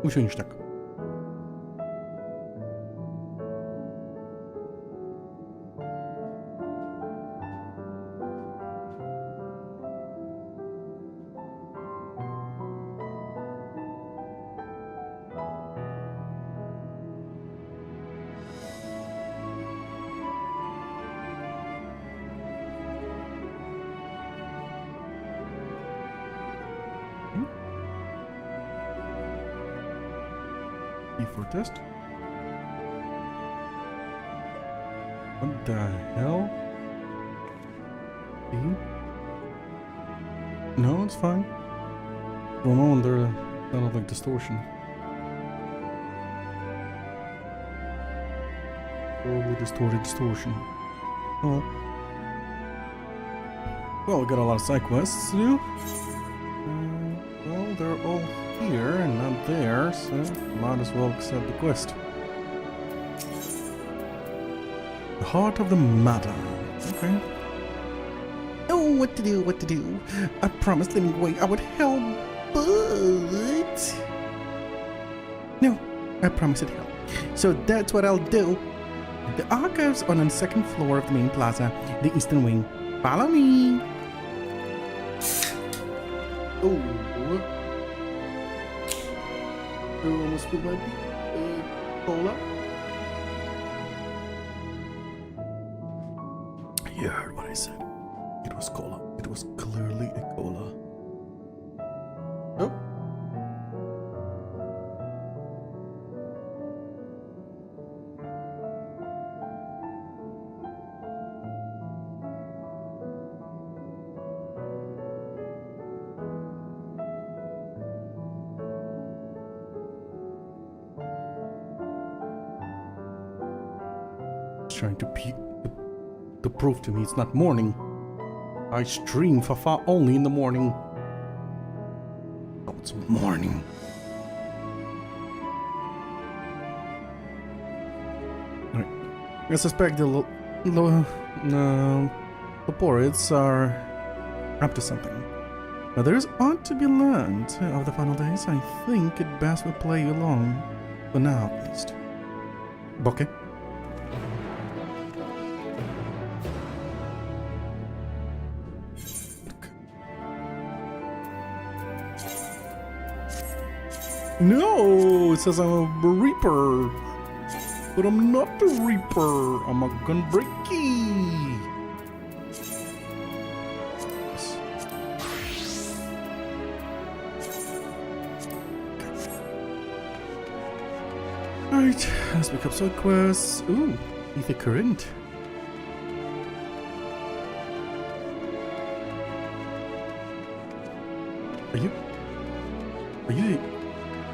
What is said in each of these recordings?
Усё ништяк. For test. What the hell? No, it's fine. Well, no wonder I don't like distortion. Probably distortion. Oh. Well, we got a lot of side quests to do. Well, they're all here and not there, so might as well accept the quest. The heart of the matter. Okay. Oh, what to do? I promised anyway I would help, but... No, I promised to help. So that's what I'll do. The archives on the second floor of the main plaza, the eastern wing. Follow me. Oh. Almost spilled my cola. You heard what I said. It was cola. It was clearly a cola. Oh. Trying to prove to me it's not morning. I stream Fafa only in the morning. Oh, it's morning. Right. I suspect the Leporids are up to something. Now there's ought to be learned of the final days. I think it best we play along, for now at least. Bokeh. No, it says I'm a Reaper, but I'm not the Reaper. I'm a Gunbreaky. Alright, let's pick up side quests. Ooh, Ether Current.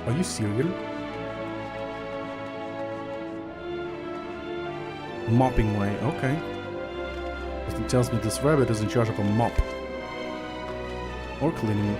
Are you serial? Mopping way, okay. It tells me this rabbit is in charge of a mop. Or cleaning.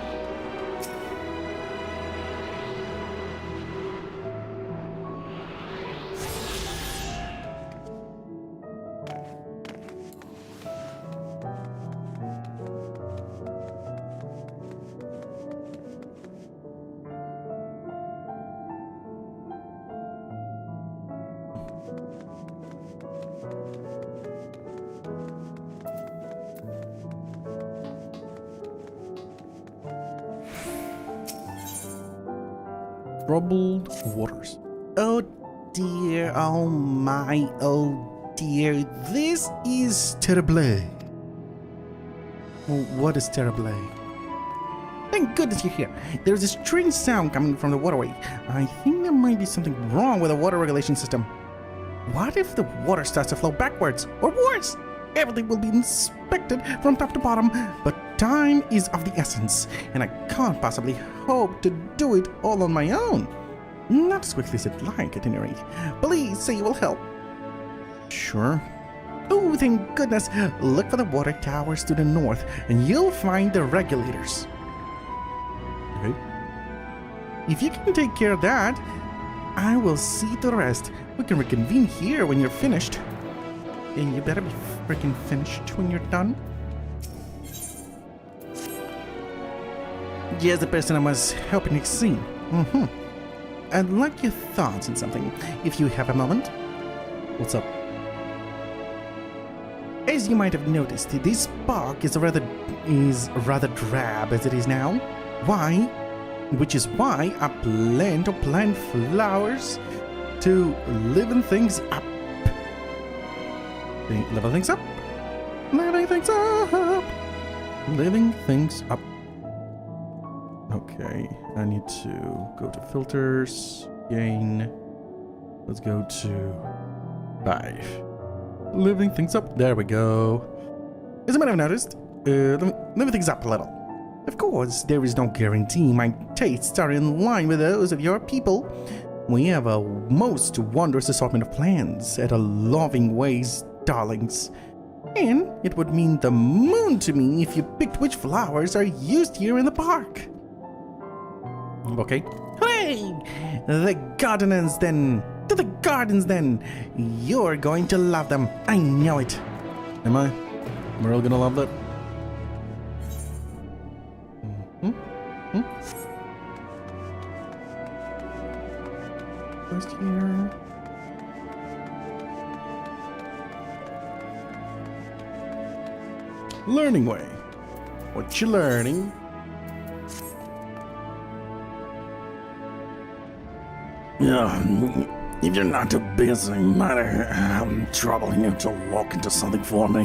Troubled waters. Oh dear, oh my, oh dear, this is terrible. What is terrible? Thank goodness you're here. There's a strange sound coming from the waterway. I think there might be something wrong with the water regulation system. What if the water starts to flow backwards? Or worse, everything will be inspected from top to bottom, but time is of the essence, and I can't possibly hope to do it all on my own. Not as quickly as I'd like, at any rate. Please say you will help. Sure. Oh, thank goodness. Look for the water towers to the north, and you'll find the regulators. Okay. If you can take care of that, I will see to the rest. We can reconvene here when you're finished. And you better be freaking finished when you're done. just the person I was hoping to see. I'd like your thoughts on something, if you have a moment. What's up? As you might have noticed, this park is rather drab as it is now. Why? Which is why I plan to plant flowers to liven things up. Level things up. Living things up. Living things up. Okay, I need to go to filters, gain. Let's go to 5. Living things up. There we go. As you might have noticed, living things up a little. Of course, there is no guarantee my tastes are in line with those of your people. We have a most wondrous assortment of plants at a loving ways, darlings. And it would mean the moon to me if you picked which flowers are used here in the park. Okay. Hooray! The gardeners then! To the gardens then! You're going to love them, I know it. Am I? We're all gonna love that. First here. Learning way. What you learning? If you're not too busy, might I have troubling you to look into something for me?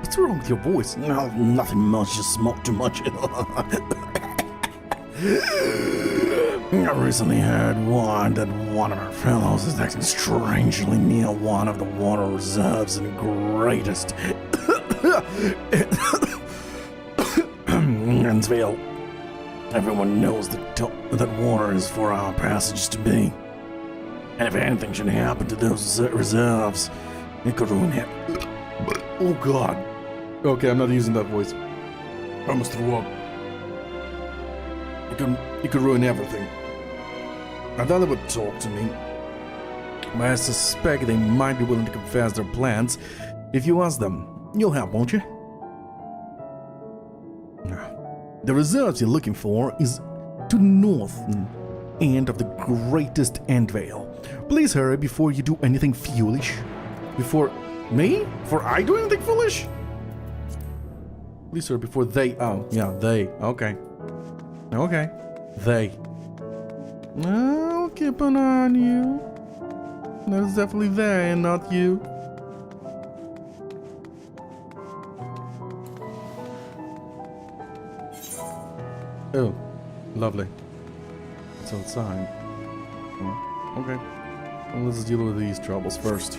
What's wrong with your voice? No, nothing much, just smoke too much. I recently heard word that one of our fellows is acting strangely near one of the water reserves in the greatest Ransville. Everyone knows that water is for our passage to be. And if anything should happen to those reserves, it could ruin it. Oh god. Okay, I'm not using that voice. I almost threw up. It could ruin everything. I thought they would talk to me. But I suspect they might be willing to confess their plans. If you ask them, you'll help, won't you? The reserves you're looking for is to the north end of the greatest Endvale. Please hurry before you do anything foolish. Before me? Before I do anything foolish? Please hurry before they. Oh, yeah, they. Okay. Okay. They. I'll keep an eye on you. That's definitely they and not you. Oh, lovely. It's outside. Oh, okay. Well, let's deal with these troubles first.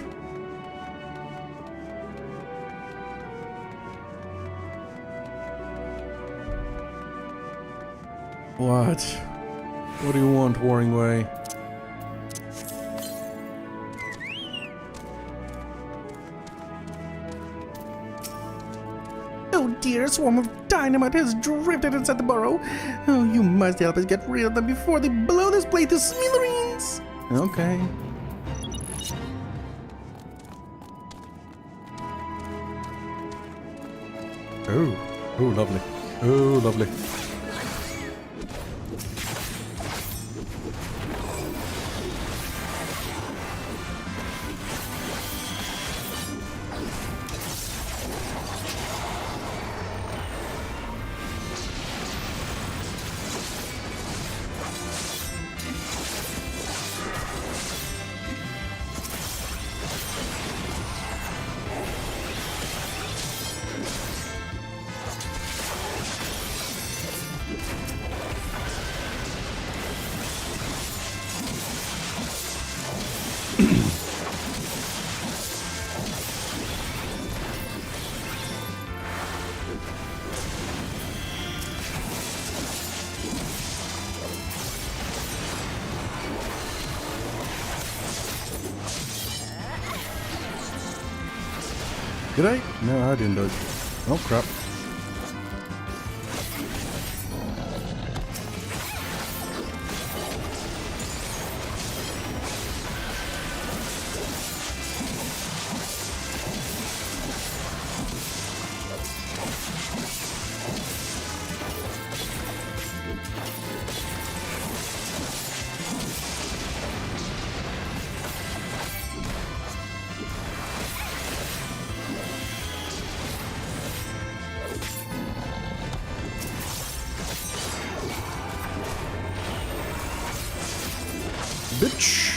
What? What do you want, Warring Way? Oh dear, a swarm of dynamite has drifted inside the burrow. Oh, you must help us get rid of them before they blow this place to smithereens. Okay. Oh, lovely. Oh, lovely. Did I? No, I didn't do it. Oh, crap. bitch.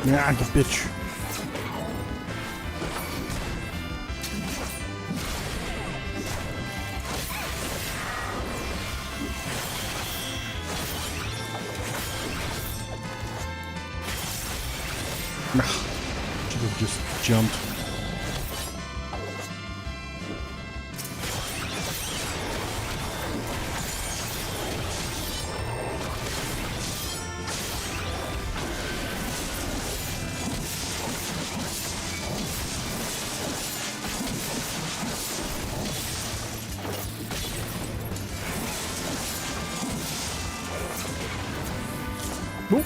Yeah, you bitch. Should have just jumped. Nope.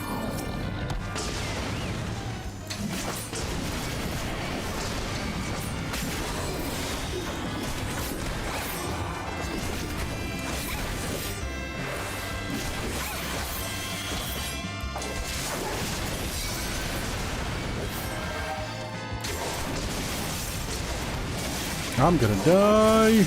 I'm gonna die.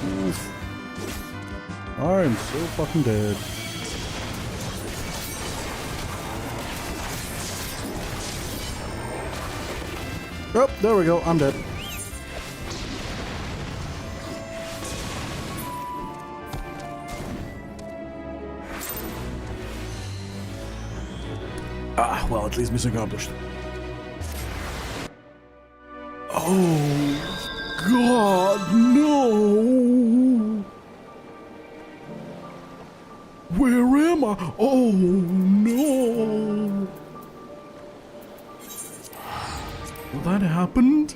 Oof. I'm so fucking dead. Oh, there we go. I'm dead. Ah, well, at least mission accomplished. Oh, God, no! Where am I? Oh, no! That happened?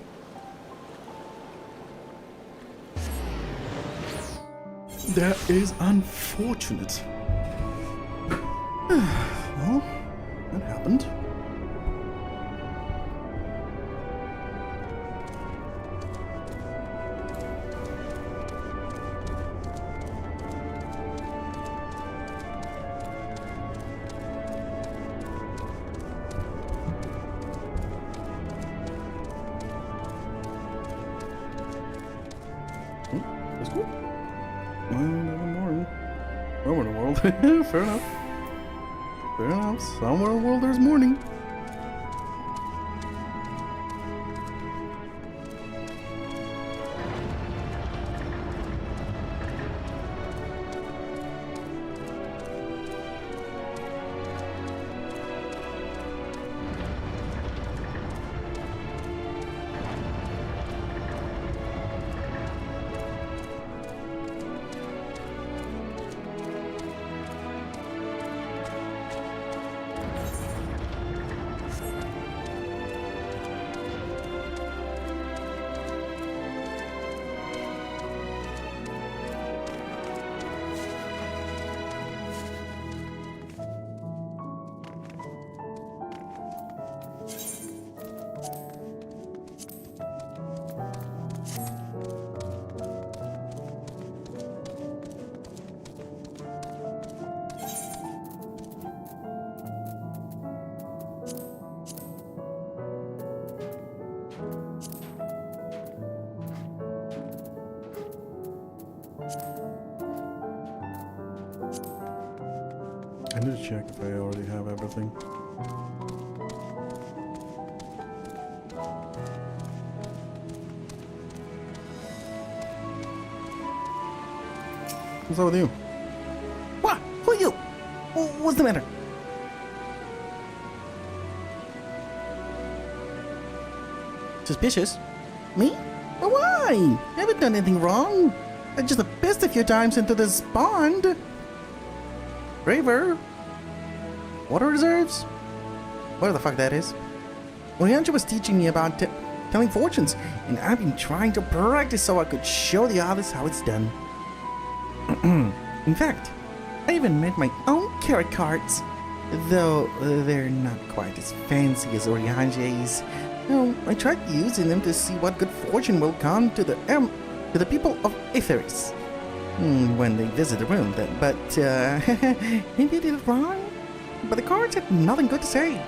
That is unfortunate. Well, that happened. That's cool. Somewhere in the world. Fair enough. Fair enough. Somewhere in the world there's morning. I need to check if I already have everything. What's up with you? What? Who are you? What's the matter? Suspicious? Me? But why? I haven't done anything wrong. I just pissed a few times into this pond. Braver. Water reserves? Whatever the fuck that is. When Yanja was teaching me about it, telling fortunes, and I've been trying to practice so I could show the others how it's done. In fact, I even made my own carrot cards, though they're not quite as fancy as Oriange's. I tried using them to see what good fortune will come to the people of Aetheris when they visit the room. But maybe I did it wrong. But the cards had nothing good to say.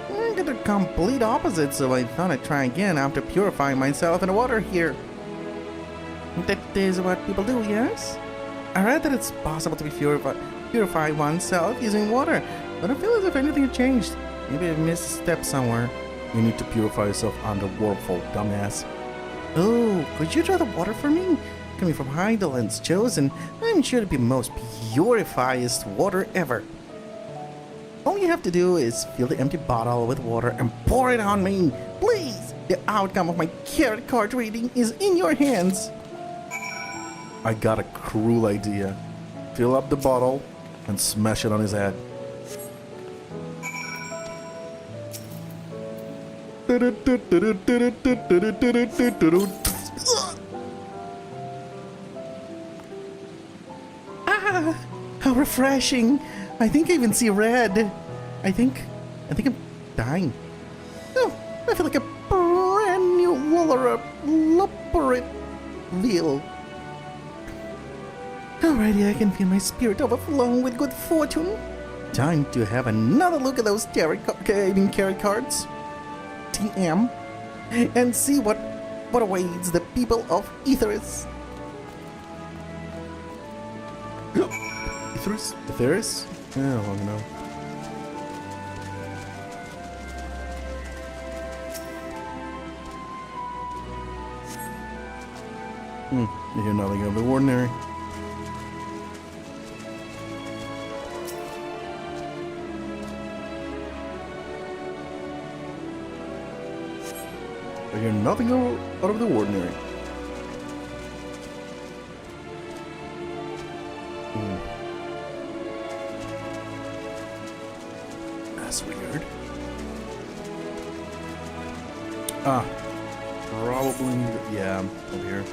They're the complete opposite, so I thought I'd try again after purifying myself in the water here. That is what people do, yes? I read that it's possible to purify oneself using water, but I feel as if anything had changed. Maybe I missed a step somewhere. You need to purify yourself underwater, dumbass. Oh, could you draw the water for me? Coming from Heideland's chosen, I'm sure to be most purifiest water ever. All you have to do is fill the empty bottle with water and pour it on me. Please! The outcome of my carrot card reading is in your hands. I got a cruel idea. Fill up the bottle and smash it on his head. Ah, how refreshing! I think I even see red. I think I'm dying. Oh, I feel like a brand new Wallerate veal. Alrighty, I can feel my spirit overflowing with good fortune. Time to have another look at those carrot cards. TM. And see what awaits the people of Aetheris. Aetheris? Yeah, long enough. You hear nothing of the ordinary. I hear nothing out of the ordinary. That's weird. Probably, yeah, over here.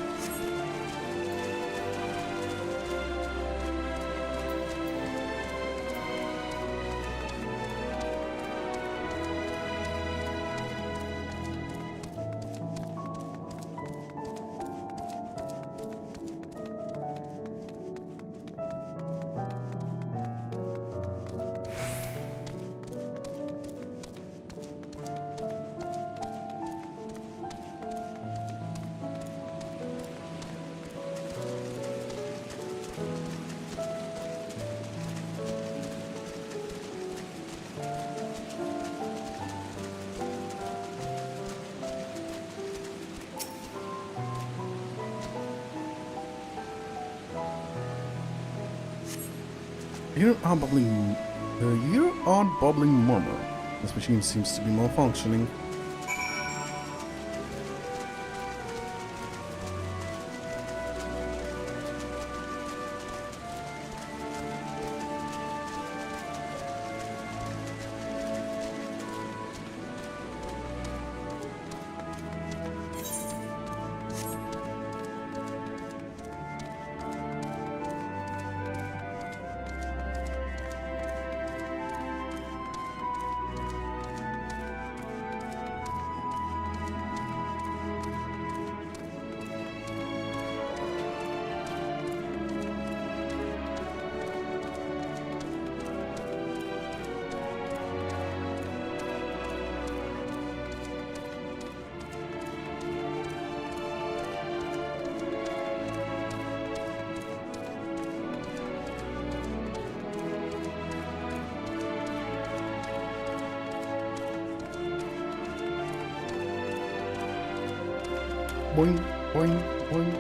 Your odd bubbling murmur. This machine seems to be malfunctioning. Boing, boing, boing.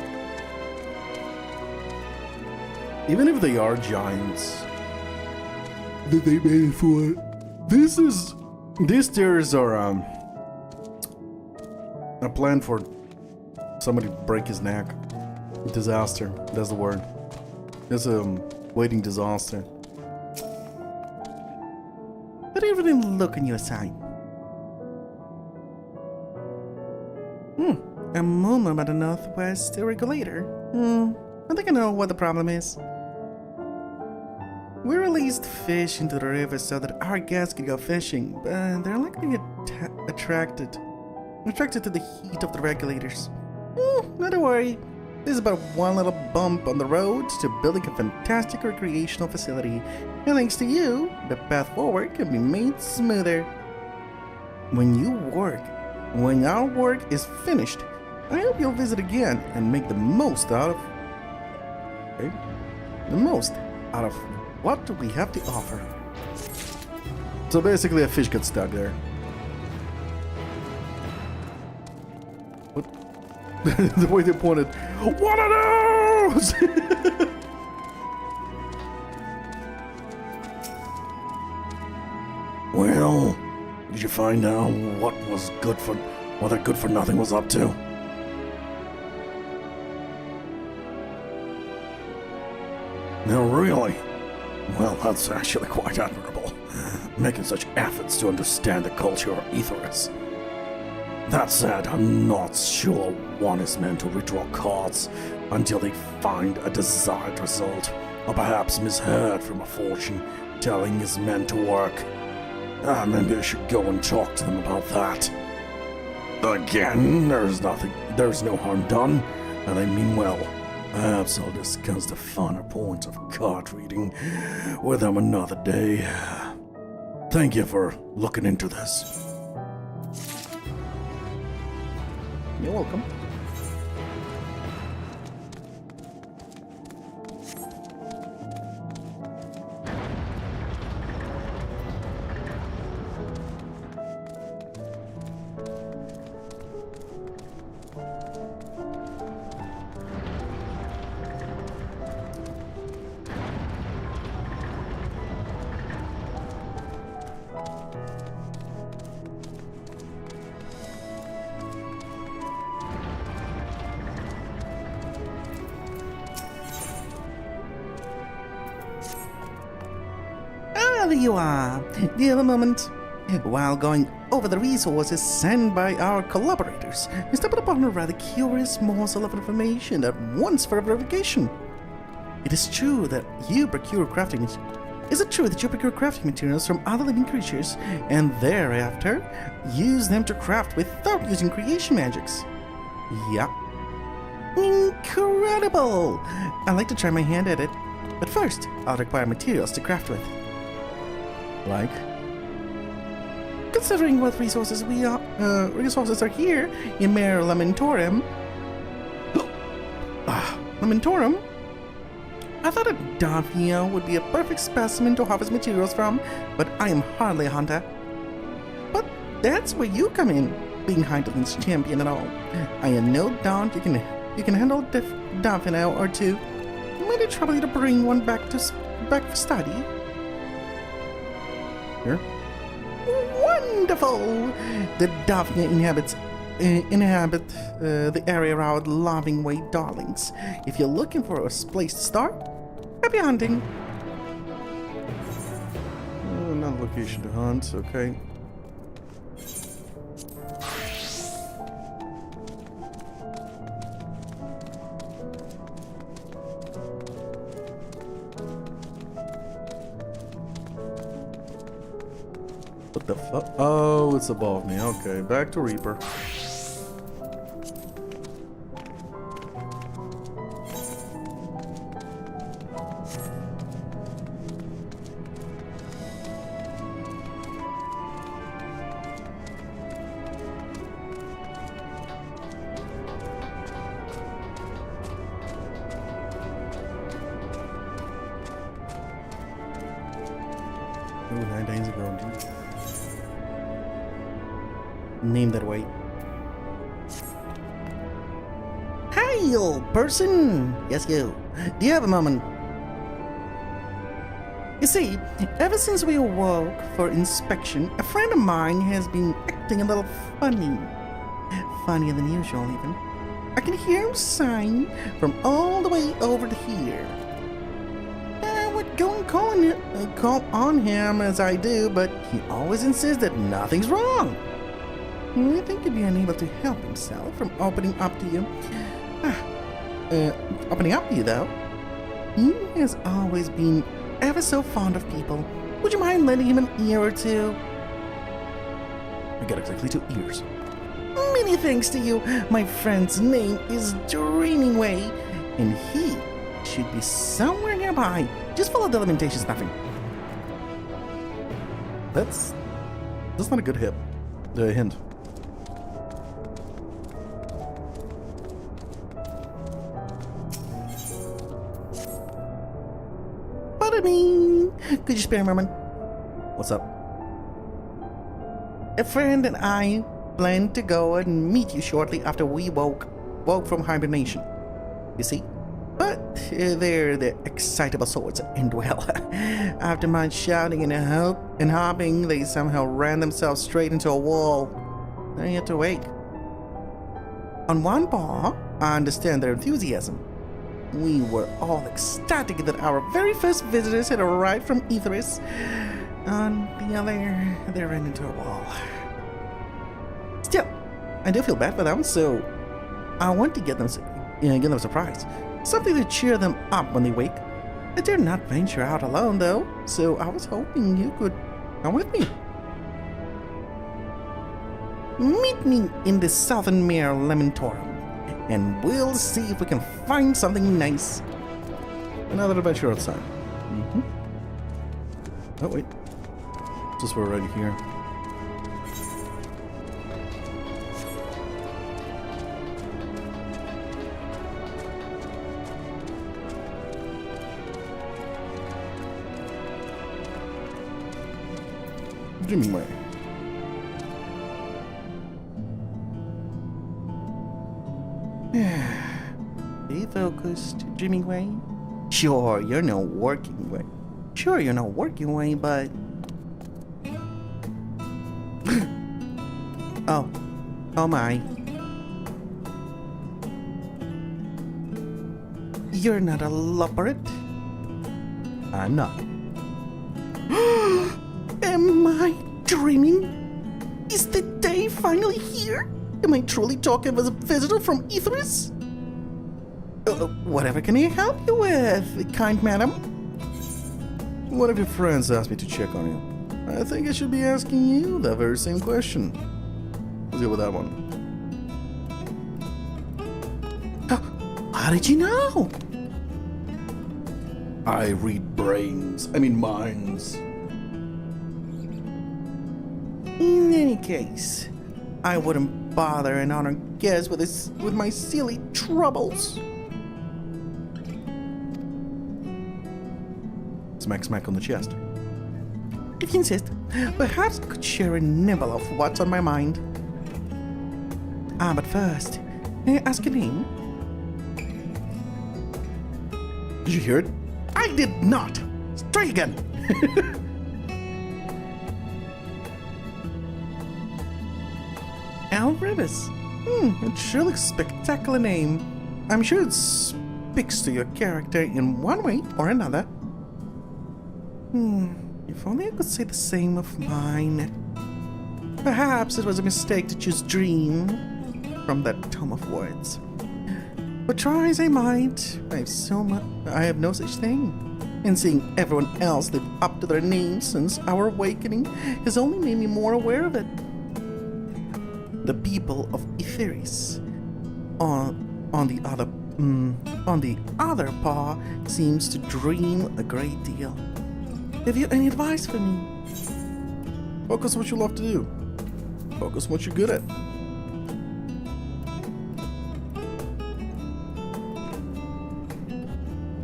Even if they are giants, that they made for these stairs are a plan for somebody to break his neck. Disaster, that's the word. There's a waiting disaster. But everything look on your side. A movement at the northwest regulator. I think I know what the problem is. We released fish into the river so that our guests could go fishing, but they're likely attracted to the heat of the regulators. Not to worry. This is but one little bump on the road to building a fantastic recreational facility, and thanks to you, the path forward can be made smoother. When our work is finished, I hope you'll visit again and make the most out of what we have to offer. So basically a fish got stuck there. What? The way they pointed. What are those? Well, did you find out what that good for nothing was up to? No, really? Well, that's actually quite admirable, making such efforts to understand the culture of Aetherus. That said, I'm not sure one is meant to redraw cards until they find a desired result, or perhaps misheard from a fortune telling is meant to work. Maybe I should go and talk to them about that. Again, there's no harm done, and they mean well. Perhaps I'll discuss the finer points of card reading with them another day. Thank you for looking into this. You're welcome. There you are. Do you have a moment? While going over the resources sent by our collaborators, we stumbled upon a rather curious morsel of information that wants further verification. Is it true that you procure crafting materials from other living creatures and thereafter use them to craft without using creation magics? Yeah. Incredible! I'd like to try my hand at it, but first I'll require materials to craft with. Like? Considering what resources are here in Mare Lamentorum. Lamentorum? I thought a Davia would be a perfect specimen to harvest materials from, but I am hardly a hunter. But that's where you come in, being Heidelberg's champion and all. I am no doubt you can handle a Davina or two. Might it trouble you to bring one back for study? Here? Wonderful! The Daphnia inhabit the area around Loving Way Darlings. If you're looking for a place to start, happy hunting! Not location to hunt, okay. What the fuck? Oh, it's above me. Okay, back to Reaper. Ooh, 9 days ago, dude. Name that way. Hey, old person! Yes, you. Do you have a moment? You see, ever since we awoke for inspection, a friend of mine has been acting a little funny. Funnier than usual, even. I can hear him sighing from all the way over to here. I would go and call on him as I do, but he always insists that nothing's wrong. I think he'd be unable to help himself from opening up to you. Opening up to you, though. He has always been ever so fond of people. Would you mind lending him an ear or two? I got exactly 2 ears. Many thanks to you. My friend's name is Dreamingway, and he should be somewhere nearby. Just follow the limitations, nothing. That's not a good hint. Pardon me. Could you spare a moment? What's up? A friend and I planned to go and meet you shortly after we woke from hibernation. You see? But they're the excitable sorts, and well, after much shouting and hopping, they somehow ran themselves straight into a wall. I had to wait. On one paw, I understand their enthusiasm. We were all ecstatic that our very first visitors had arrived from Aetherus. On the other, they ran into a wall. Still, I do feel bad for them, so I want to give them a surprise. Something to cheer them up when they wake. I dare not venture out alone, though, so I was hoping you could come with me. Meet me in the Southern Mare Lemontorum, and we'll see if we can find something nice. Another adventure outside. Oh, wait. Just we're right here. Dreamingway. Stay focused, Dreamingway. Sure, you're no working way. But oh my. You're not a leopard? I'm not. Am I dreaming? Is the day finally here? Am I truly talking as a visitor from Aetherus? Whatever can I help you with, kind madam? One of your friends asked me to check on you. I think I should be asking you that very same question. Let's go with that one. How did you know? I read minds. In any case, I wouldn't bother an honored guest with my silly troubles. Smack on the chest. If you insist, perhaps I could share a nibble of what's on my mind. But first, may I ask your name? Did you hear it? I did not! Try again! Alrevis. A truly spectacular name. I'm sure it speaks to your character in one way or another. If only I could say the same of mine. Perhaps it was a mistake to choose dream from that tome of words. But try as I might, I have no such thing. And seeing everyone else live up to their names since our awakening has only made me more aware of it. The people of Aetherus, on the other paw, seems to dream a great deal. Have you any advice for me? Focus on what you love to do. Focus on what you're good at.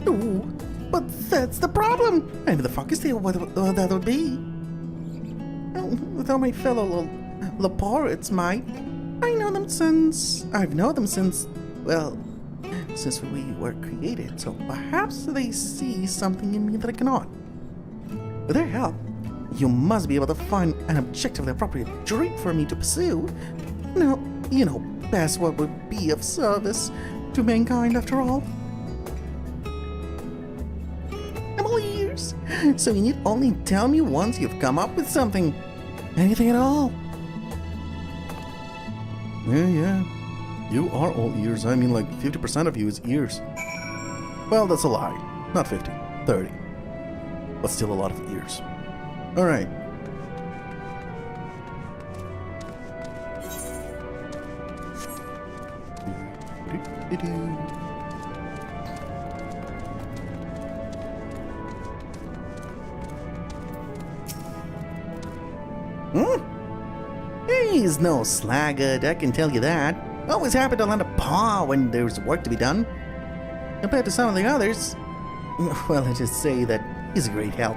Ooh, but that's the problem. Maybe the fuck is there what that would be. Though my fellow Leporids might. I've known them since we were created, so perhaps they see something in me that I cannot. With their help, you must be able to find an objectively appropriate dream for me to pursue. Now, you know best what would be of service to mankind after all. I'm all ears, so you need only tell me once you've come up with something. Anything at all. Yeah. You are all ears. I mean, like 50% of you is ears. Well, that's a lie. Not 50, 30. But still a lot of ears. Alright. He's no sluggard, I can tell you that. Always happy to lend a paw when there's work to be done. Compared to some of the others, well, I just say that he's a great help.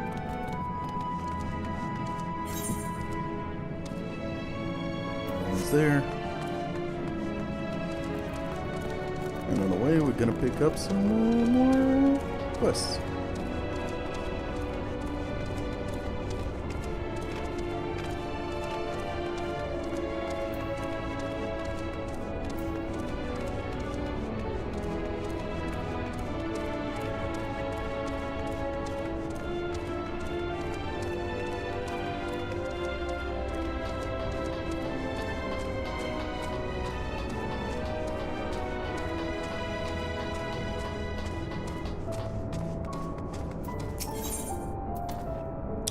One's there. And on the way, we're gonna pick up some more quests.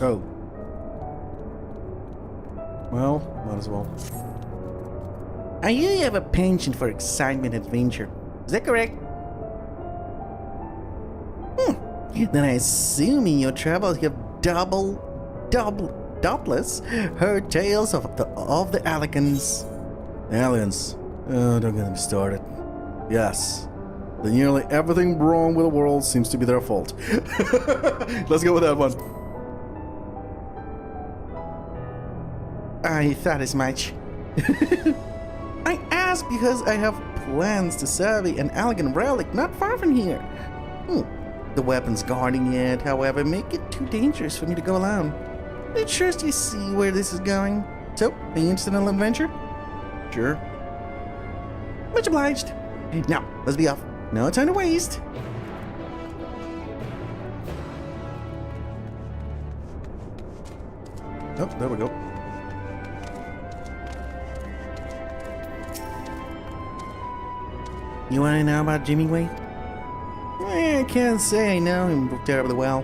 Oh. Well, might as well. I hear you have a penchant for excitement and adventure. Is that correct? Then I assume in your travels you have doubtless heard tales of the Allicans. Aliens. Oh, don't get me started. Yes. The nearly everything wrong with the world seems to be their fault. Let's go with that one. I thought as much. I asked because I have plans to survey an elegant relic not far from here. The weapons guarding it, however, make it too dangerous for me to go alone. I trust you see where this is going. So, are you interested in a little adventure? Sure. Much obliged. Now, let's be off. No time to waste. Oh, there we go. You want to know about Jimmy Way? I can't say I know him terribly well.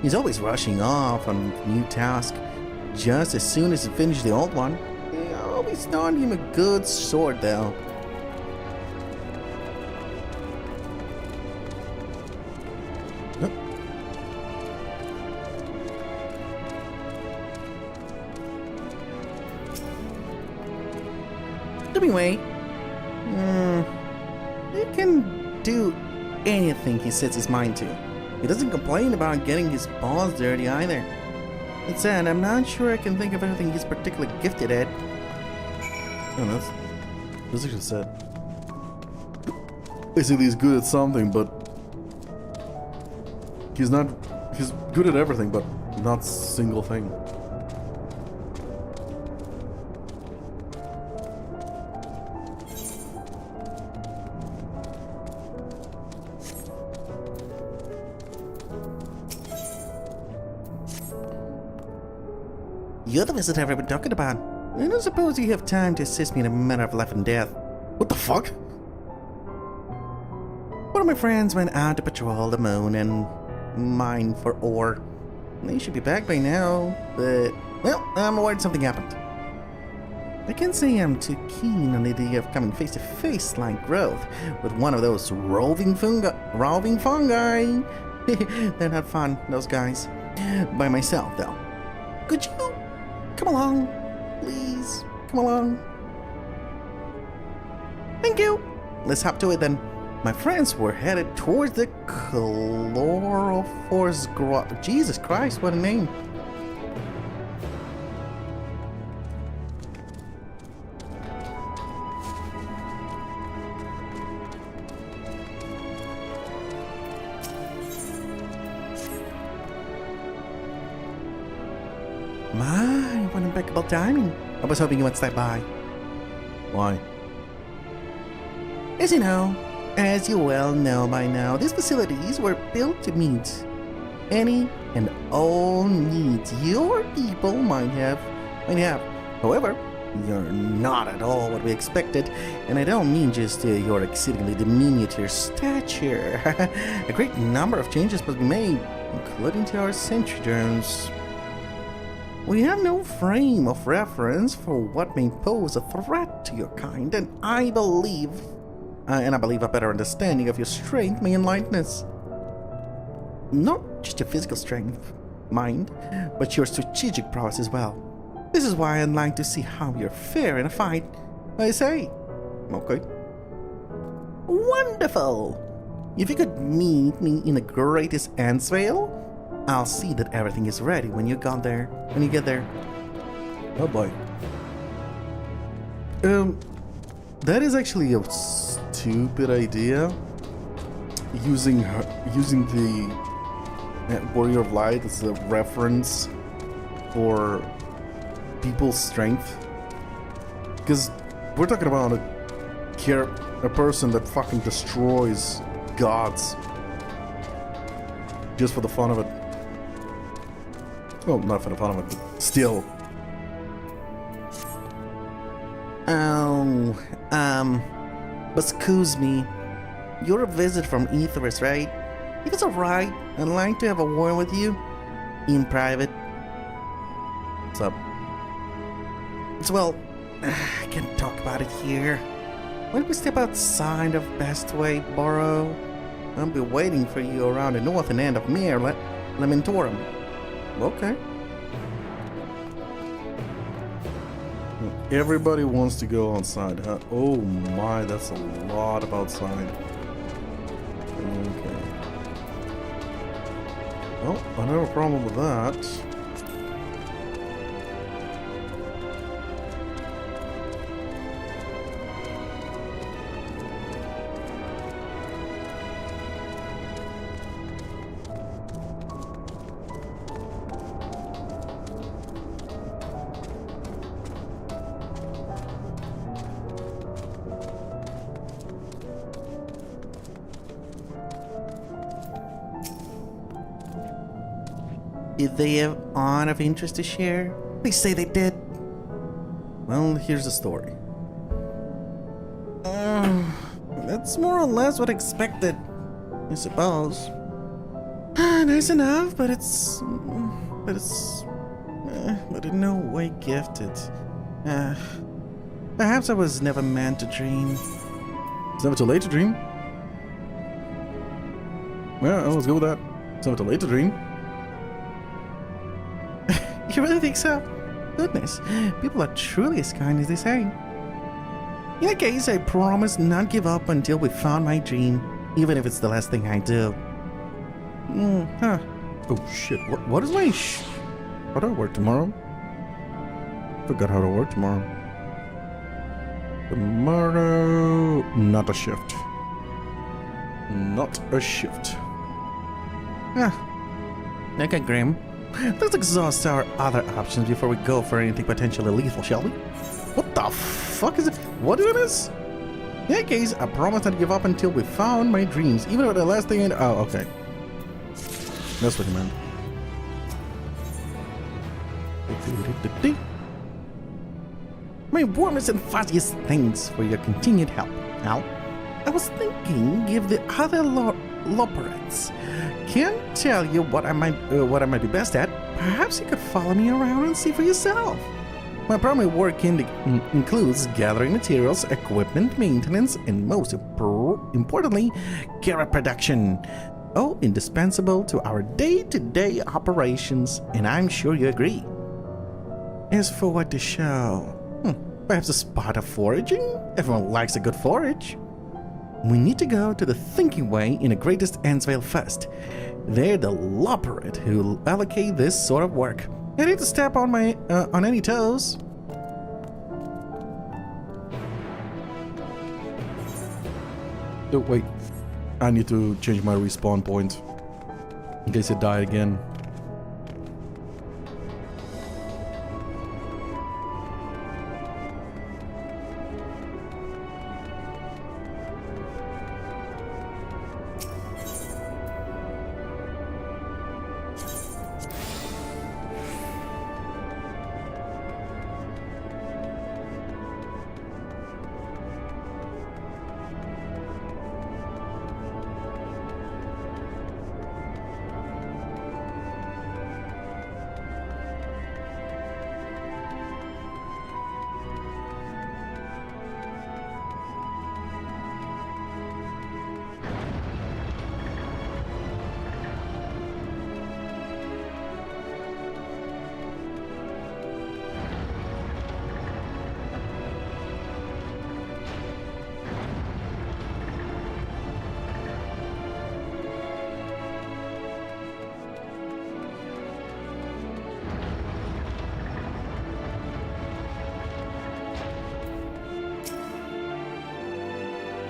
He's always rushing off on a new task just as soon as he finishes the old one. I always thought him a good sword, though. Jimmy Way. He can do anything he sets his mind to. He doesn't complain about getting his paws dirty either. That said, I'm not sure I can think of anything he's particularly gifted at. Oh, that's actually sad. Basically, he's good at something, but he's good at everything, but not a single thing. You're the visitor I've been talking about. I don't suppose you have time to assist me in a matter of life and death. What the fuck? One of my friends went out to patrol the moon and mine for ore. They should be back by now, but, well, I'm worried something happened. I can't say I'm too keen on the idea of coming face to face like growth with one of those roving fungi. They're not fun, those guys. By myself, though. Could you come along? Please, come along. Thank you. Let's hop to it then. My friends were headed towards the Chlorophorus Grove. Jesus Christ, what a name. My, what impeccable timing. I was hoping you would stop by. Why? As you well know by now, these facilities were built to meet any and all needs your people might have. However, You're not at all what we expected, and I don't mean just your exceedingly diminutive stature. A great number of changes must be made, including to our sentry drones. We have no frame of reference for what may pose a threat to your kind, and I believe a better understanding of your strength may enlighten us. Not just your physical strength, mind, but your strategic prowess as well. This is why I'd like to see how you're fair in a fight. I say. Okay. Wonderful! If you could meet me in the greatest ants vale, I'll see that everything is ready when you get there. Oh boy. That is actually a stupid idea. Using the Warrior of Light as a reference for people's strength, because we're talking about a person that fucking destroys gods just for the fun of it. Well, not for the fun of it, but still. But excuse me, you're a visit from Aetherus, right? If it's alright, I'd like to have a word with you in private. What's up? Well, I can't talk about it here. Why don't we step outside of Bestway Borough? I'll be waiting for you around the northern end of Mare Lamentorum. Okay. Everybody wants to go outside, huh? Oh my, that's a lot of outside. Okay. Well, I don't have a problem with that. Did they have aught of interest to share? They say they did. Well, here's the story. That's more or less what I expected, I suppose. Nice enough, but it's in no way gifted. Perhaps I was never meant to dream. It's never too late to dream. Yeah, let's go with that. It's never too late to dream. You really think so? Goodness, people are truly as kind as they say. In that case, I promise not give up until we found my dream, even if it's the last thing I do. Oh shit, what is my how do I work tomorrow? Forgot how to work tomorrow. Tomorrow, not a shift. Not a shift. Okay, Grim. Let's exhaust our other options before we go for anything potentially lethal, shall we? What the fuck is it? What is this? In that case, I promise not to give up until we found my dreams, even if the last thing I... Oh, okay. That's what you meant. My warmest and fuzziest thanks for your continued help. Now, I was thinking, give the other Loperets. Can't tell you what I might be best at. Perhaps you could follow me around and see for yourself. My primary work includes gathering materials, equipment, maintenance, and most importantly, carrot production. Oh, indispensable to our day-to-day operations, and I'm sure you agree. As for what to show, perhaps a spot of foraging? Everyone likes a good forage. We need to go to the Thinking Way in the Greatest Ansvale first. They're the Loperet who allocate this sort of work. I need to step on on any toes. Oh, wait. I need to change my respawn point in case it died again.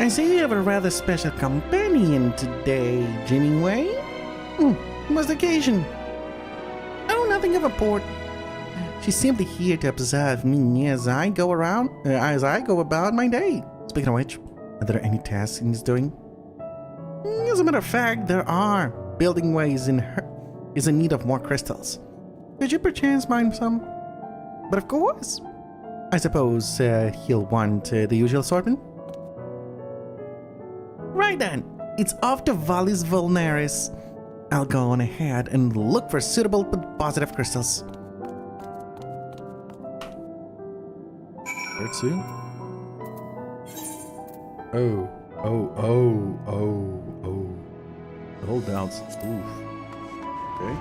I see you have a rather special companion today, Jinwei. What's the occasion? Oh, nothing of import. She's simply here to observe me as I go about my day. Speaking of which, are there any tasks he's doing? As a matter of fact, there are. Building ways is in need of more crystals. Could you perchance mine some? But of course. I suppose he'll want the usual assortment. Right then, it's off to Valles Vulneraris. I'll go on ahead and look for suitable but positive crystals. Let's see. Oh. The whole doubts. Oof. Okay.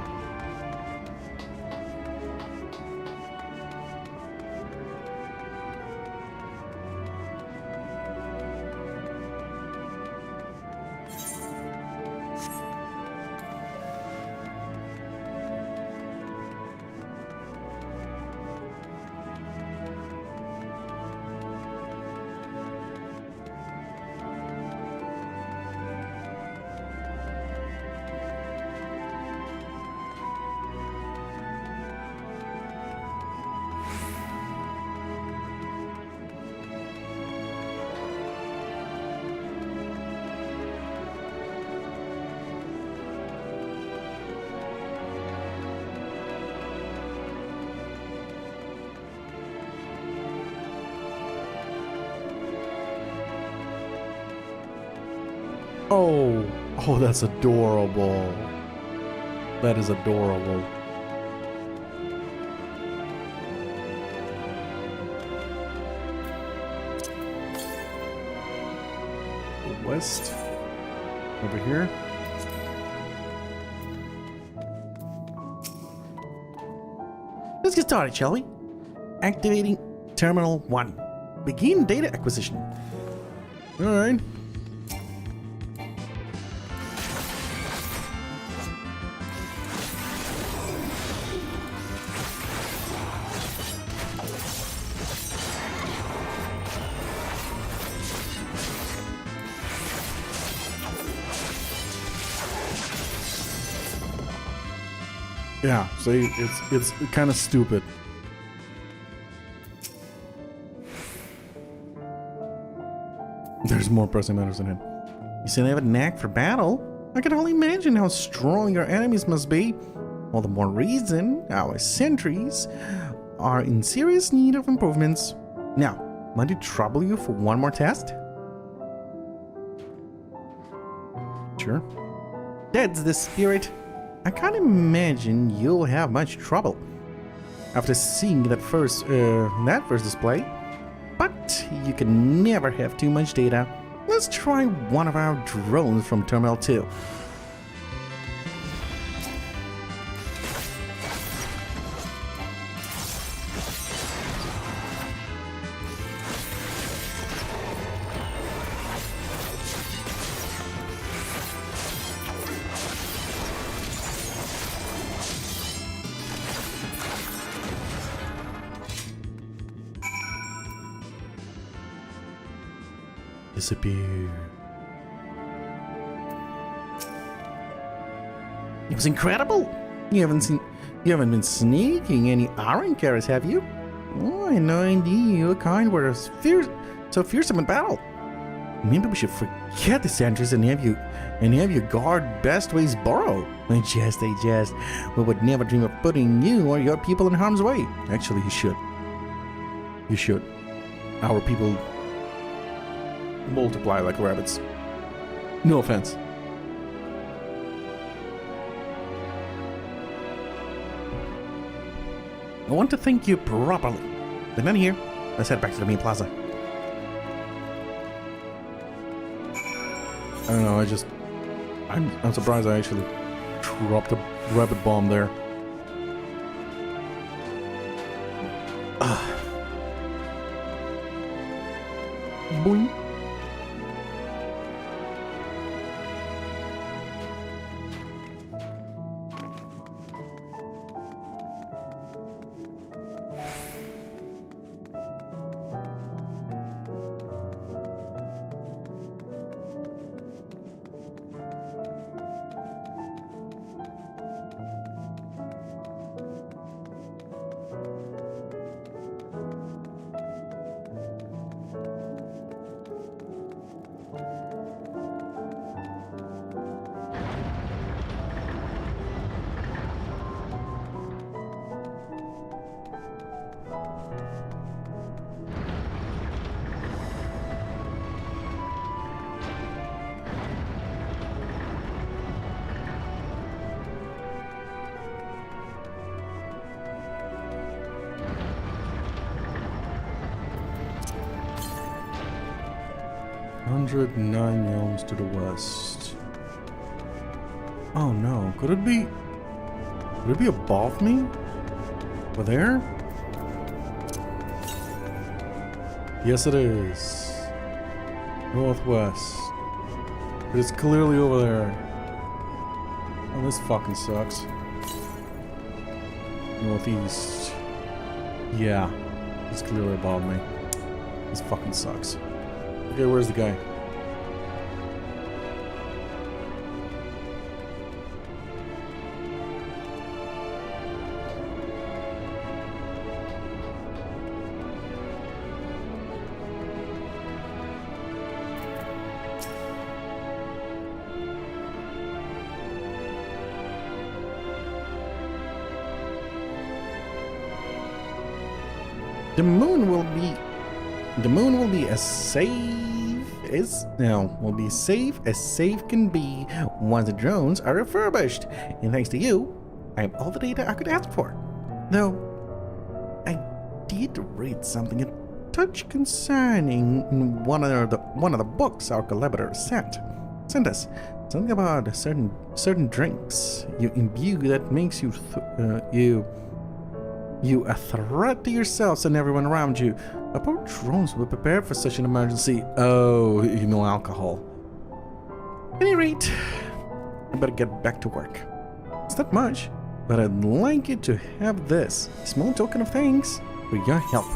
Oh, that's adorable. That is adorable. West. Over here. Let's get started, shall we? Activating Terminal 1. Begin data acquisition. Alright. Yeah, see, it's kind of stupid. There's more pressing matters than him. You say they have a knack for battle? I can only imagine how strong your enemies must be. All the more reason our sentries are in serious need of improvements. Now, might it trouble you for one more test? Sure. That's the spirit. I can't imagine you'll have much trouble after seeing that first display. But you can never have too much data. Let's try one of our drones from Terminal 2. Disappear. It was incredible. You haven't been sneaking any iron carrots, have you? Oh, I had no idea your kind were so fearsome in battle. Maybe we should forget the sentries and have you guard Bestway's burrow. I jest. We would never dream of putting you or your people in harm's way. Actually, you should. You should. Our people multiply like rabbits. No offense. I want to thank you properly. The men here. Let's head back to the main plaza. I don't know, I'm surprised I actually dropped a rabbit bomb there. Boing. 109 yelms to the west. Oh no, could it be above me? Over there? Yes it is. Northwest. It is clearly over there. Oh, this fucking sucks. Northeast. Yeah. It's clearly above me. This fucking sucks. Okay, where's the guy? The moon will be as safe can be once the drones are refurbished. And thanks to you, I have all the data I could ask for. Though I did read something a touch concerning in one of the books our collaborators sent us. Something about certain drinks you imbue that makes you you a threat to yourselves and everyone around you. Our drones were prepared for such an emergency. Oh, you know, alcohol. At any rate, I better get back to work. It's not much, but I'd like you to have this small token of thanks for your help.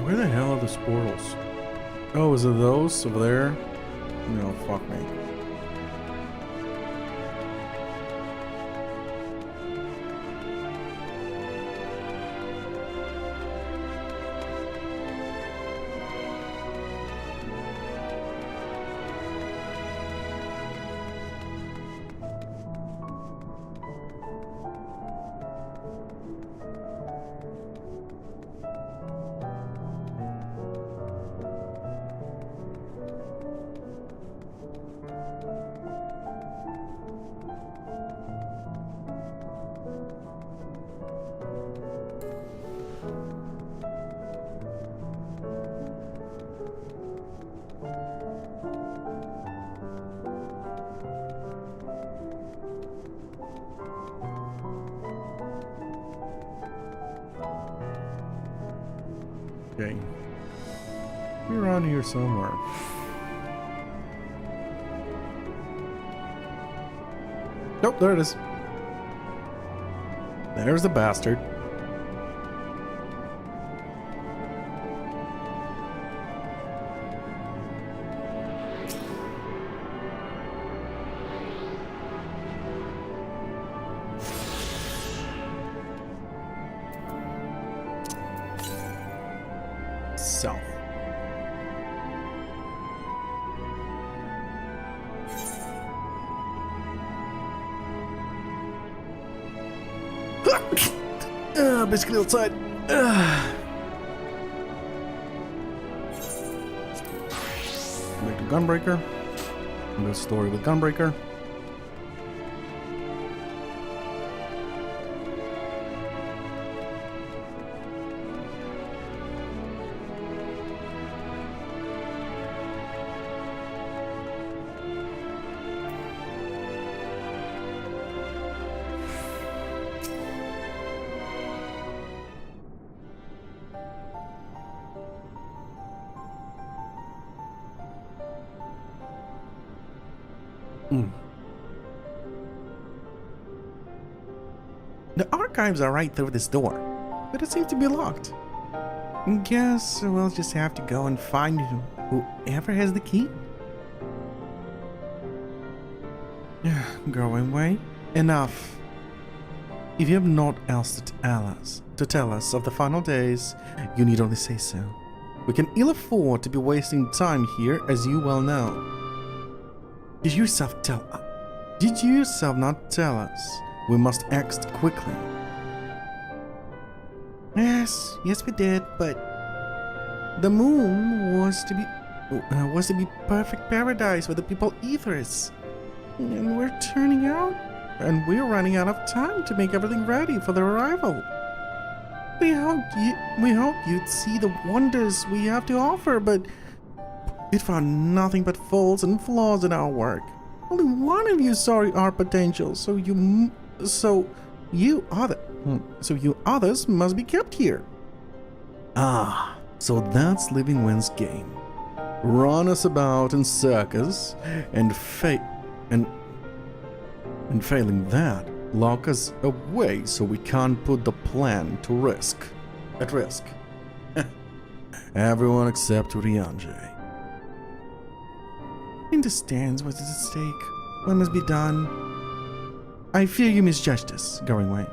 Where the hell are the portals? Oh, is it those over there? No, fuck me. Okay. We're around here somewhere. Nope, there it is. There's the bastard. South. Basically outside. Back to Gunbreaker. No story with Gunbreaker. The archives are right through this door, but it seems to be locked. Guess we'll just have to go and find whoever has the key. Growing way. Enough. If you have naught else to tell us of the final days, you need only say so. We can ill afford to be wasting time here, as you well know. Did you yourself not tell us? We must act quickly. Yes, we did, but the moon was to be perfect paradise for the people Aetherius. And we're running out of time to make everything ready for their arrival. We hope you'd see the wonders we have to offer, but it found nothing but faults and flaws in our work. Only one of you saw our potential, so you others must be kept here. Ah, so that's Living Wind's game. Run us about in circus and failing that, lock us away so we can't put the plan at risk. Everyone except Urianger. Understands what is at stake. What must be done? I fear you misjudged us, Goringway.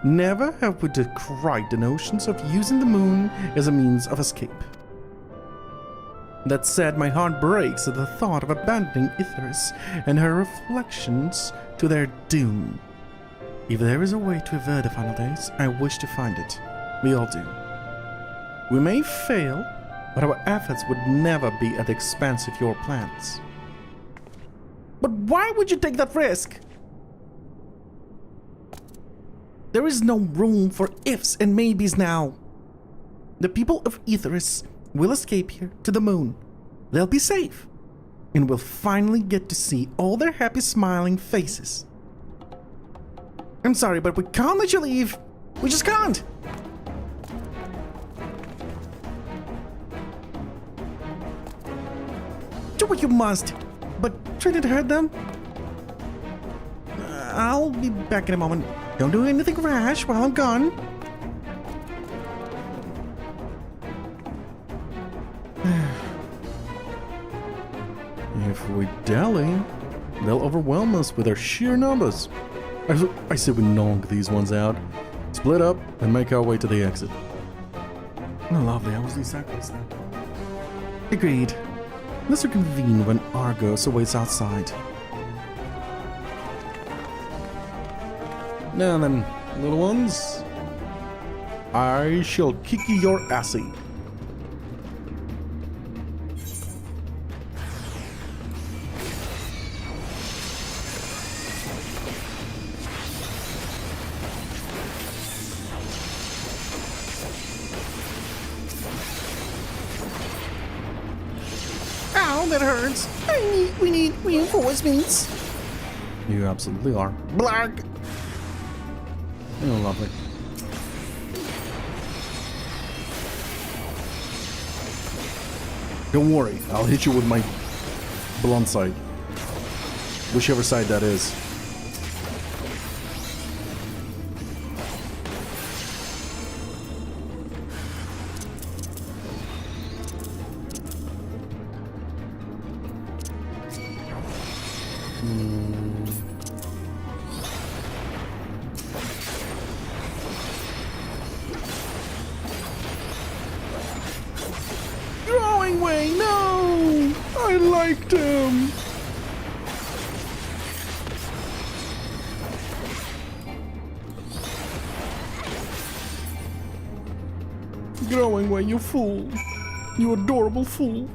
Never have we decried the notions of using the moon as a means of escape. That said, my heart breaks at the thought of abandoning Aetherius and her reflections to their doom. If there is a way to avert the final days, I wish to find it. We all do. We may fail, but our efforts would never be at the expense of your plans. But why would you take that risk? There is no room for ifs and maybes now. The people of Aetherius will escape here to the moon. They'll be safe, and we'll finally get to see all their happy smiling faces. I'm sorry, but we can't let you leave. We just can't. Do what you must, but try not to hurt them. I'll be back in a moment. Don't do anything rash while I'm gone. If we dally, they'll overwhelm us with their sheer numbers. I say we knock these ones out, split up, and make our way to the exit. Oh, lovely. I was exactly that. Agreed. Let's reconvene when Argos awaits outside. Now then, little ones, I shall kick you your assy. Ow, that hurts. We need reinforcements. You absolutely are. Blarg. Oh, lovely. Don't worry, I'll hit you with my blunt side. Whichever side that is. Way, no! I liked him! Growing way, you fool! You adorable fool!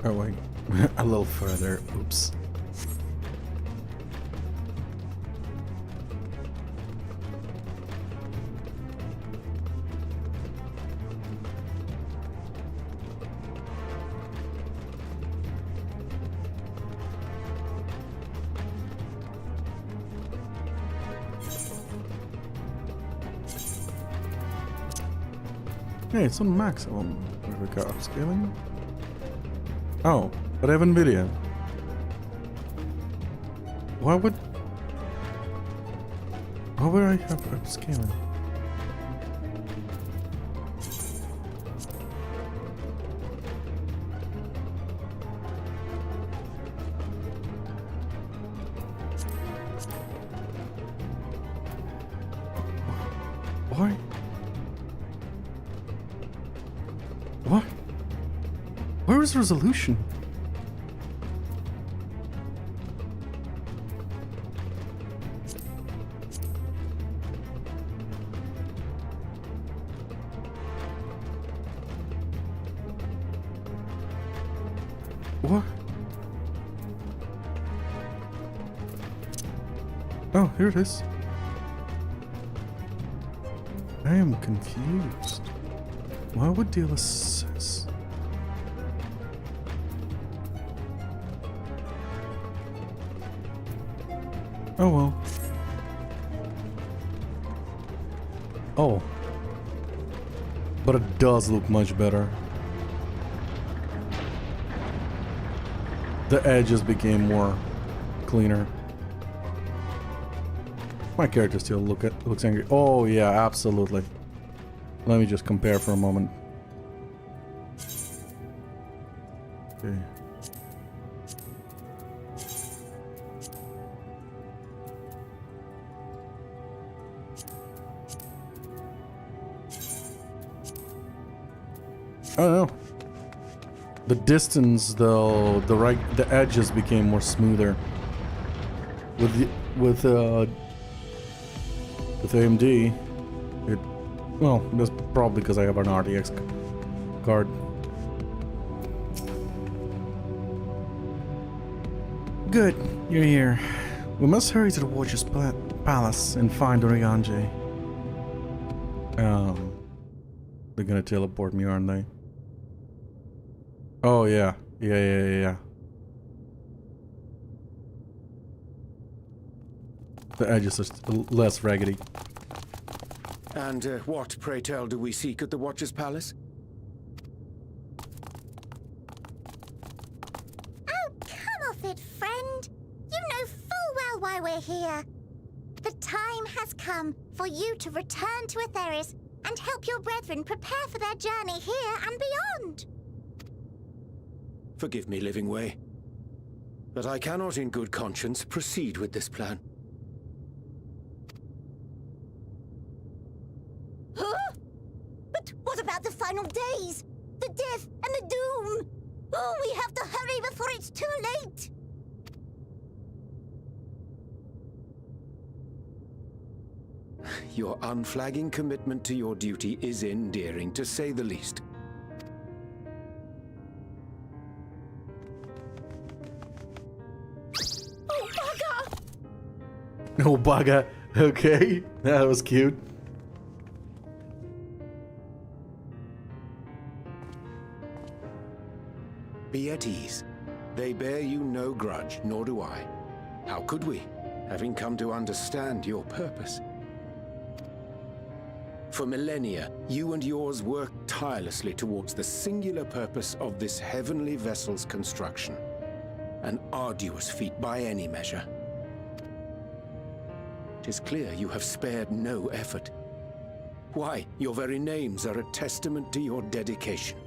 Oh wait, A little further. Oops. Hey, it's on maximum. Where we go? Upscaling? Oh, but I have NVIDIA. Why would I have upscaling? Why? What? Where is resolution? What? Oh, here it is. I am confused. Why would DLSS? Oh well. Oh. But it does look much better. The edges became more cleaner. My character still looks angry. Oh yeah, absolutely. Let me just compare for a moment. Okay. I don't know. The distance, though, the edges became more smoother. With AMD, well, that's probably because I have an RTX card. Good, you're here. We must hurry to the Watcher's Palace and find Oriange. They're gonna teleport me, aren't they? Oh yeah, yeah. The edges are less raggedy. And what, pray tell, do we seek at the Watcher's Palace? Oh, come off it, friend. You know full well why we're here. The time has come for you to return to Aetheris and help your brethren prepare for their journey here and beyond. Forgive me, Living Way, but I cannot in good conscience proceed with this plan. Huh? But what about the final days? The death and the doom? Oh, we have to hurry before it's too late. Your unflagging commitment to your duty is endearing, to say the least. Oh, bugger! Oh, bugger. Okay, that was cute. Be at ease. They bear you no grudge, nor do I. How could we, having come to understand your purpose? For millennia, you and yours worked tirelessly towards the singular purpose of this heavenly vessel's construction. An arduous feat by any measure. It is clear you have spared no effort. Why, your very names are a testament to your dedication.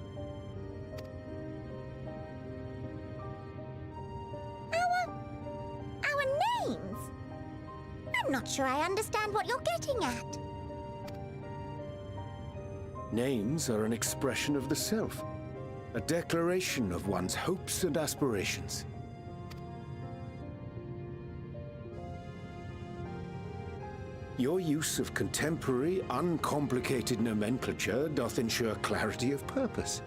Our names? I'm not sure I understand what you're getting at. Names are an expression of the self, a declaration of one's hopes and aspirations. Your use of contemporary, uncomplicated nomenclature doth ensure clarity of purpose.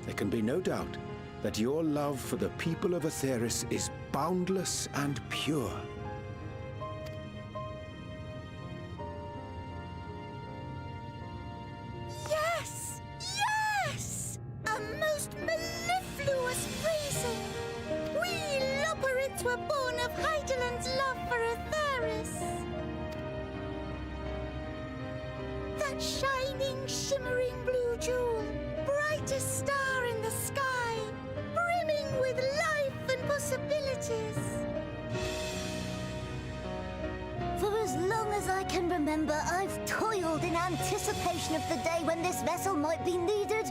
There can be no doubt that your love for the people of Aetheris is boundless and pure. Yes! Yes! A most mellifluous phrasing! We Loperids were born of Heideland's love for Aetheris. That shining, shimmering blue jewel, brightest star in the sky, brimming with life and possibilities. For as long as I can remember, I've toiled in anticipation of the day when this vessel might be needed.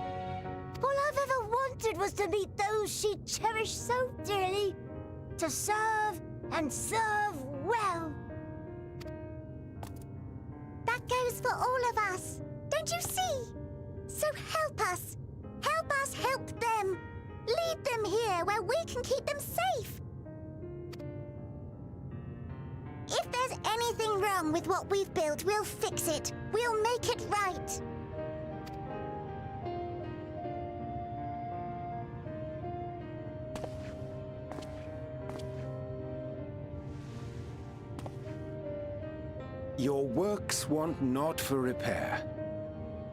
All I've ever wanted was to meet those she cherished so dearly, to serve and serve well. That goes for all of us, don't you see? So help us help them. Lead them here where we can keep them safe. If there's anything wrong with what we've built, we'll fix it. We'll make it right. Your works want not for repair.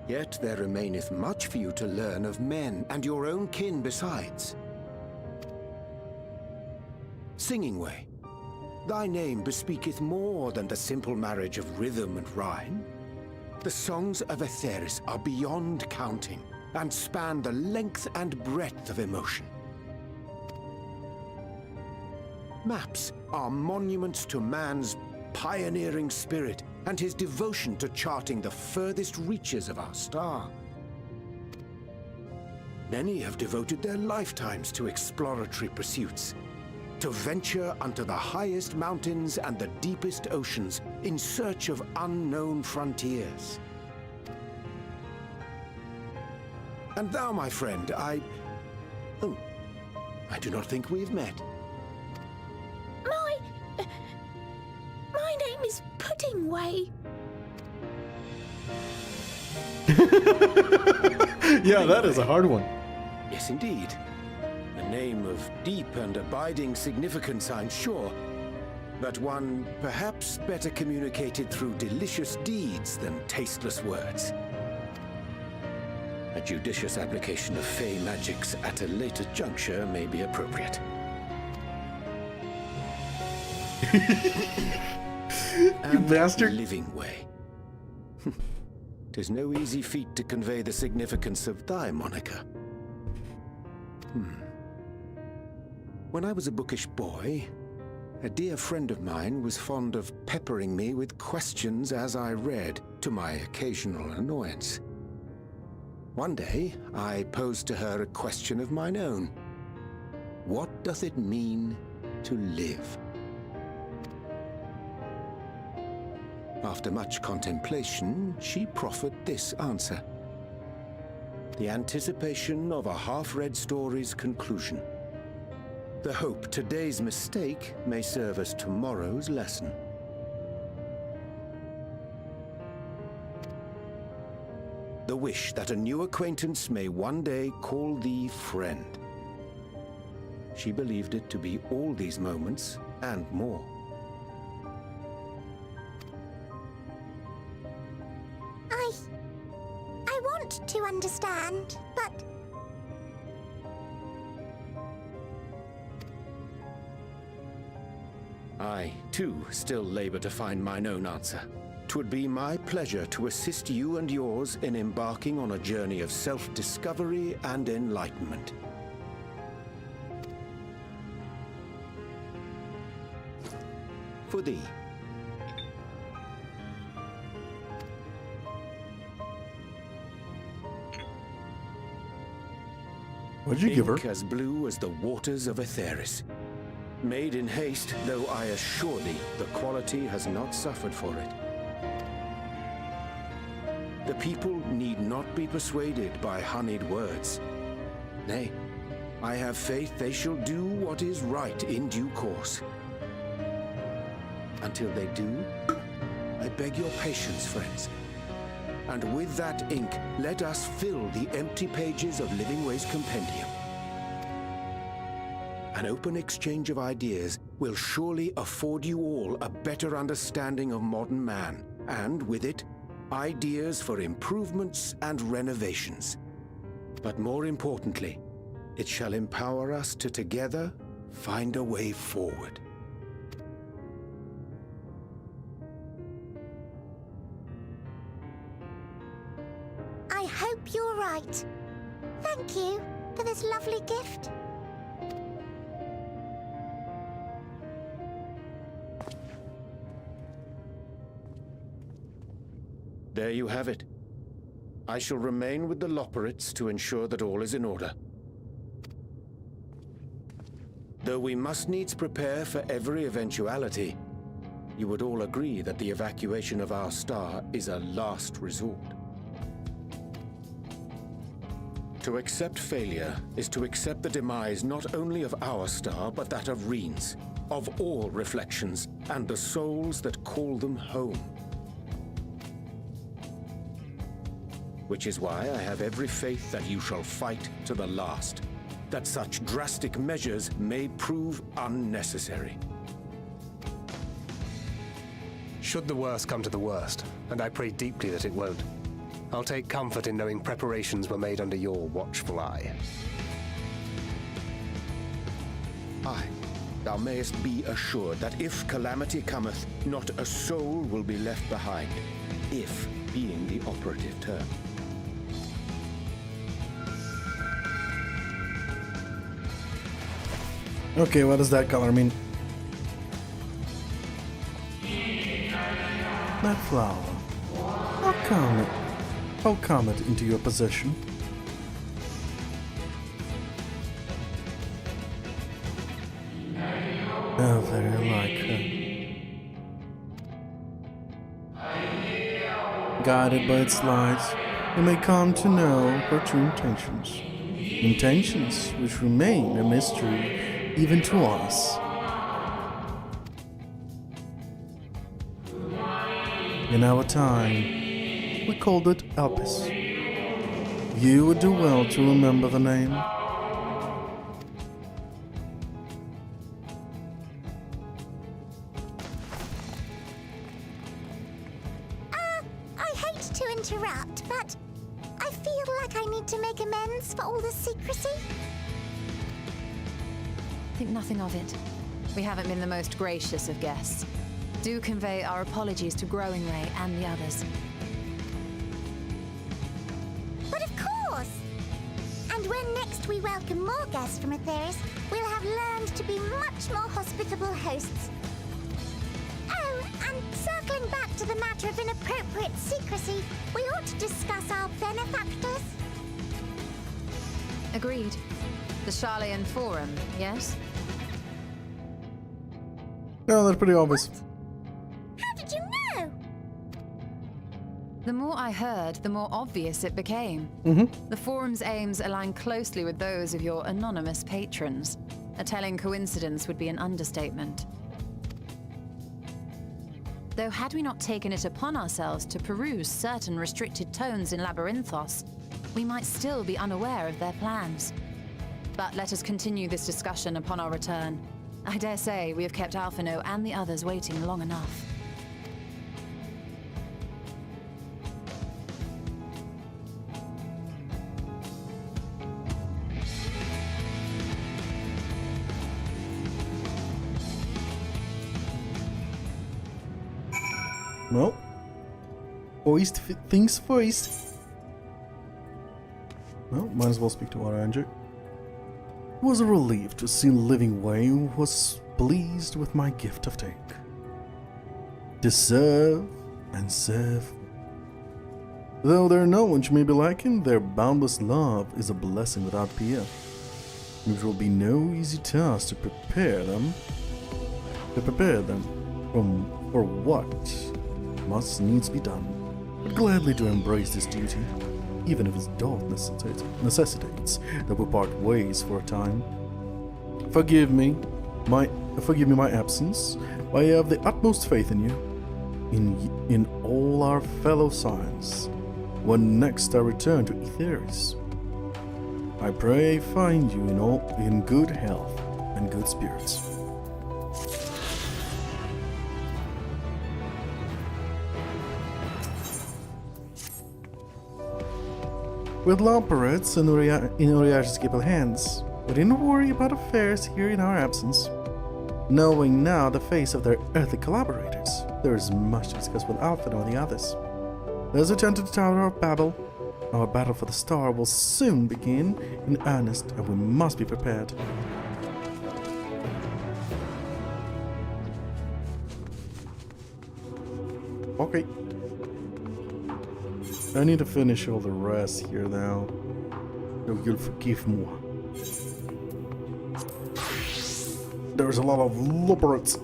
Yet there remaineth much for you to learn of men, and your own kin besides. Singing Way, thy name bespeaketh more than the simple marriage of rhythm and rhyme. The songs of Aetheris are beyond counting, and span the length and breadth of emotion. Maps are monuments to man's pioneering spirit and his devotion to charting the furthest reaches of our star. Many have devoted their lifetimes to exploratory pursuits, to venture unto the highest mountains and the deepest oceans in search of unknown frontiers. And thou, my friend, I do not think we've met. My name is Pudding Way. Yeah, that is a hard one. Yes, indeed. A name of deep and abiding significance, I'm sure, but one perhaps better communicated through delicious deeds than tasteless words. A judicious application of fey magics at a later juncture may be appropriate. You bastard. Living Way. 'Tis no easy feat to convey the significance of thy moniker. When I was a bookish boy, a dear friend of mine was fond of peppering me with questions as I read, to my occasional annoyance. One day, I posed to her a question of mine own. What doth it mean to live? After much contemplation, she proffered this answer. The anticipation of a half-read story's conclusion. The hope today's mistake may serve as tomorrow's lesson. The wish that a new acquaintance may one day call thee friend. She believed it to be all these moments and more. I want to understand, but I, too, still labor to find mine own answer. 'Twould be my pleasure to assist you and yours in embarking on a journey of self-discovery and enlightenment. For thee. What'd you give her? Ink as blue as the waters of Aetheris. Made in haste, though I assure thee, the quality has not suffered for it. The people need not be persuaded by honeyed words. Nay, I have faith they shall do what is right in due course. Until they do, I beg your patience, friends. And with that ink, let us fill the empty pages of Living Way's compendium. An open exchange of ideas will surely afford you all a better understanding of modern man, and with it, ideas for improvements and renovations. But more importantly, it shall empower us to together find a way forward. I hope you're right. Thank you for this lovely gift. There you have it. I shall remain with the Loporrits to ensure that all is in order. Though we must needs prepare for every eventuality, you would all agree that the evacuation of our star is a last resort. To accept failure is to accept the demise not only of our star, but that of Reen's, of all reflections, and the souls that call them home. Which is why I have every faith that you shall fight to the last, that such drastic measures may prove unnecessary. Should the worst come to the worst, and I pray deeply that it won't, I'll take comfort in knowing preparations were made under your watchful eye. Aye, thou mayest be assured that if calamity cometh, not a soul will be left behind, if being the operative term. Okay, what does that color mean? That flower. I'll calm it into your possession. How very like her. Guided by its light, we may come to know her true intentions. Intentions which remain a mystery even to us. In our time, we called it Elpis. You would do well to remember the name. I hate to interrupt, but I feel like I need to make amends for all the secrecy. Think nothing of it. We haven't been the most gracious of guests. Do convey our apologies to Growing Ray and the others. But of course! And when next we welcome more guests from Aetheris, we'll have learned to be much more hospitable hosts. Oh, and circling back to the matter of inappropriate secrecy, we ought to discuss our benefactors. Agreed. The Charlean Forum, yes? No, that's pretty obvious. How did you know? The more I heard, the more obvious it became. The Forum's aims align closely with those of your anonymous patrons. A telling coincidence would be an understatement. Though had we not taken it upon ourselves to peruse certain restricted tones in Labyrinthos, we might still be unaware of their plans. But let us continue this discussion upon our return. I dare say we have kept Alphino and the others waiting long enough. Well, first things first. Well, might as well speak to Water Andrew. It was a relief to see Living Way was pleased with my gift of take. To serve and serve. Though their knowledge may be lacking, their boundless love is a blessing without peer. It will be no easy task to prepare them for what must needs be done, but gladly to embrace this duty, even if its dot necessitates that we part ways for a time. Forgive me my absence, but I have the utmost faith in you, in all our fellow science. When next I return to Aetheris, I pray I find you in good health and good spirits. With law parades in Uriash's capable hands, we didn't worry about affairs here in our absence. Knowing now the face of their earthly collaborators, there is much to discuss with Alpha and the others. Let's return to the Tower of Babel. Our battle for the star will soon begin in earnest, and we must be prepared. Okay. I need to finish all the rest here now. So you'll forgive me. There's a lot of robots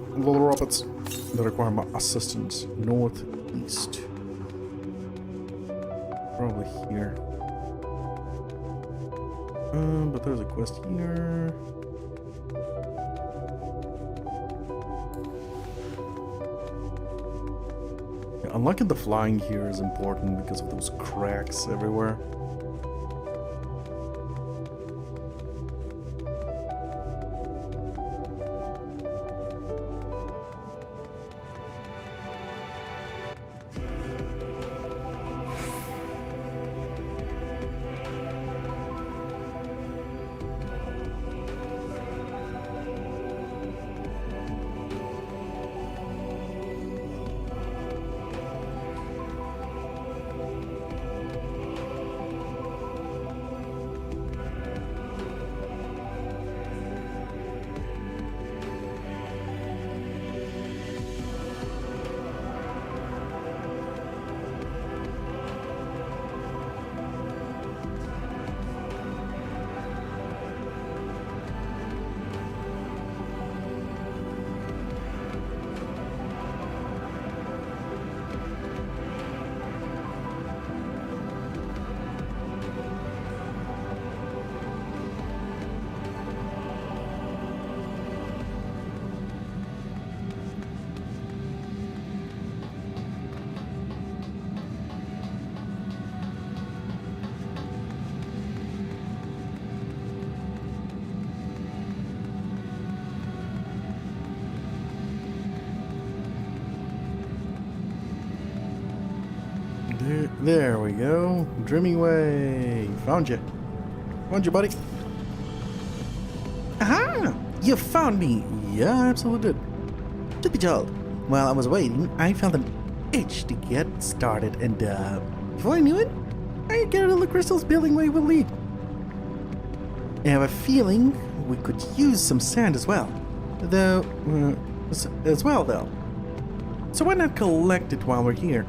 that require my assistance. Northeast. Probably here. But there's a quest here. Yeah, unlocking the flying here is important because of those cracks everywhere. There we go. Dreaming way. Found you. Found you, buddy. Aha! You found me. Yeah, I absolutely did. To be told, while I was waiting, I felt an itch to get started, and before I knew it, I gathered all the crystals building way will lead. I have a feeling we could use some sand as well. Though, So why not collect it while we're here?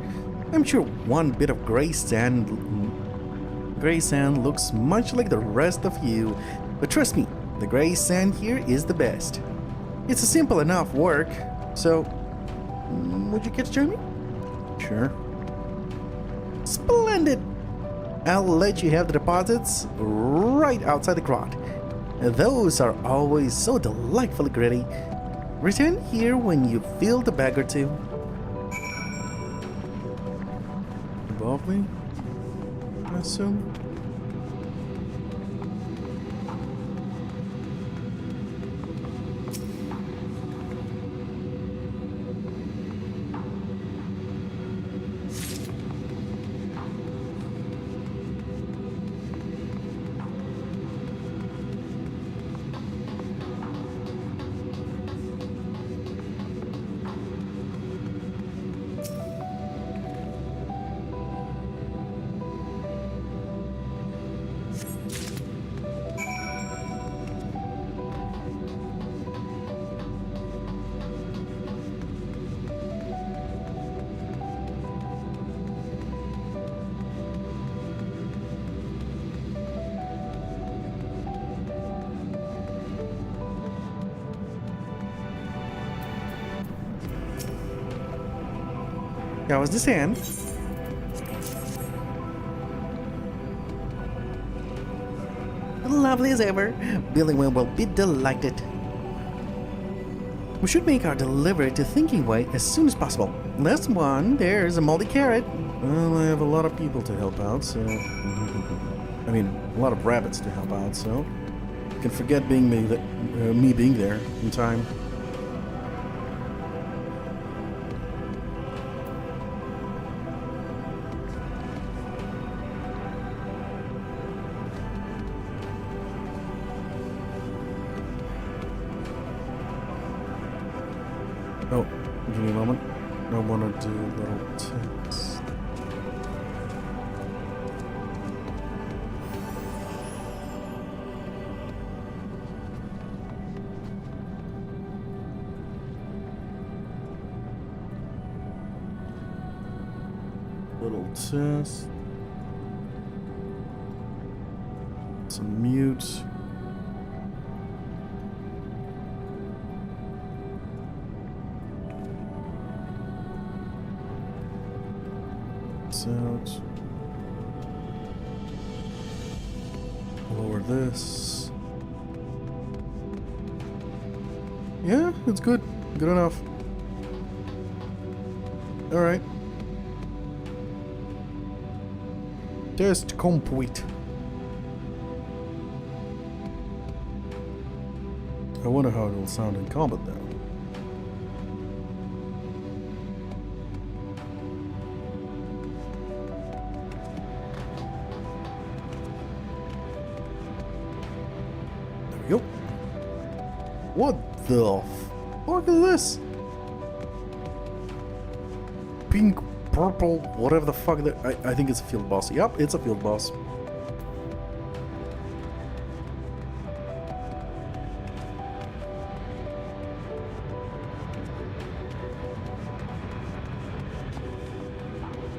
I'm sure one bit of gray sand looks much like the rest of you, but trust me, the gray sand here is the best. It's a simple enough work, so would you care to join me? Sure. Splendid! I'll let you have the deposits right outside the grot. Those are always so delightfully gritty. Return here when you filled a bag or two. Lovely, I assume. That was the sand. Lovely as ever. Billingwell will be delighted. We should make our delivery to Thinking Way as soon as possible. Last one, there's a moldy carrot. Well, I have a lot of people to help out, so... I mean, a lot of rabbits to help out, so... can forget being me being there in time. Oh, give me a moment. I want to do little text. Little test. Some mute. Out. Lower this. Yeah, it's good. Good enough. Alright. Test complete. I wonder how it will sound in combat though. Yep. What the fuck is this? Pink, purple, whatever the fuck that I think it's a field boss. Yep, it's a field boss.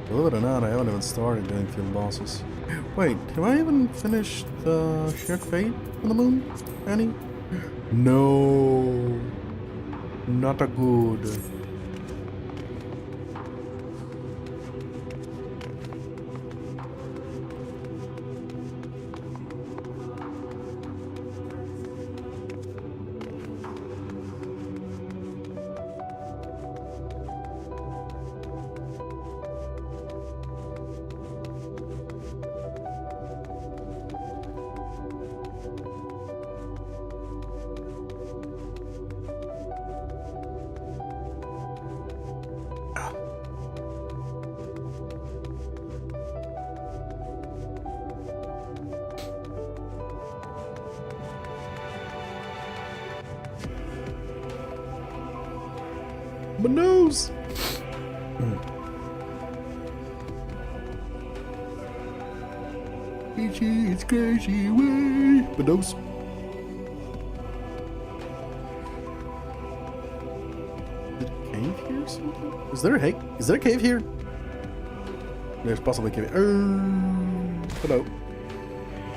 Believe it or not, I haven't even started doing field bosses. Wait, have I even finished the Shared Fate on the moon? Any? No. Not a good. My nose! It's crazy way. My nose. Is it a cave here or something? Is there a cave here? There's possibly a cave. Hello.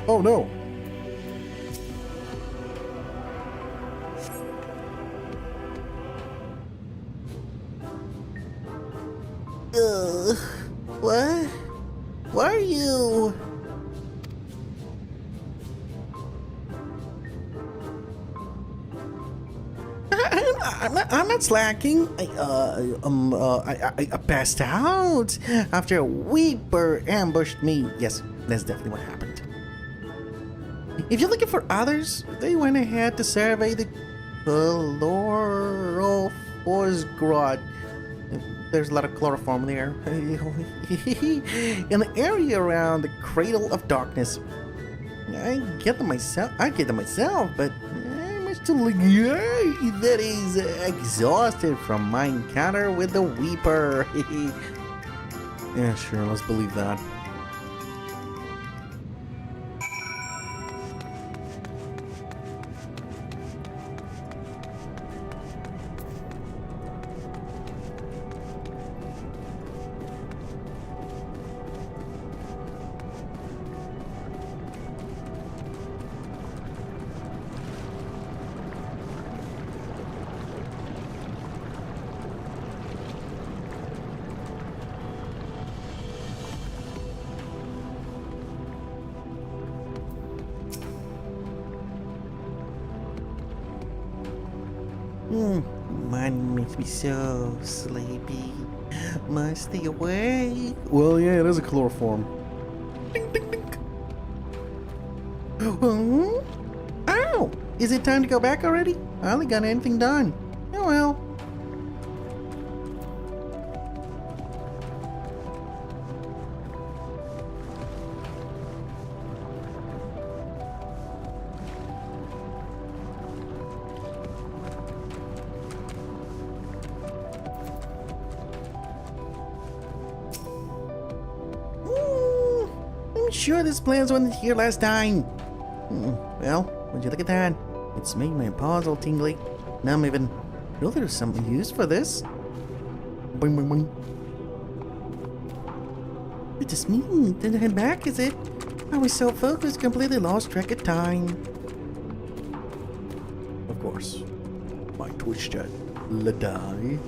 Oh no. What? Why are you? I'm not slacking. I passed out after a Weeper ambushed me. Yes, that's definitely what happened. If you're looking for others, they went ahead to survey the Chlorophosgrod. There's a lot of chloroform there. In the area around the Cradle of Darkness. I get them myself, but I'm still that is exhausted from my encounter with the Weeper. Yeah, sure, let's believe that. Mine makes me so sleepy. Must stay awake. Well, yeah, it is a chloroform. Huh? Oh, is it time to go back already? I hardly got anything done. Oh well. I'm sure this plans wasn't here last time. Well, would you look at that? It's making my paws all tingly. Now I'm even... Well, there's some use for this. Boing, boing, boing. It just me? Didn't head back, is it? I was so focused, completely lost track of time. Of course. My Twitch chat. Ladai.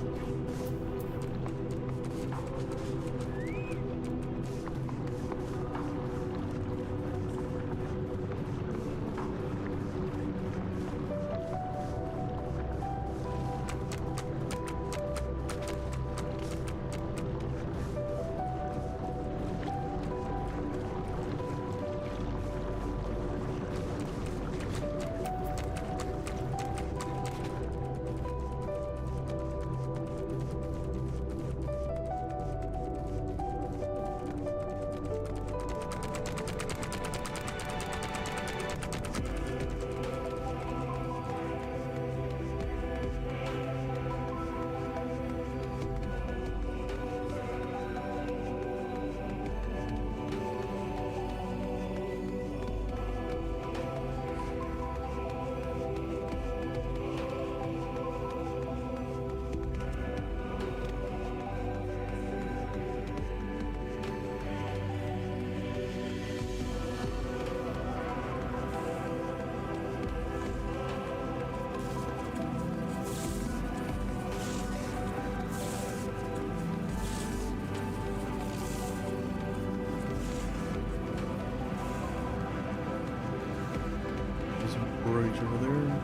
Bridge over there.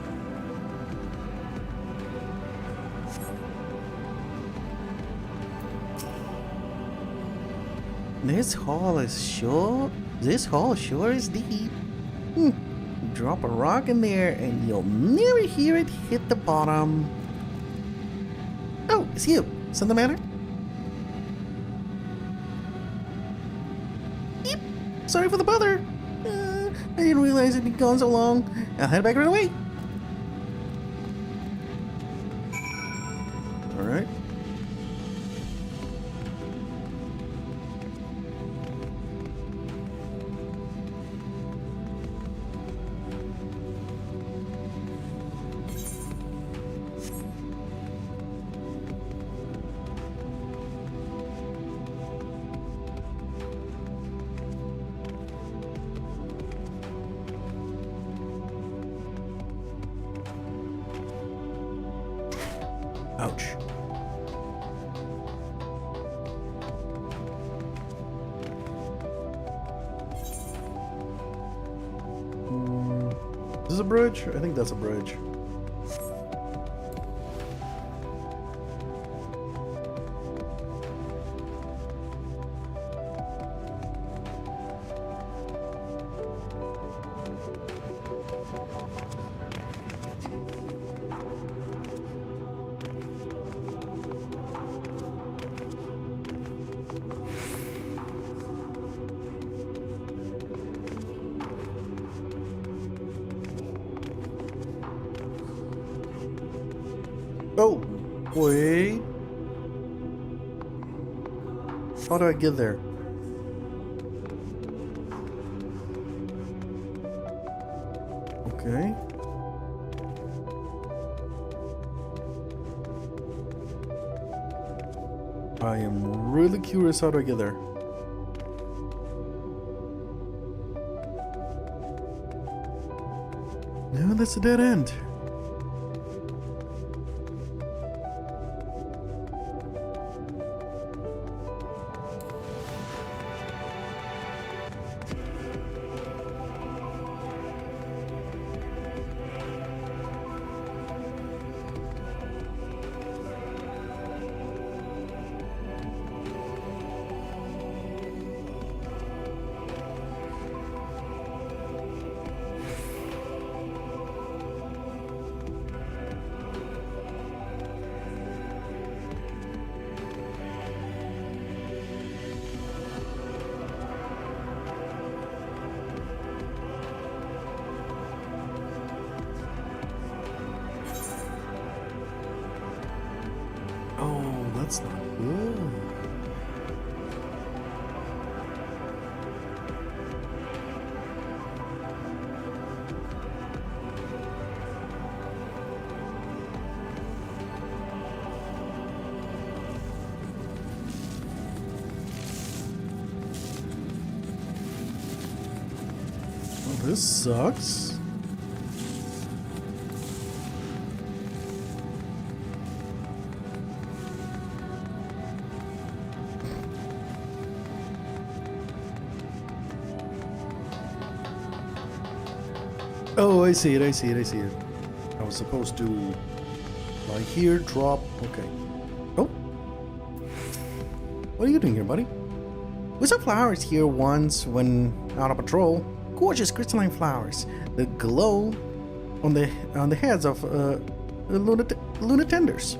This hole sure is deep. Drop a rock in there and you'll never hear it hit the bottom. Oh, it's you. Something the matter? Yep. Sorry for the bother. I didn't realize it'd been gone so long. I'll head back right away. Alright. Ouch. Is this a bridge? I think that's a bridge. Oh, wait. How do I get there? Okay. I am really curious how do I get there. No, that's a dead end. Oh, that's not good. Oh, this sucks. Oh, I see it, I see it, I see it. I was supposed to lie here, drop. Okay. Oh. What are you doing here, buddy? We saw flowers here once when out on patrol. Gorgeous crystalline flowers that glow on the heads of lunatenders.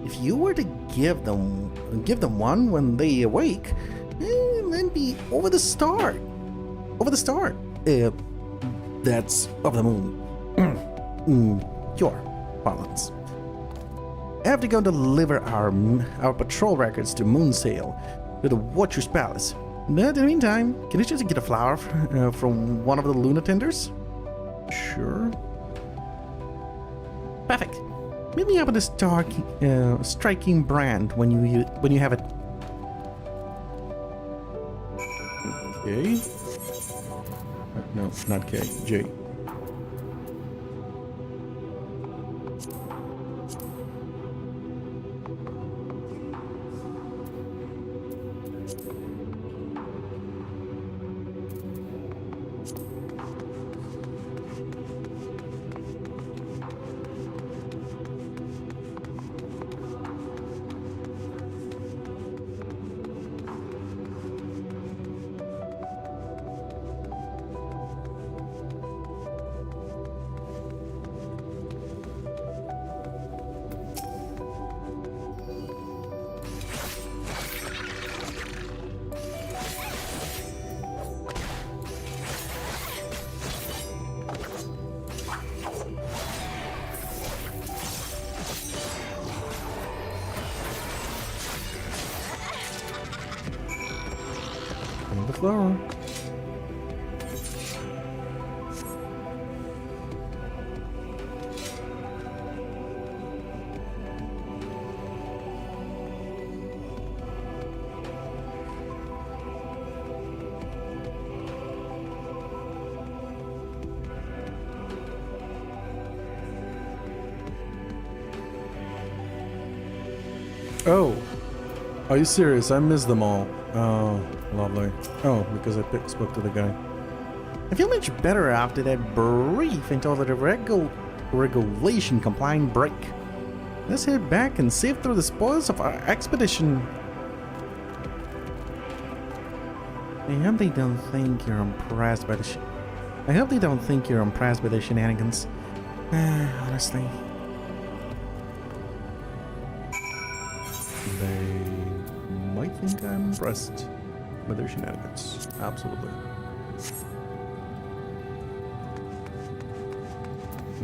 If you were to give them one when they awake, then be over the star. Over the star. That's of the moon. Your balance. I have to go deliver our patrol records to Moonsail, to the Watcher's Palace. But in the meantime, can you just get a flower from one of the lunatenders? Sure. Perfect. Meet me up at the striking brand when you have it. Okay. No, not K. J. The flower. Oh, are you serious? I missed them all. Oh, lovely. Oh, because I spoke to the guy. I feel much better after that brief and totally regulation-compliant break. Let's head back and sift through the spoils of our expedition. I hope they don't think you're impressed by the shenanigans. Honestly. They might think I'm impressed by their shenanigans. Absolutely.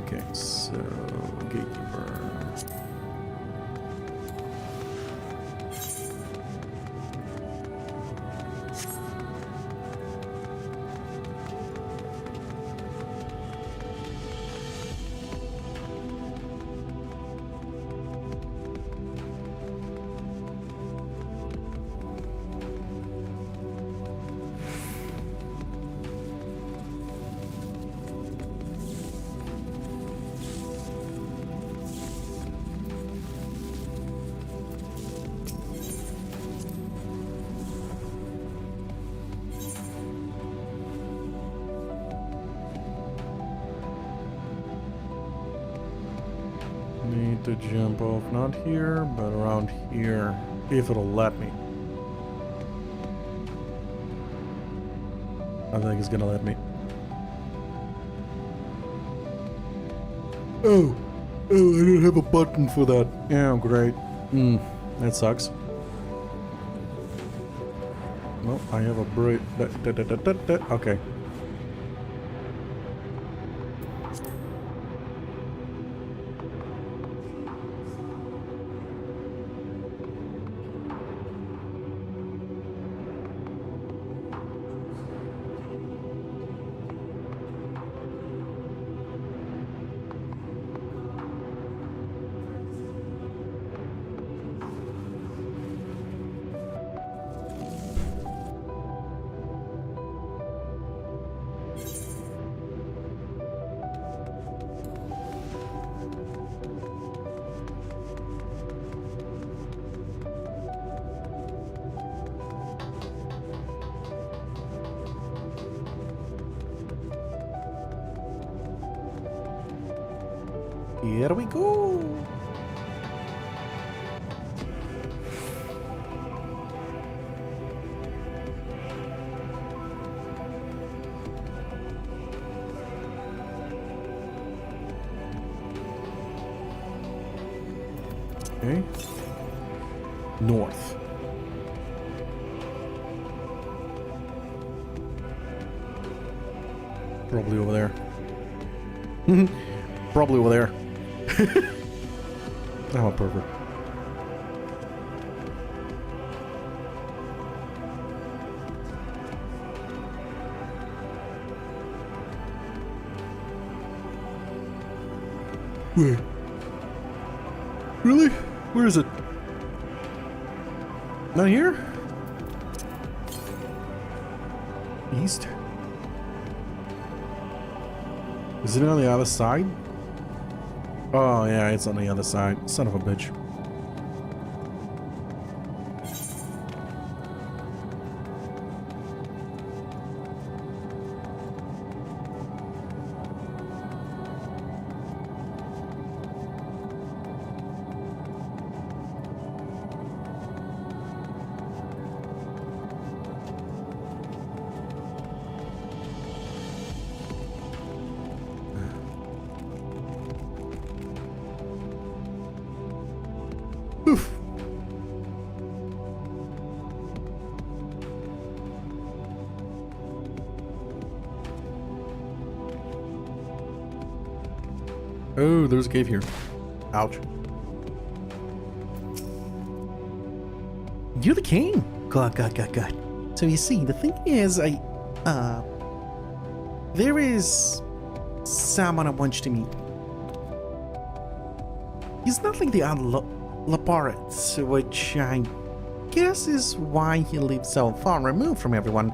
Okay, so gatekeeper. Need to jump off, not here, but around here, if it'll let me. I think it's gonna let me. Oh, I don't have a button for that. Yeah, great. That sucks. Well, I have a break. Okay. Here we go. Okay. North. Probably over there. Probably over there. I'm a pervert. Wait. Really? Where is it? Not here? East? Is it on the other side? Oh yeah, it's on the other side. Son of a bitch. Oof. Oh, there's a cave here. Ouch. You're the king. God. So you see, the thing is, there is someone I want you to meet. He's not like the other Laborats, which I guess is why he lives so far removed from everyone.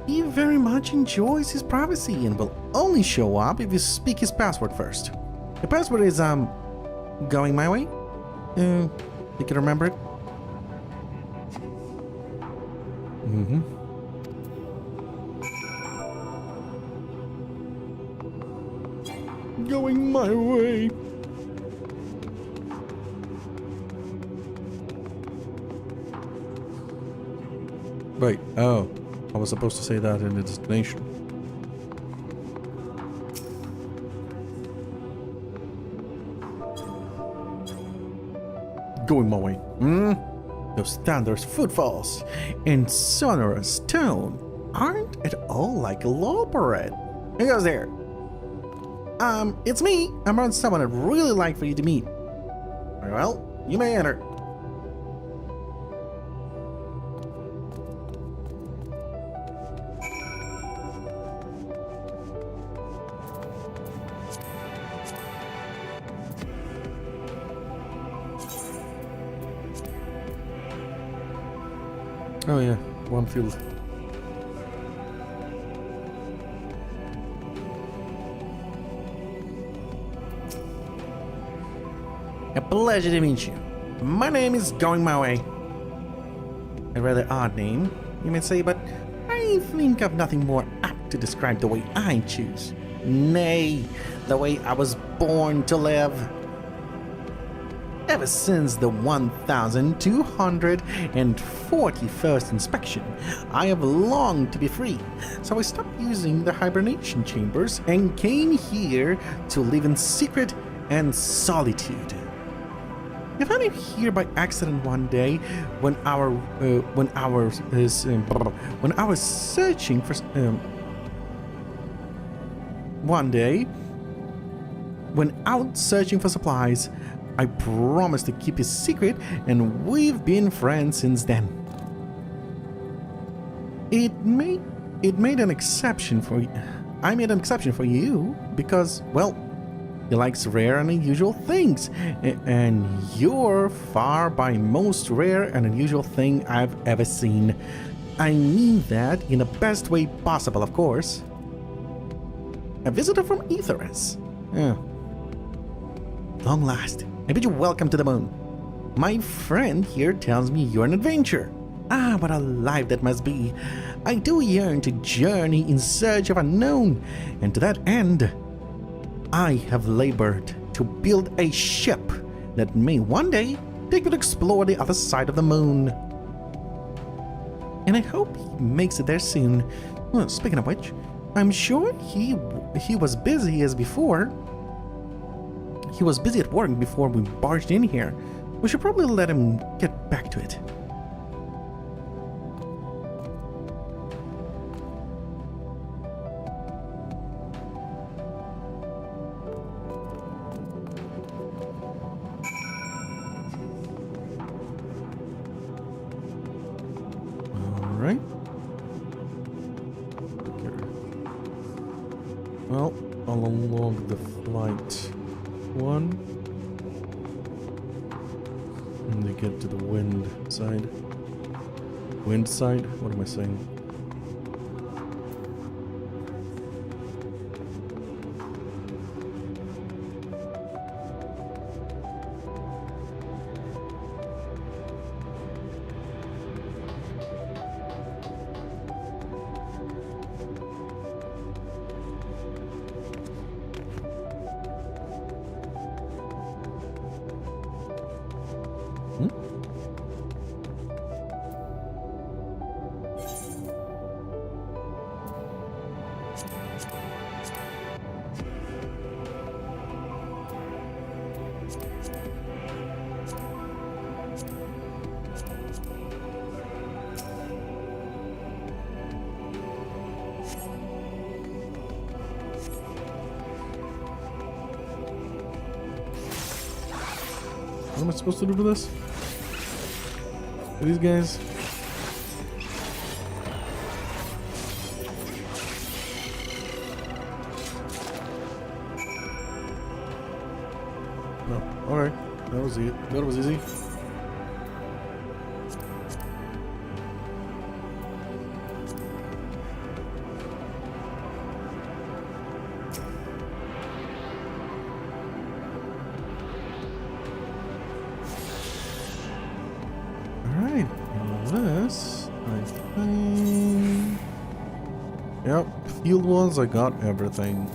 He very much enjoys his privacy and will only show up if you speak his password first. The password is, going my way? You can remember it? Mm-hmm. Going my way. Wait, oh, I was supposed to say that in the destination. Going my way. Those thunderous footfalls and sonorous tone aren't at all like a Loboret. Who goes there? It's me. I'm on someone I'd really like for you to meet. Very well, you may enter. Oh yeah, one field. A pleasure to meet you. My name is Going My Way. A rather odd name, you may say, but I think of nothing more apt to describe the way I choose. Nay, the way I was born to live. Ever since the 1241st inspection, I have longed to be free, so I stopped using the hibernation chambers and came here to live in secret and solitude. I found him here by accident one day when I was searching for one day when out searching for supplies. I promised to keep his secret, and we've been friends since then. I made an exception for you because, well, he likes rare and unusual things, and you're far by most rare and unusual thing I've ever seen. I mean that in the best way possible, of course. A visitor from Aetherus. Long last, I bid you welcome to the moon. My friend here tells me you're an adventurer. Ah, what a life that must be. I do yearn to journey in search of unknown, and to that end, I have labored to build a ship that may one day take you to explore the other side of the moon. And I hope he makes it there soon. Well, speaking of which, I'm sure he was busy as before. He was busy at work before we barged in here. We should probably let him get back to it. Alright. Well, all along the flight one. And they get to the wind side. Wind side? What am I saying? What am I supposed to do to this? These guys? No. Alright. That was it. That was easy. Alright, this, I think... Yep, field ones, I got everything.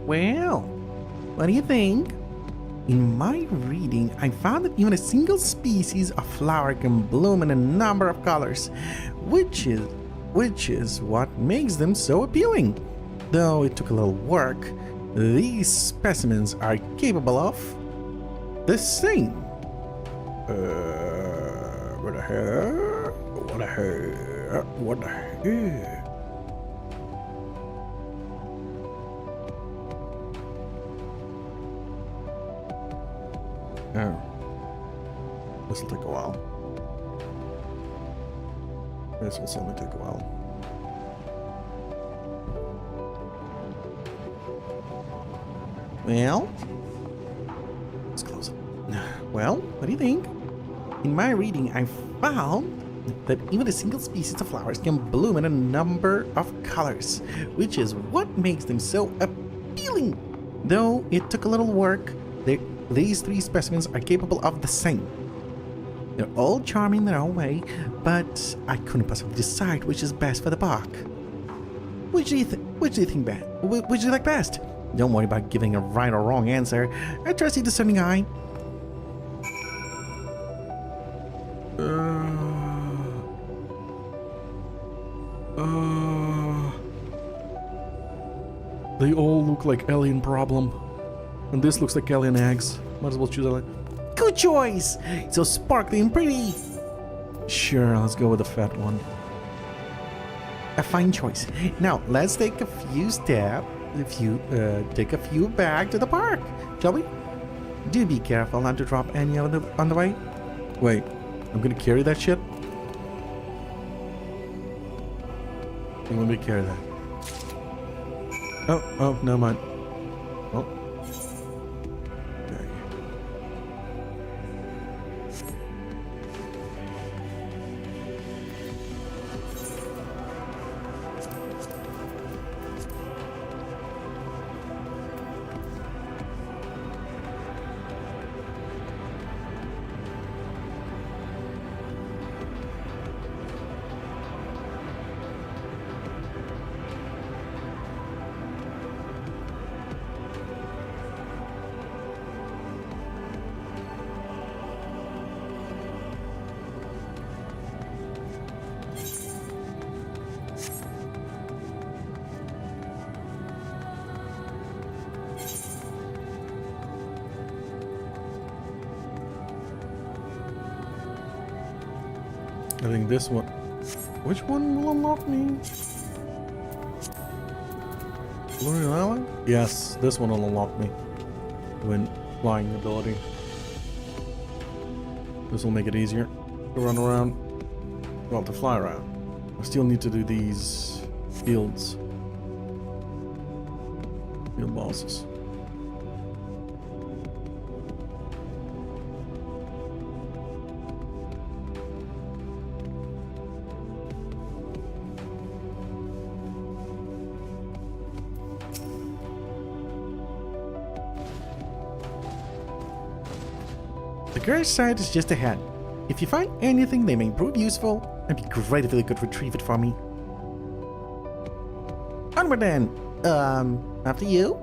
Well, what do you think? In my reading, I found that even a single species of flower can bloom in a number of colors, which is what makes them so appealing. Though it took a little work, these specimens are capable of the same. What the hell? What the hell? What the hell? Oh. This will take a while. This will certainly take a while. Well, let's close it. Well, what do you think? In my reading, I found that even a single species of flowers can bloom in a number of colors, which is what makes them so appealing. Though it took a little work, these three specimens are capable of the same. They're all charming in their own way, but I couldn't possibly decide which is best for the park. Which do you think best? Which do you like best? Don't worry about giving a right or wrong answer. I trust you, discerning eye. They all look like alien problem. And this looks like alien eggs. Might as well choose a good choice! It's so sparkly and pretty! Sure, let's go with the fat one. A fine choice. Now, let's take a few steps. Take a few back to the park, shall we? Do be careful not to drop any on the way. Wait, I'm gonna carry that shit? Let me carry that. Oh, never mind. Oh. I think this one. Which one will unlock me? Lunar Island? Yes, this one will unlock me. When flying ability. This will make it easier to run around. Well, to fly around. I still need to do these fields. Field bosses. The garage site is just ahead. If you find anything that may prove useful, it'd be great if you could retrieve it for me. Onward then. After you?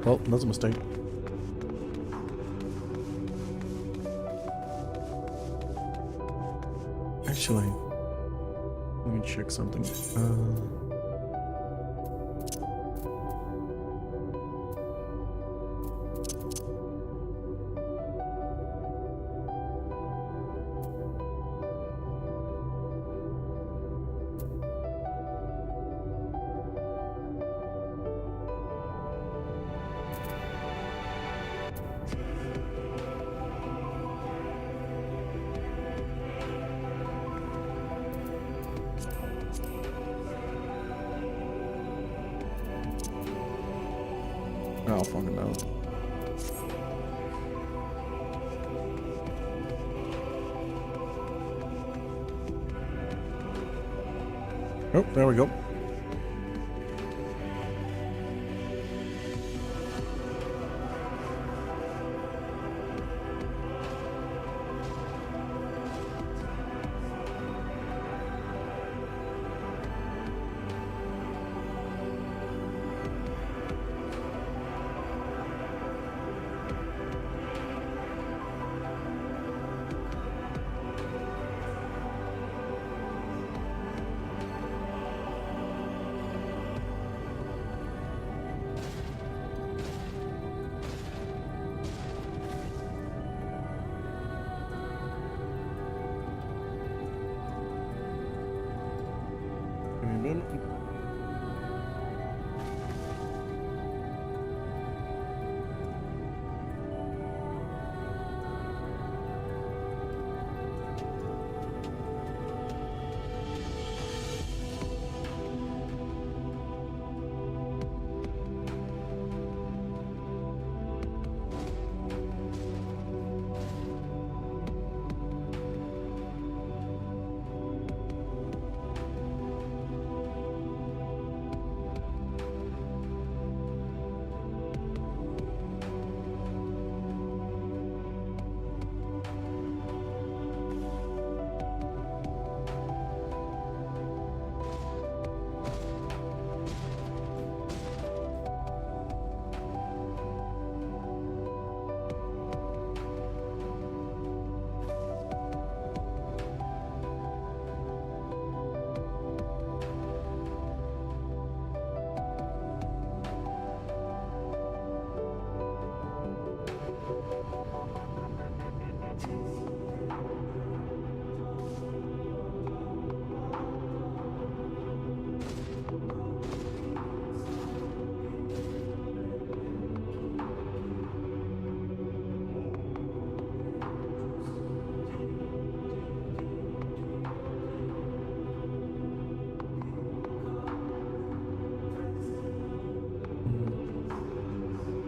Oh, that's a mistake. Actually, let me check something. Oh, fucking no. Oh, there we go.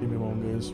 Leave me alone, guys.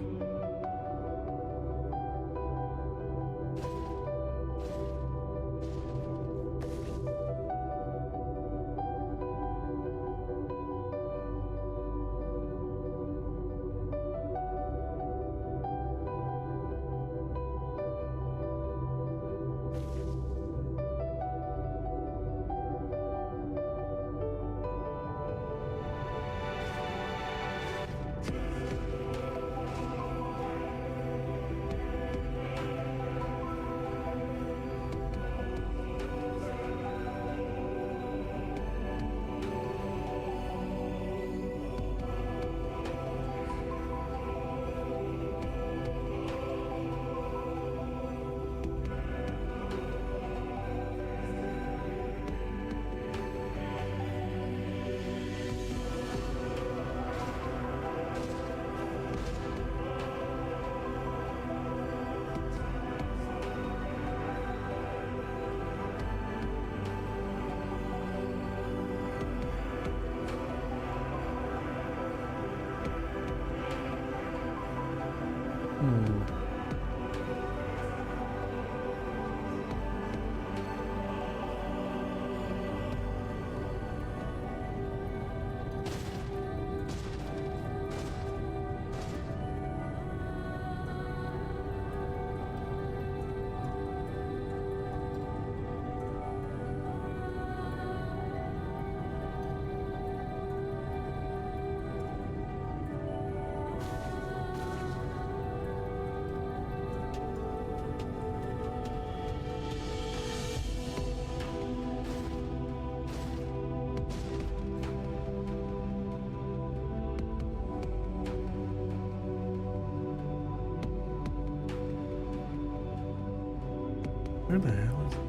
Where the hell is it?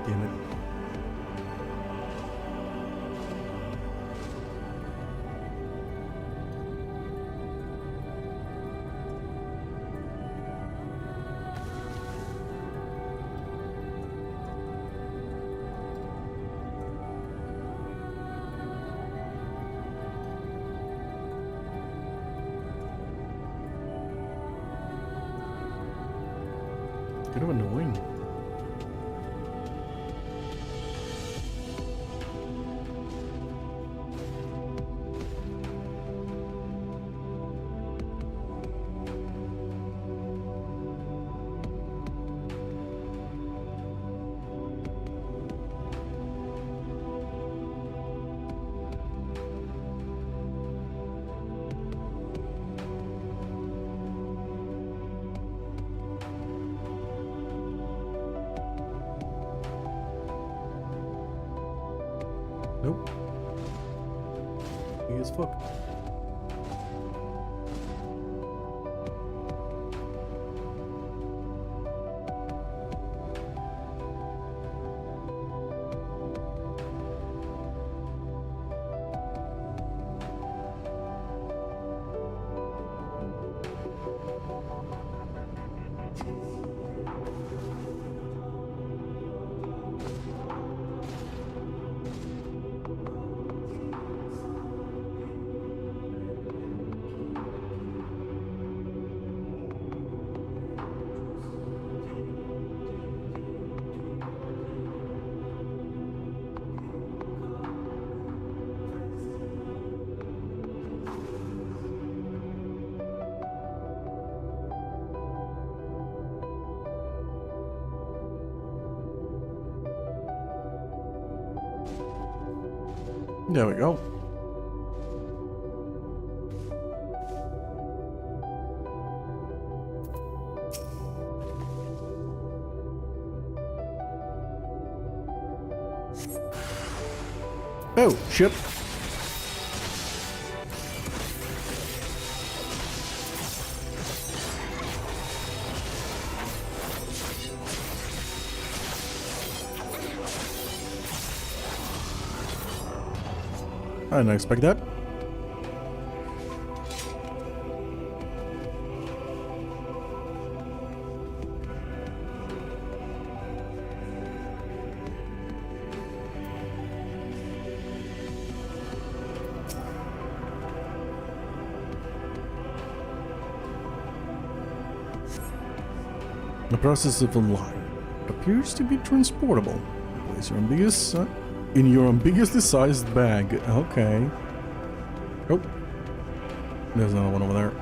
Damn it. Kind of annoying. Nope. He as fuck. There we go. Oh, shit. I didn't expect that. The process of a line appears to be transportable. Place your ambiguous in your ambiguously sized bag. Okay. Oh, there's another one over there.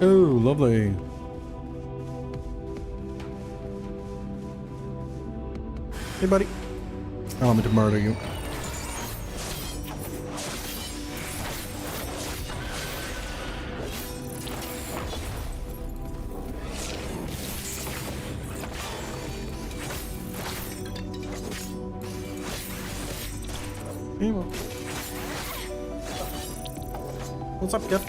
Oh, lovely. Hey, buddy. Allow me to murder you. Hey, well. What's up, kid?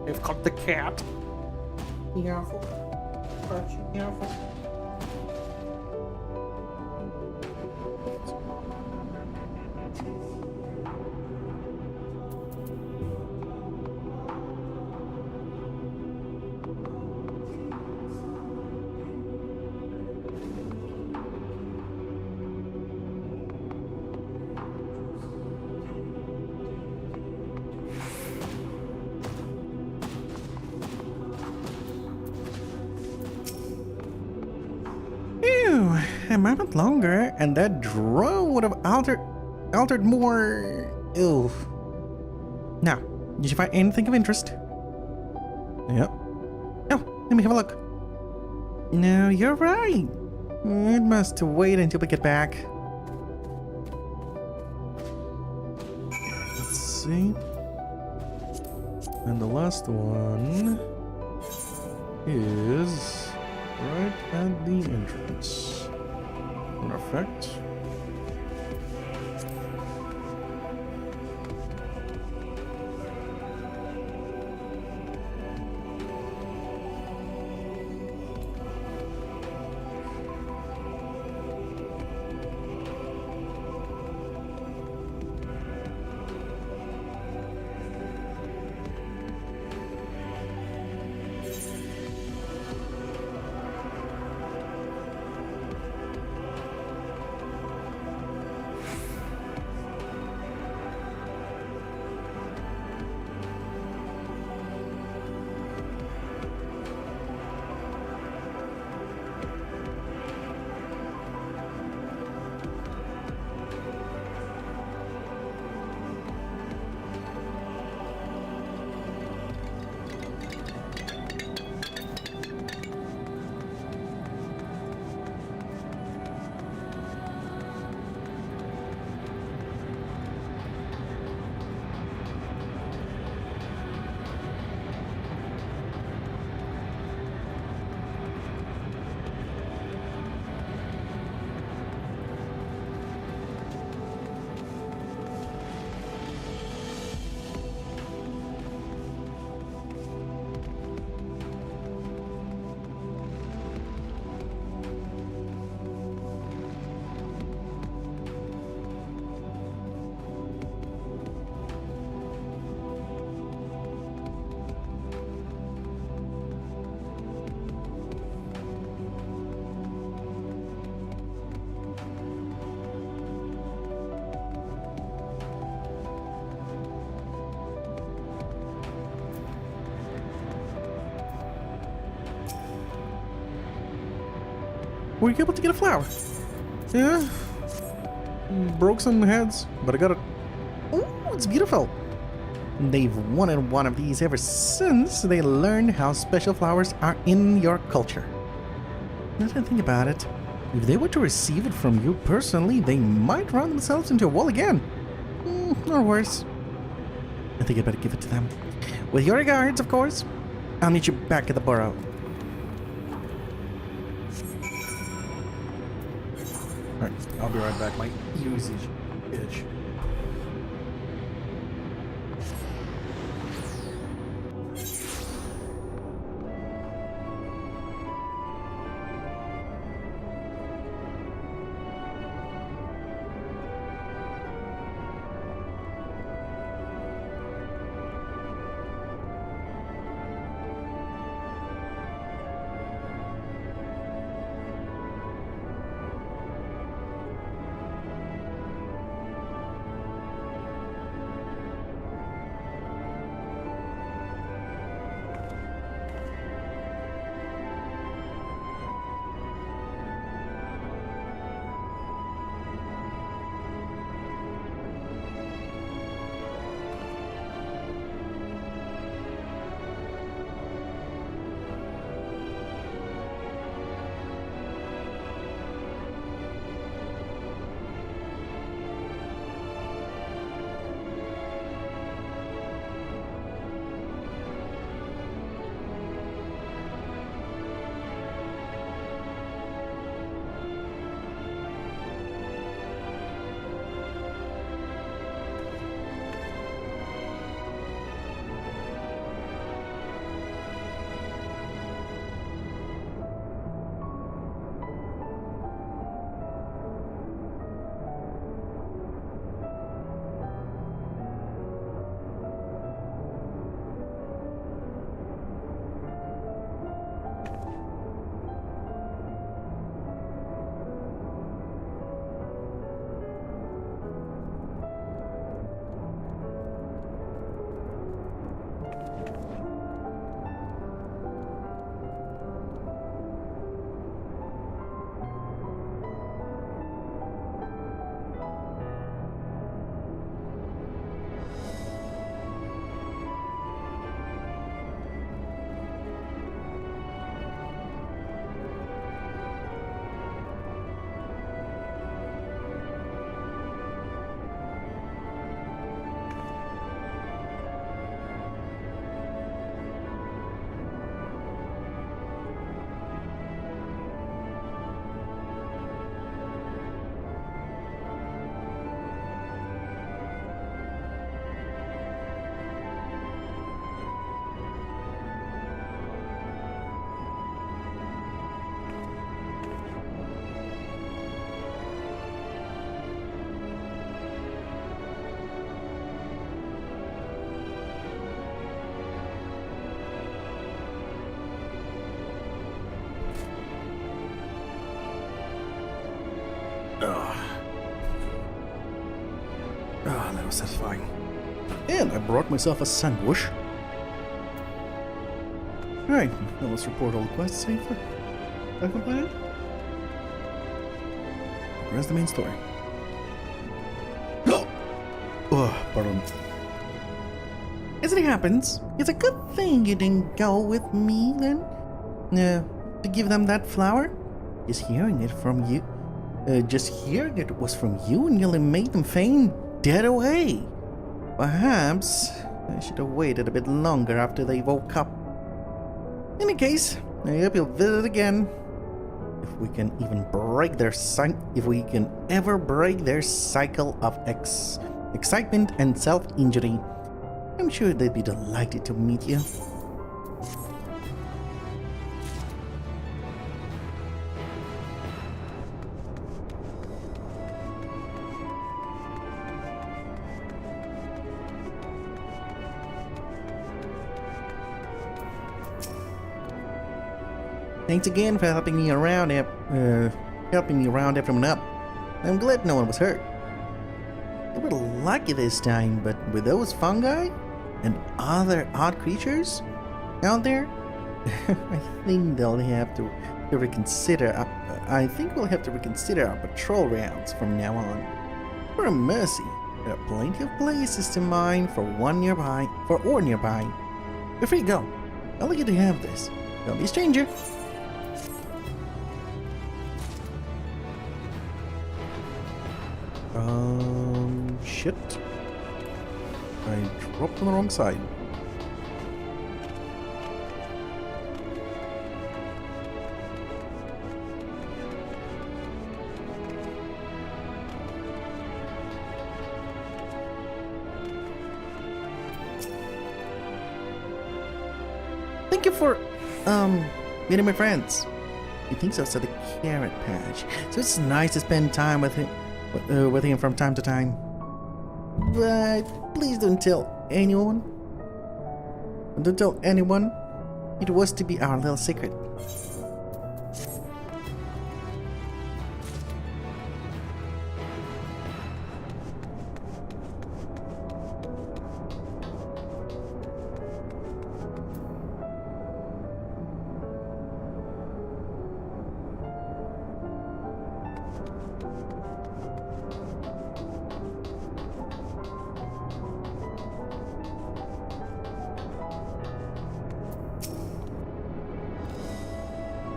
They've got the cat. Careful. Careful. A moment longer, and that drone would have altered more. Ew. Now, did you find anything of interest? Yep. Oh, let me have a look. No, you're right. It must wait until we get back. Let's see. And the last one is right at the entrance. Perfect. were you able to get a flower? Yeah. Broke some heads, but I got it. Ooh, it's beautiful. They've wanted one of these ever since they learned how special flowers are in your culture. Now that I think about it, if they were to receive it from you personally, they might run themselves into a wall again. Or worse. I think I better give it to them. With your regards, of course. I'll meet you back at the burrow. Alright, I'll be right back. My ears itch. That was satisfying. And I brought myself a sandwich. Alright, now let's report all the quests safely. Back on plan? Where's the main story? Oh, pardon. As it happens, it's a good thing you didn't go with me then. To give them that flower. Just hearing it was from you nearly made them faint dead away. Perhaps I should have waited a bit longer after they woke up. In any case, I hope you'll visit again. If we can ever break their cycle of excitement and self-injury, I'm sure they'd be delighted to meet you. Thanks again for helping me round everyone up. I'm glad no one was hurt. They were lucky this time, but with those fungi and other odd creatures out there, I think they'll have to to reconsider. I think we'll have to reconsider our patrol routes from now on. For a mercy, there are plenty of places to mine for nearby. Before you go, I'll let you to have this. Don't be a stranger. Shit. I dropped on the wrong side. Thank you for, meeting my friends. He thinks outside the carrot patch, so it's nice to spend time with him from time to time. But please don't tell anyone. Don't tell anyone. It was to be our little secret.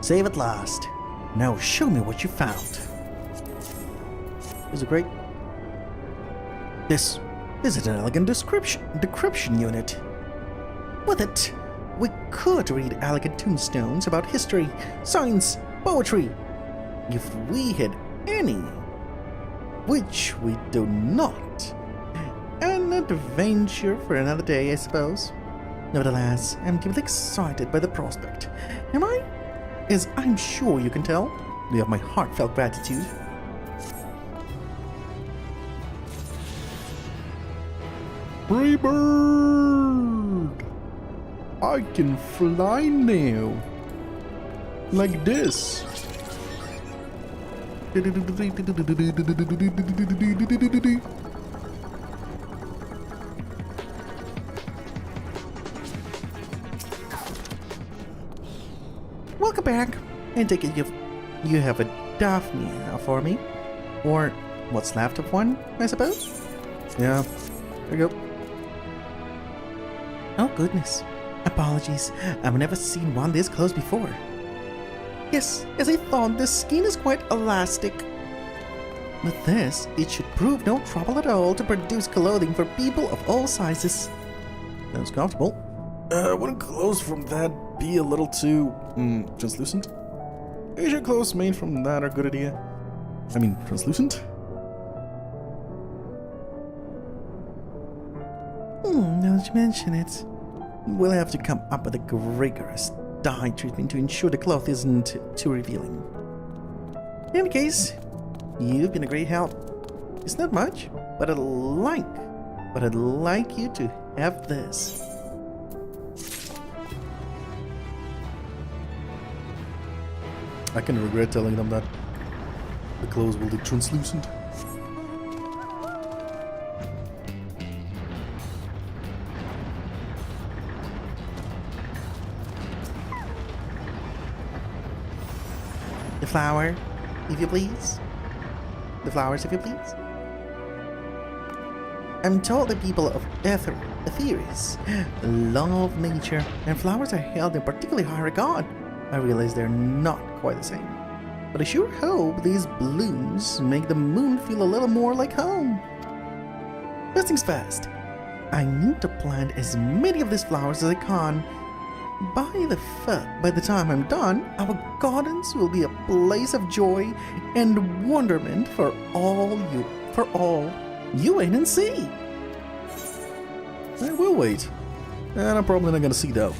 Save at last. Now show me what you found. Is it great? This is an elegant decryption unit. With it, we could read elegant tombstones about history, science, poetry. If we had any, which we do not. An adventure for another day, I suppose. Nevertheless, I'm deeply excited by the prospect. Am I? As I'm sure you can tell, you have my heartfelt gratitude. Free bird! I can fly now. Like this. Welcome back. I take it you have a Daphne now for me. Or what's left of one, I suppose? Yeah, there you go. Oh goodness. Apologies. I've never seen one this close before. Yes, as I thought, the skin is quite elastic. With this, it should prove no trouble at all to produce clothing for people of all sizes. Sounds comfortable. Wouldn't clothes from that be a little too translucent? Azure clothes made from that are a good idea. I mean, translucent? Now that you mention it, we'll have to come up with a rigorous dye treatment to ensure the cloth isn't too revealing. In any case, you've been a great help. It's not much, but I'd like you to have this. I can regret telling them that the clothes will be translucent. The flower, if you please. The flowers, if you please. I'm told the people of Etheris love nature, and flowers are held in particularly high regard. I realize they're not quite the same, but I sure hope these blooms make the moon feel a little more like home. First things first, I need to plant as many of these flowers as I can. By the time I'm done, our gardens will be a place of joy and wonderment for all you wait and see. I will wait, and I'm probably not gonna see though.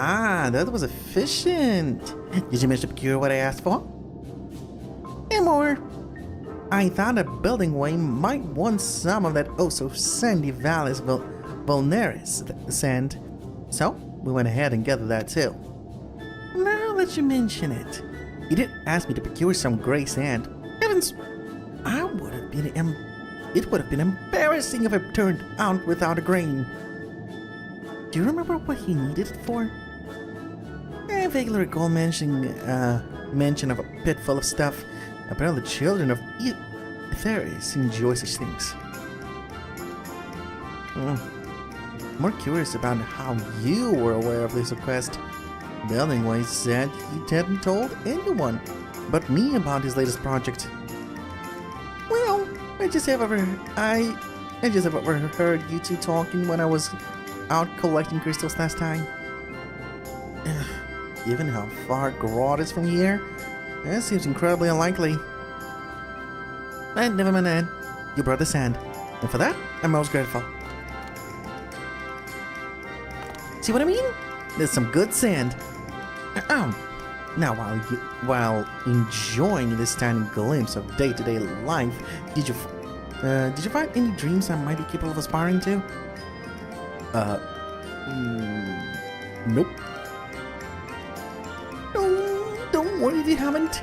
Ah, that was efficient. Did you manage to procure what I asked for? And more. I thought a building way might want some of that oh-so sandy Vallis Vulnerus sand, so we went ahead and gathered that too. that you mention it. You did ask me to procure some gray sand. Heavens, it would have been embarrassing if it turned out without a grain. Do you remember what he needed it for? I vaguely recall mention of a pit full of stuff. Apparently the children of Theris enjoy such things. More curious about how you were aware of this request. Bellingway said he hadn't told anyone but me about his latest project. Well, I just have overheard you two talking when I was out collecting crystals last time. Given how far Grodd is from here, that seems incredibly unlikely. But never mind that. You brought the sand, and for that, I'm most grateful. See what I mean? There's some good sand. Now, while enjoying this tiny glimpse of day-to-day life, did you find any dreams I might be capable of aspiring to? Nope. Don't worry if you haven't.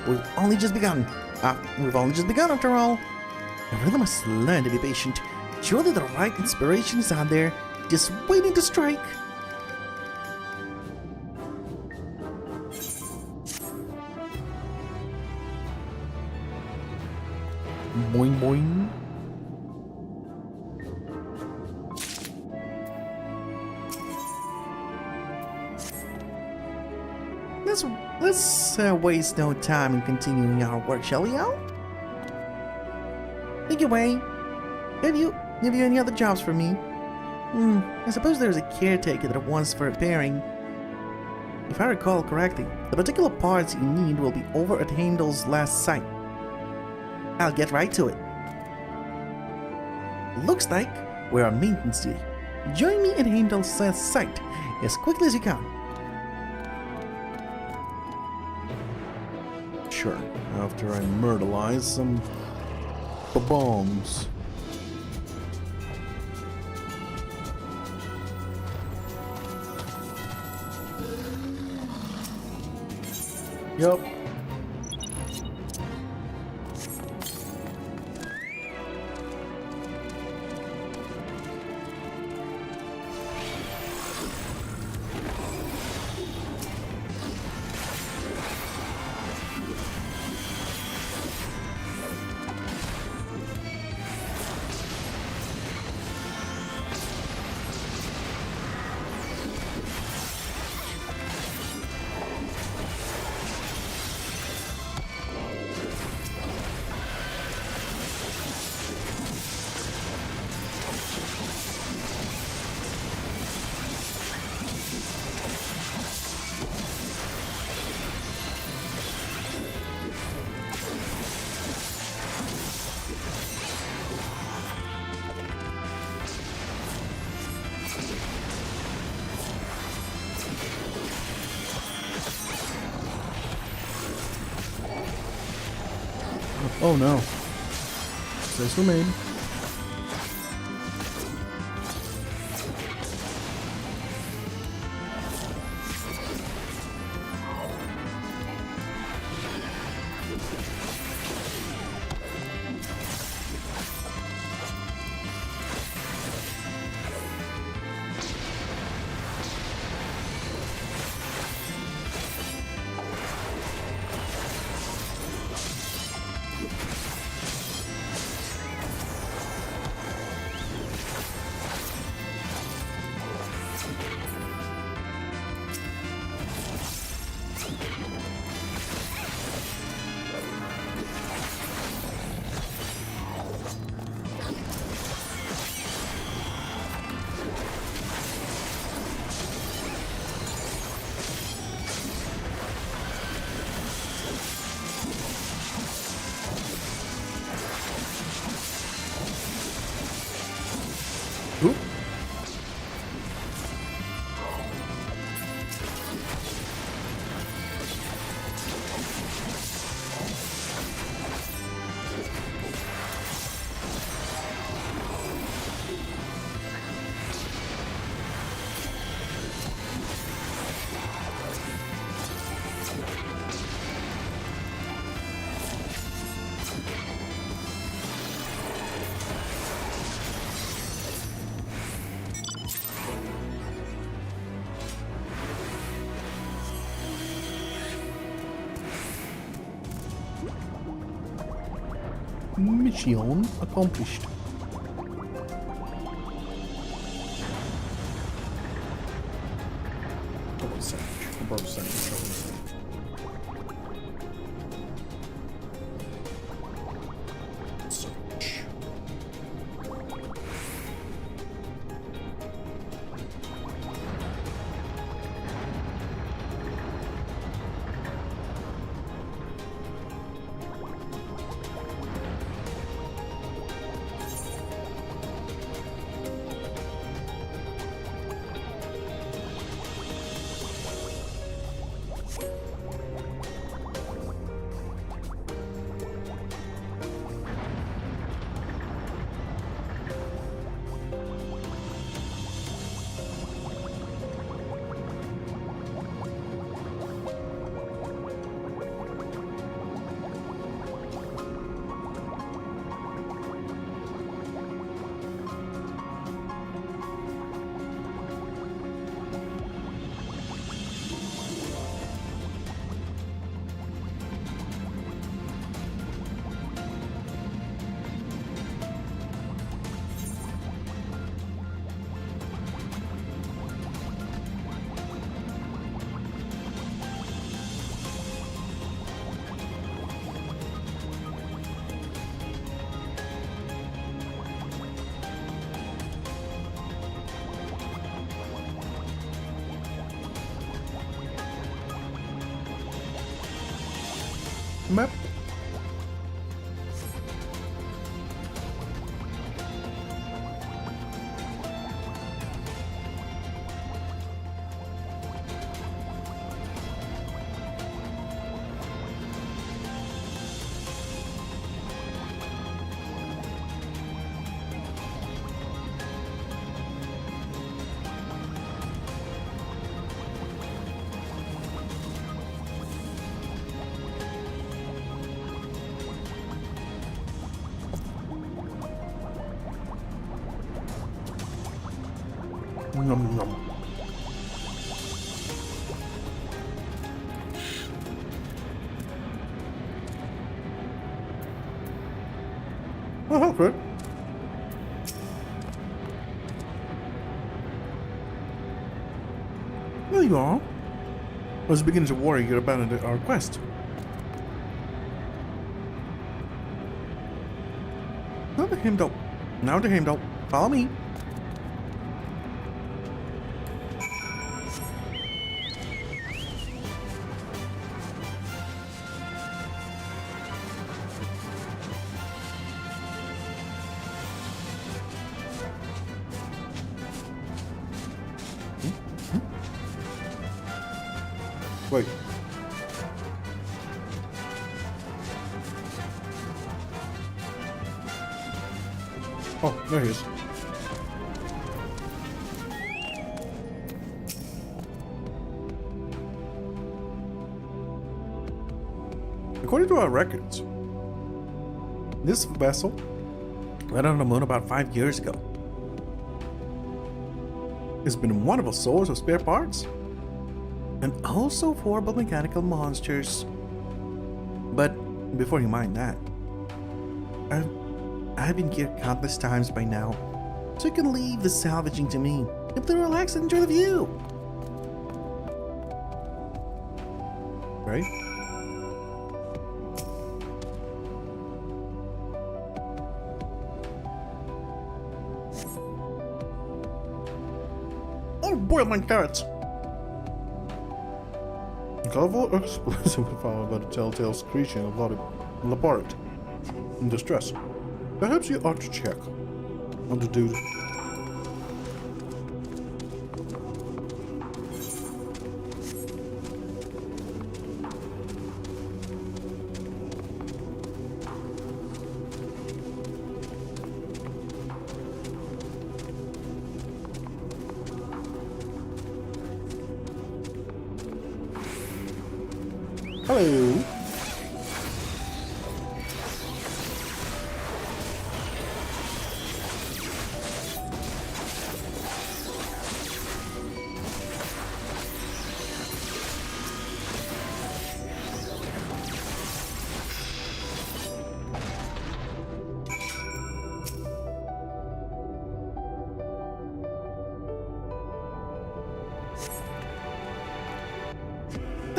We've only just begun. After all. I really must learn to be patient. Surely the right inspiration is out there, just waiting to strike. Boing boing. Let's waste no time in continuing our work, shall we, Al? Think away. Have you any other jobs for me? I suppose there's a caretaker that wants for repairing. If I recall correctly, the particular parts you need will be over at Heimdall's last site. I'll get right to it. Looks like we're on maintenance duty. Join me at Heimdall's site as quickly as you can. Sure, after I myrtleize some bombs. Yup. Oh no. Says remain. Oop. Mission accomplished. Double sandwich. Double sandwich. Map. Nom nom. Oh, okay. There you are. I was beginning to worry you abandoned our quest. Now the Heimdall. Now the Heimdall. Follow me. Wait. Oh, there he is. According to our records, this vessel landed on the moon about 5 years ago. It's been a wonderful source of spare parts and also horrible mechanical monsters. But before you mind that, I've been here countless times by now, so you can leave the salvaging to me. Simply relax and enjoy the view. Right? Oh boy, my carrots! Colorful explosive followed by the telltale screeching of Laporte in distress. Perhaps you ought to check on the dude. Hello.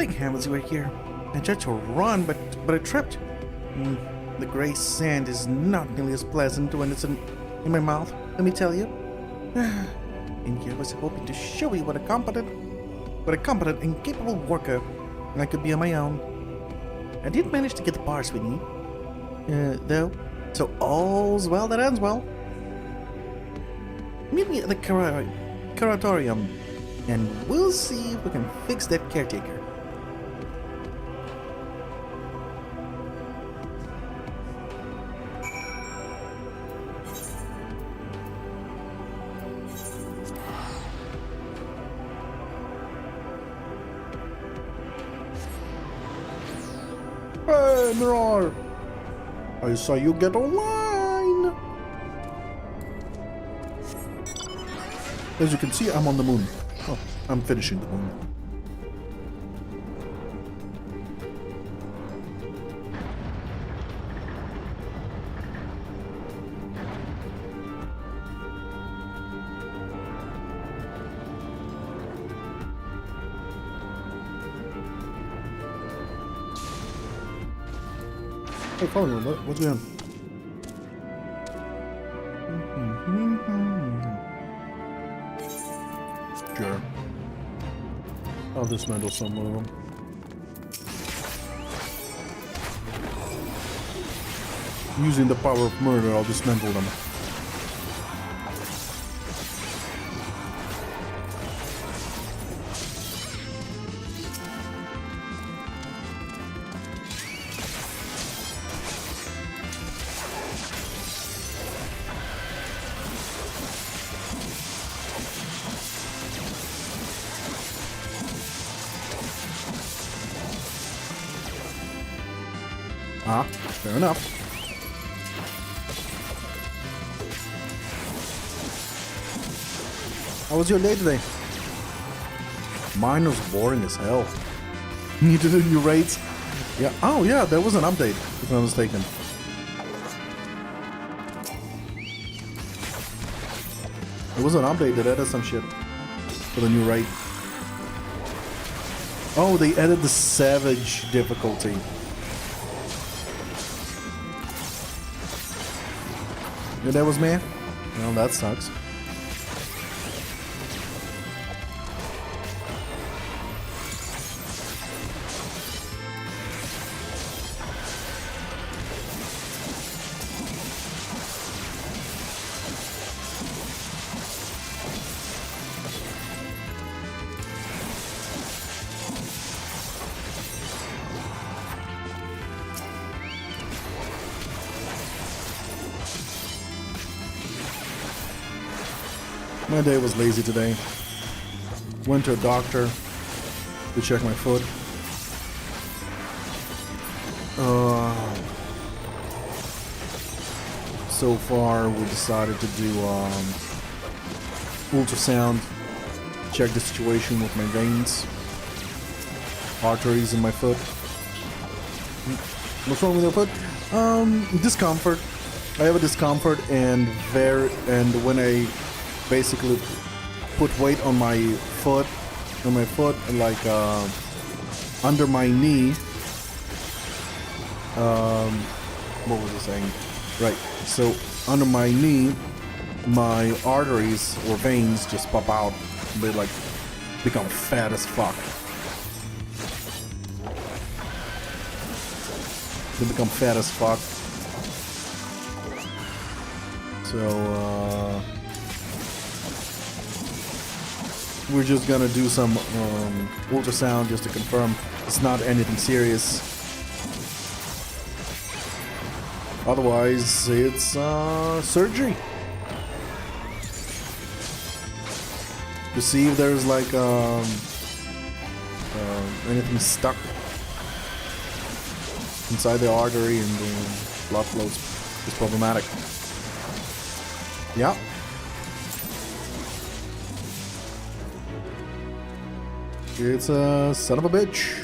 think Hamlets were here. I tried to run, but I tripped. The gray sand is not nearly as pleasant when it's in my mouth, let me tell you. And here I was hoping to show you what a competent and capable worker I could be on my own. I did manage to get the parts we need, though, so all's well that ends well. Meet me at the curatorium, and we'll see if we can fix that caretaker. Hey, Mirar! I saw you get online! As you can see, I'm on the moon. Oh, I'm finishing the moon. Hey, follow me, what's going on? Sure. I'll dismantle some of them. Using the power of murder, I'll dismantle them. Ah, fair enough. How was your day today? Mine was boring as hell. Needed a new raids? Yeah. Oh yeah, there was an update, if I'm not mistaken. There was an update that added some shit for the new raid. Oh, they added the Savage difficulty. Yeah, that was me? Well, that sucks. My day was lazy today. Went to a doctor to check my foot. So far, we decided to do ultrasound, check the situation with my veins, arteries in my foot. What's wrong with your foot? Discomfort. I have a discomfort, and when I basically put weight on my foot, like under my knee. What was I saying? Right. So under my knee, my arteries or veins just pop out. They like become fat as fuck. They become fat as fuck. So we're just gonna do some ultrasound just to confirm it's not anything serious. Otherwise, it's surgery to see if there's like anything stuck inside the artery and the blood flow is problematic. Yeah. It's a son of a bitch.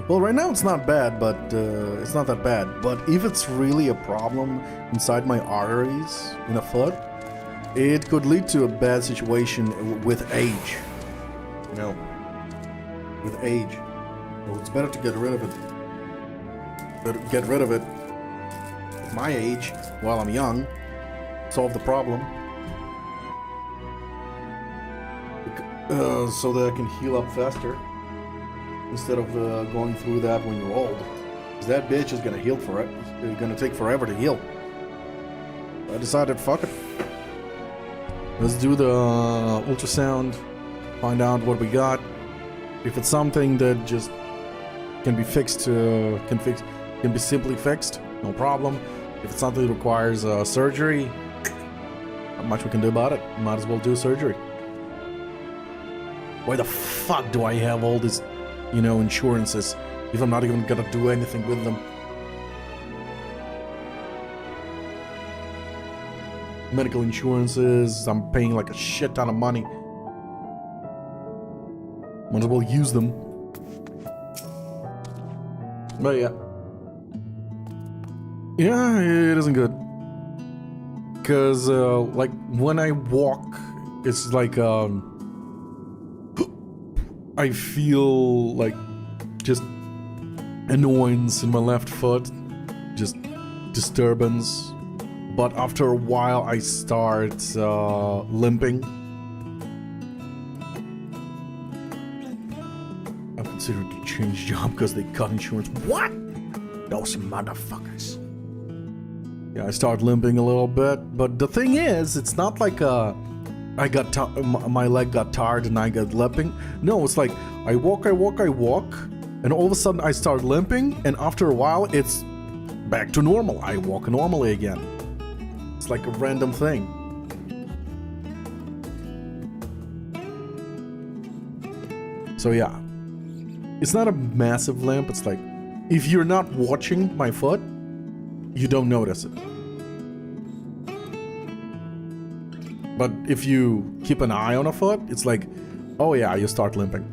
Well, right now it's not bad, but it's not that bad. But if it's really a problem inside my arteries in a foot, it could lead to a bad situation with age. You know, with age. Well, it's better to get rid of it. Better get rid of it at my age, while I'm young. Solve the problem. So that I can heal up faster. Instead of going through that when you're old. Because that bitch is gonna heal for it. It's gonna take forever to heal. I decided, fuck it. Let's do the ultrasound. Find out what we got. If it's something that just can be fixed, can be simply fixed, no problem. If it's something that requires surgery, not much we can do about it. Might as well do surgery. Why the fuck do I have all these, you know, insurances if I'm not even gonna do anything with them? Medical insurances, I'm paying like a shit ton of money. Might as well use them. But yeah. Yeah, it isn't good. Because, like, when I walk, it's like, I feel like just annoyance in my left foot. Just disturbance. But after a while, I start limping. I'm considering to change job because they cut insurance. What? Those motherfuckers. Yeah, I start limping a little bit. But the thing is, it's not like my leg got tired and I got limping. No, it's like I walk, and all of a sudden I start limping, and after a while, it's back to normal. I walk normally again. It's like a random thing. So yeah, it's not a massive limp. It's like, if you're not watching my foot, you don't notice it. But if you keep an eye on a foot, it's like, oh yeah, you start limping.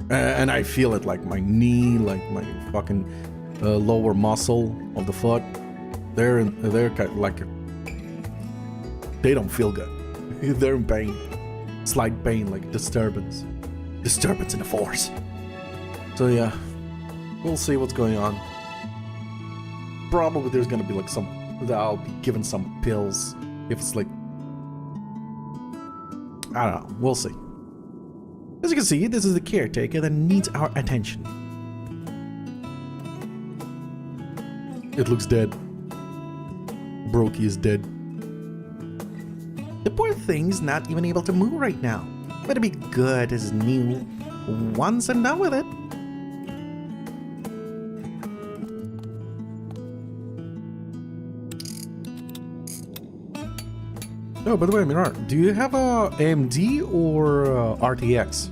And I feel it, like my knee, like my fucking lower muscle of the foot. They're kind of like, they don't feel good. They're in pain, slight pain, like disturbance in the force. So yeah, we'll see what's going on. Probably there's gonna be like I'll be given some pills if it's like, I don't know, we'll see. As you can see, this is the caretaker that needs our attention. It looks dead. Brokey is dead. The poor thing's not even able to move right now. Better be good as new once I'm done with it. Oh, by the way, Mirar, do you have a AMD or RTX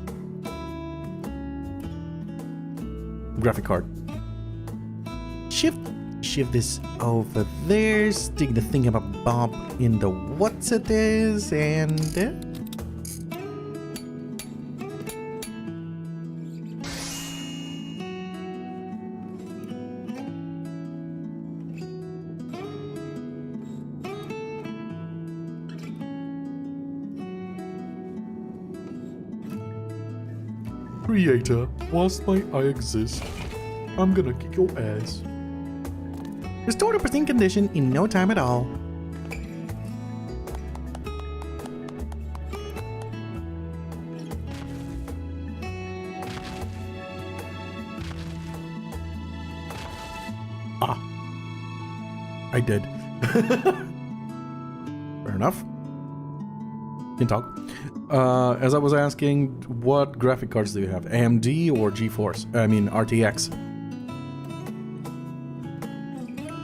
graphic card? Shift this over there, stick the thingamabob in the what's it is, and Creator, whilst I exist, I'm gonna kick your ass. Restore to pristine condition in no time at all. Ah. I did. Fair enough. Can talk. As I was asking, what graphic cards do you have? AMD or GeForce? I mean, RTX.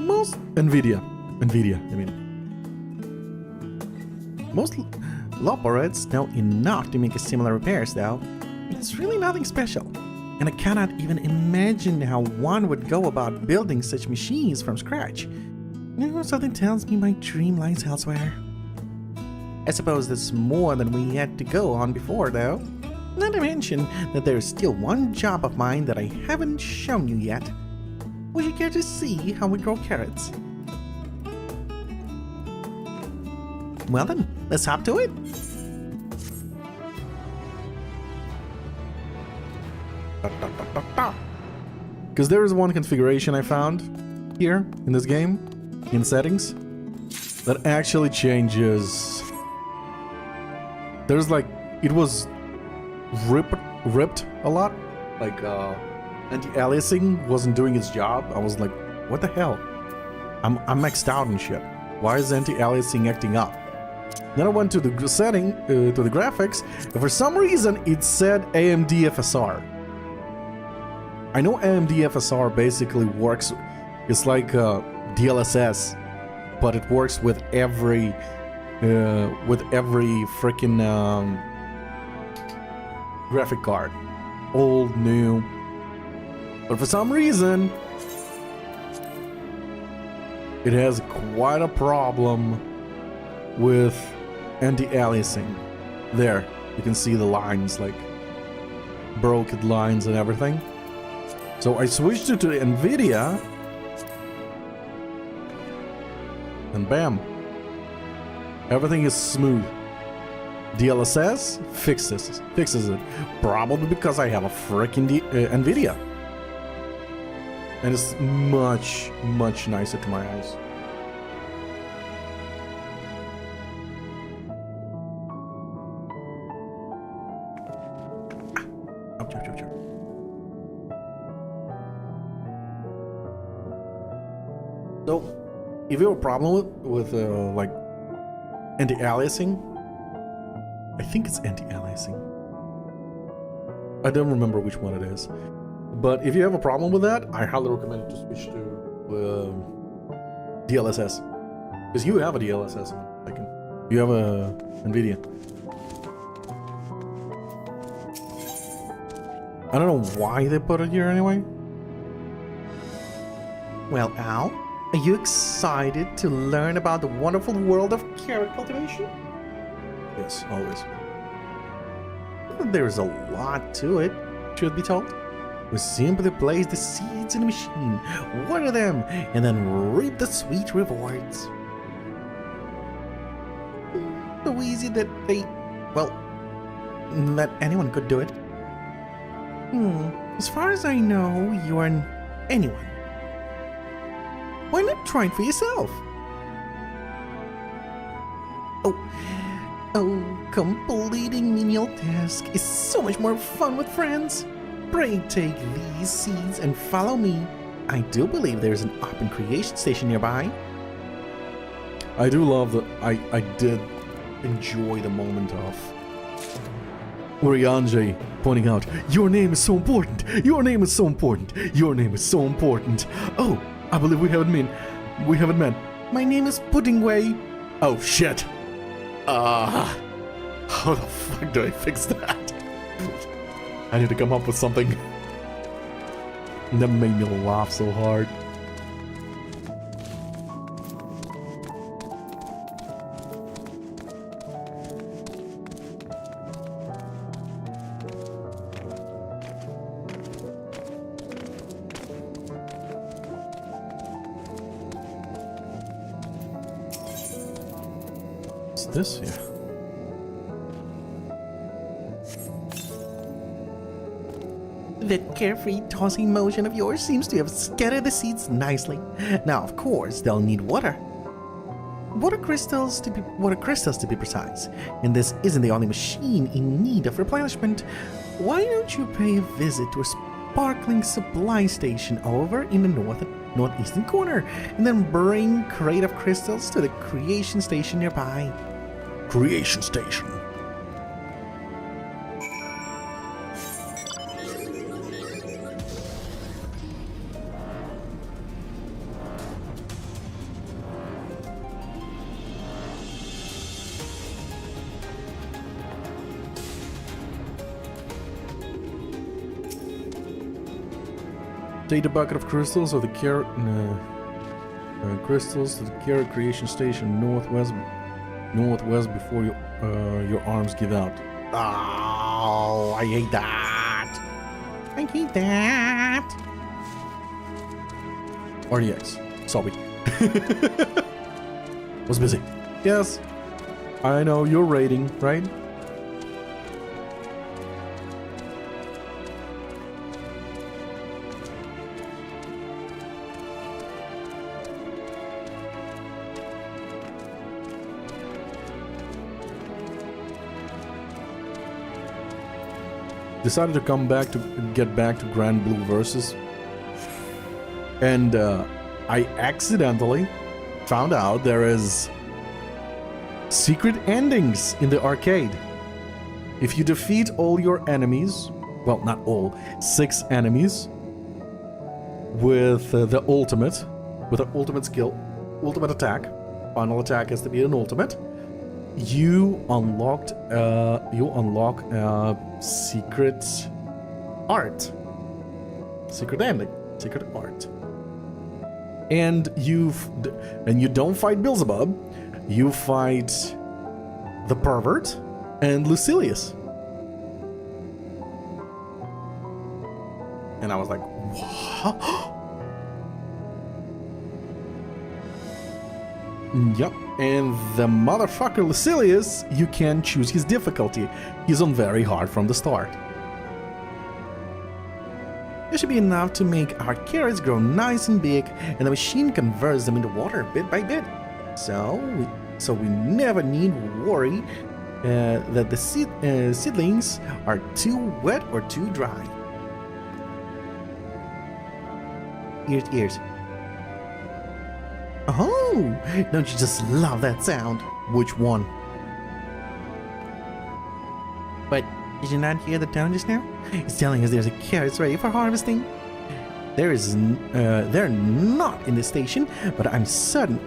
Most NVIDIA, I mean. Most Loporets know enough to make a similar repairs, though. It's really nothing special. And I cannot even imagine how one would go about building such machines from scratch. Something tells me my dream lies elsewhere. I suppose there's more than we had to go on before, though. Not to mention that there's still one job of mine that I haven't shown you yet. Would you care to see how we grow carrots? Well then, let's hop to it. Because there is one configuration I found here in this game, in settings, that actually changes. There's like, it was ripped a lot. Like, anti-aliasing wasn't doing its job. I was like, what the hell? I'm maxed out and shit. Why is anti-aliasing acting up? Then I went to the setting, to the graphics, and for some reason it said AMD FSR. I know AMD FSR basically works, it's like DLSS, but it works with every freaking graphic card, old, new. But for some reason, it has quite a problem with anti-aliasing. There, you can see the lines, like broken lines and everything. So I switched it to NVIDIA, and bam, everything is smooth. DLSS fixes it, probably because I have a freaking NVIDIA, and it's much nicer to my eyes. Ouch. So, if you have a problem with like anti-aliasing, I think it's anti-aliasing. I don't remember which one it is. But if you have a problem with that, I highly recommend you to switch to DLSS. Because you have a DLSS. You have a NVIDIA. I don't know why they put it here anyway. Well, Al, are you excited to learn about the wonderful world of carrot cultivation? Yes, always. There's a lot to it, truth be told. We simply place the seeds in the machine, water them, and then reap the sweet rewards. So easy that that anyone could do it. As far as I know, you are anyone. Why not try it for yourself? Completing menial task is so much more fun with friends. Pray take these seeds and follow me. I do believe there's an open creation station nearby. I do love that. I did enjoy the moment of Urianjay pointing out, your name is so important. Your name is so important. Your name is so important. Oh, I believe we haven't met. My name is Puddingway. Oh shit. How the fuck do I fix that? I need to come up with something. That made me laugh so hard. What's this here? That carefree tossing motion of yours seems to have scattered the seeds nicely. Now, of course, they'll need water. Water crystals to be precise. And this isn't the only machine in need of replenishment. Why don't you pay a visit to a sparkling supply station over in the northeastern corner, and then bring a crate of crystals to the creation station nearby. Creation station. Take the bucket of crystals of the carrot crystals to the carrot creation station northwest before your arms give out. Oh, I hate that. I hate that. RDX. Sorry. Was busy. Yes. I know you're raiding, right? Decided to come back to get back to Grand Blue Versus, and I accidentally found out there is secret endings in the arcade. If you defeat all your enemies, well, not all, 6 enemies, with the ultimate, with an ultimate skill, ultimate attack, final attack has to be an ultimate, you unlock secret art, secret ending, secret art, and you don't fight Beelzebub, you fight the pervert and Lucilius, and I was like, what? Yep. And the motherfucker Lucilius, you can choose his difficulty. He's on very hard from the start. This should be enough to make our carrots grow nice and big, and the machine converts them into water bit by bit. So we never need worry that the seedlings are too wet or too dry. Ears. Oh, don't you just love that sound? Which one? But did you not hear the tone just now? It's telling us there's a carrots ready for harvesting. They're not in the station, but I'm certain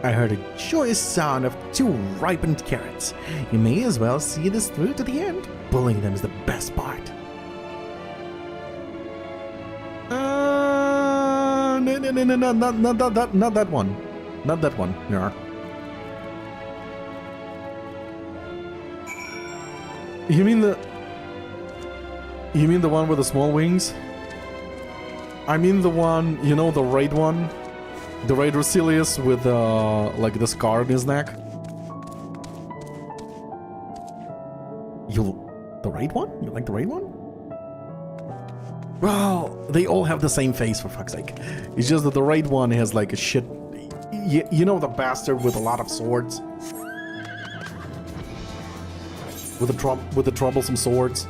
I heard a joyous sound of 2 ripened carrots. You may as well see this through to the end. Pulling them is the best part. No, not that one. Not that one. No. You mean the one with the small wings? I mean the one, you know, the raid one? The raid Lucilius with like the scar in his neck? The raid one? You like the raid one? Well, they all have the same face, for fuck's sake. It's just that the raid one has like a shit... You know, the bastard with a lot of swords? With the troublesome swords?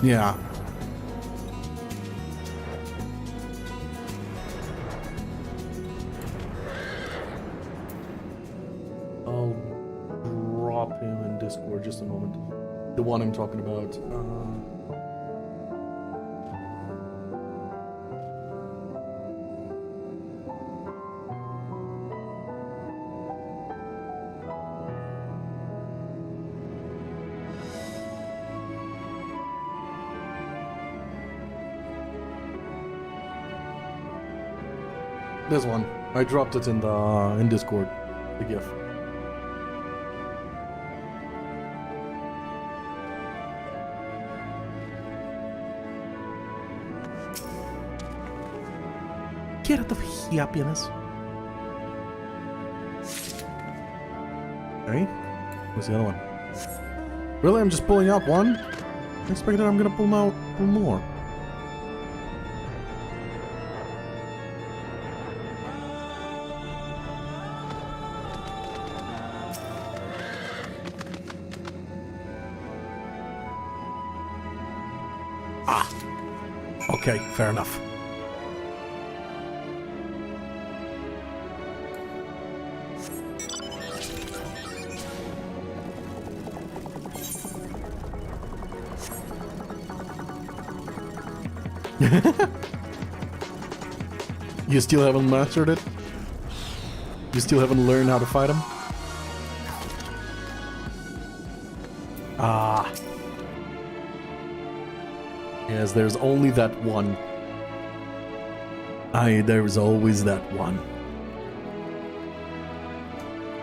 Yeah. I'll drop him in Discord just a moment. The one I'm talking about. This one. I dropped it in Discord. The GIF. Get out of here, penis. Hey, where's the other one? Really? I'm just pulling out one? I expected I'm gonna pull more. Ah! Okay, fair enough. You still haven't mastered it? You still haven't learned how to fight him? Ah. Yes, there's only that one. There's always that one.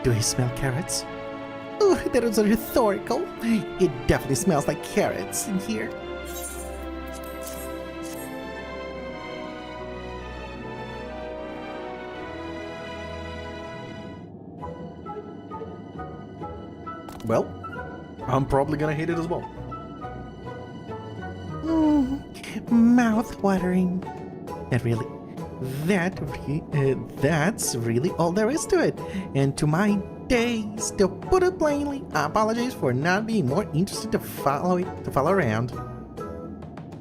Do you smell carrots? Oh, that was rhetorical. It definitely smells like carrots in here. well, I'm probably gonna hate it as well. Mouth-watering. That's really all there is to it. And to my taste, to put it plainly, I apologize for not being more interested to follow around.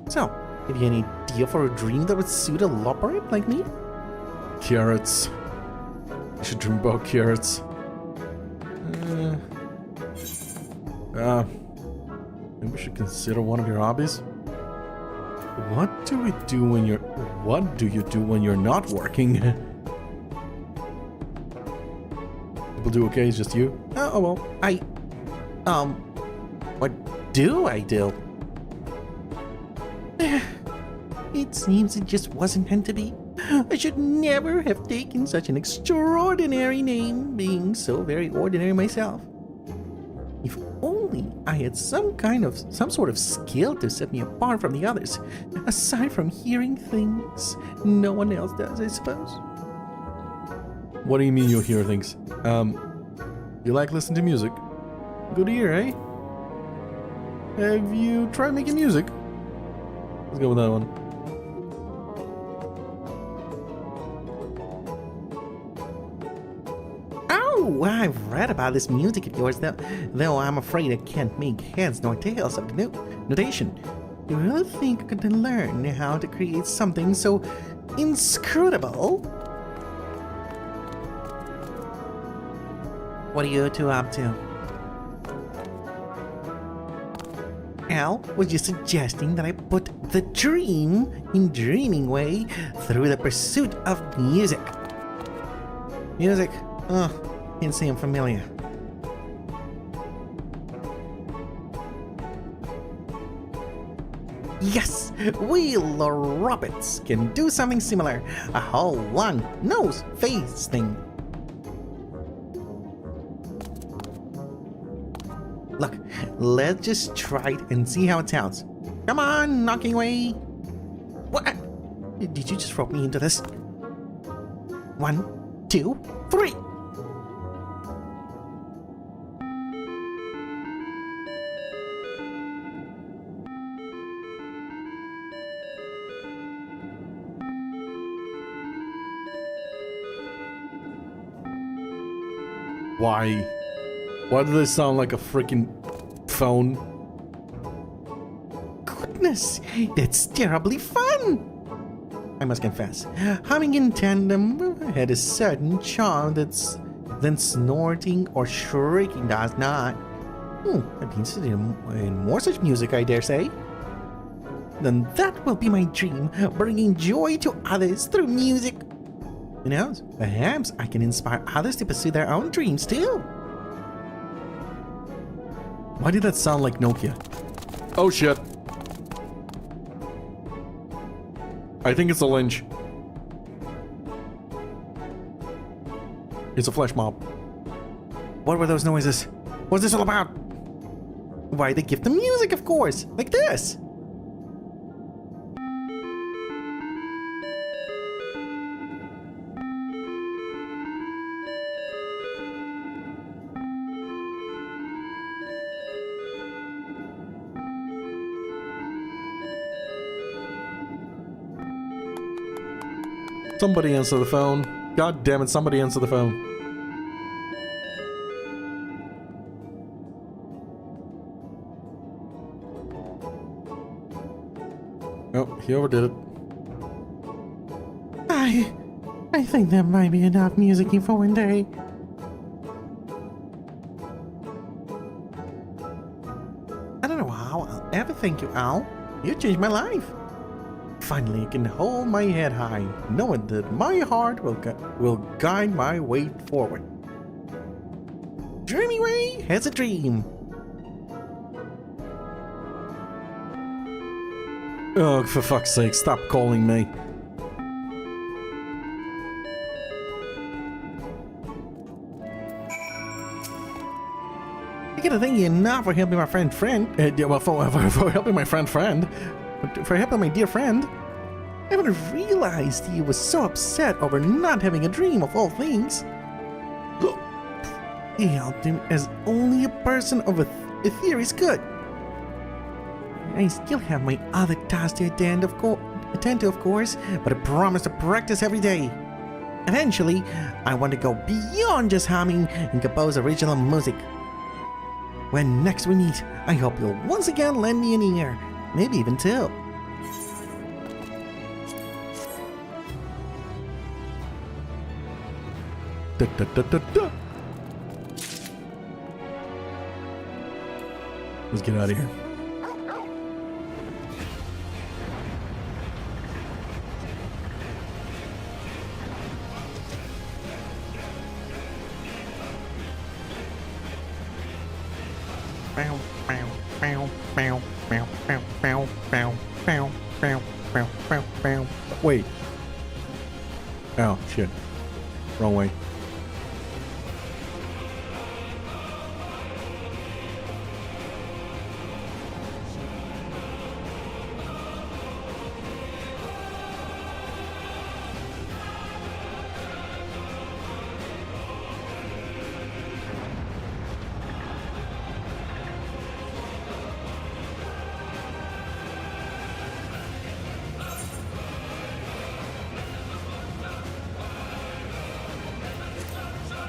So, have you any idea for a dream that would suit a lopperate like me? Carrots. I should dream about carrots. Maybe we should consider one of your hobbies. What do you do when you're not working? People do okay, it's just you? Oh, well, what do I do? It seems it just wasn't meant to be. I should never have taken such an extraordinary name, being so very ordinary myself. If only I had some sort of skill to set me apart from the others, aside from hearing things no one else does, I suppose. What do you mean you hear things? You like listening to music? Good ear, eh? Have you tried making music? Let's go with that one. Oh, I've read about this music of yours, though I'm afraid I can't make heads nor tails of the notation. You really think I could learn how to create something so inscrutable? What are you two up to? Al, was you suggesting that I put the dream in dreaming way through the pursuit of music? Music? Oh, can't say I'm familiar. Yes, we Robots can do something similar. A whole one nose face thing. Look, let's just try it and see how it sounds. Come on, knocking away. What? Did you just rope me into this? 1, 2, 3. Why? Why do they sound like a freaking phone? Goodness, that's terribly fun! I must confess, humming in tandem had a certain charm than snorting or shrieking does not. I'd be interested in more such music, I dare say. Then that will be my dream, bringing joy to others through music. Who knows? Perhaps I can inspire others to pursue their own dreams too. Why did that sound like Nokia? Oh shit. I think it's a lynch. It's a flash mob. What were those noises? What's this all about? Why, they give the music, of course, like this. Somebody answer the phone. God damn it, somebody answer the phone. Oh, he overdid it. I think there might be enough music for one day. I don't know how I'll ever thank you, Al. You changed my life. Finally, I can hold my head high, knowing that my heart will guide my way forward. Dreamy way has a dream. Oh, for fuck's sake, stop calling me. I gotta thank you not for helping my for helping my friend, but for helping my dear friend. I haven't realized he was so upset over not having a dream of all things. He helped him as only a person of Aetherius could. I still have my other tasks to attend to, of course, but I promise to practice every day. Eventually, I want to go beyond just humming and compose original music. When next we meet, I hope you'll once again lend me an ear, maybe even two. Da, da, da, da, da. Let's get out of here. Bow, bow, bow, bow, bow, bow, bow, bow, bow, bow, bow, bow, bow. Wait. Oh, shit. Wrong way.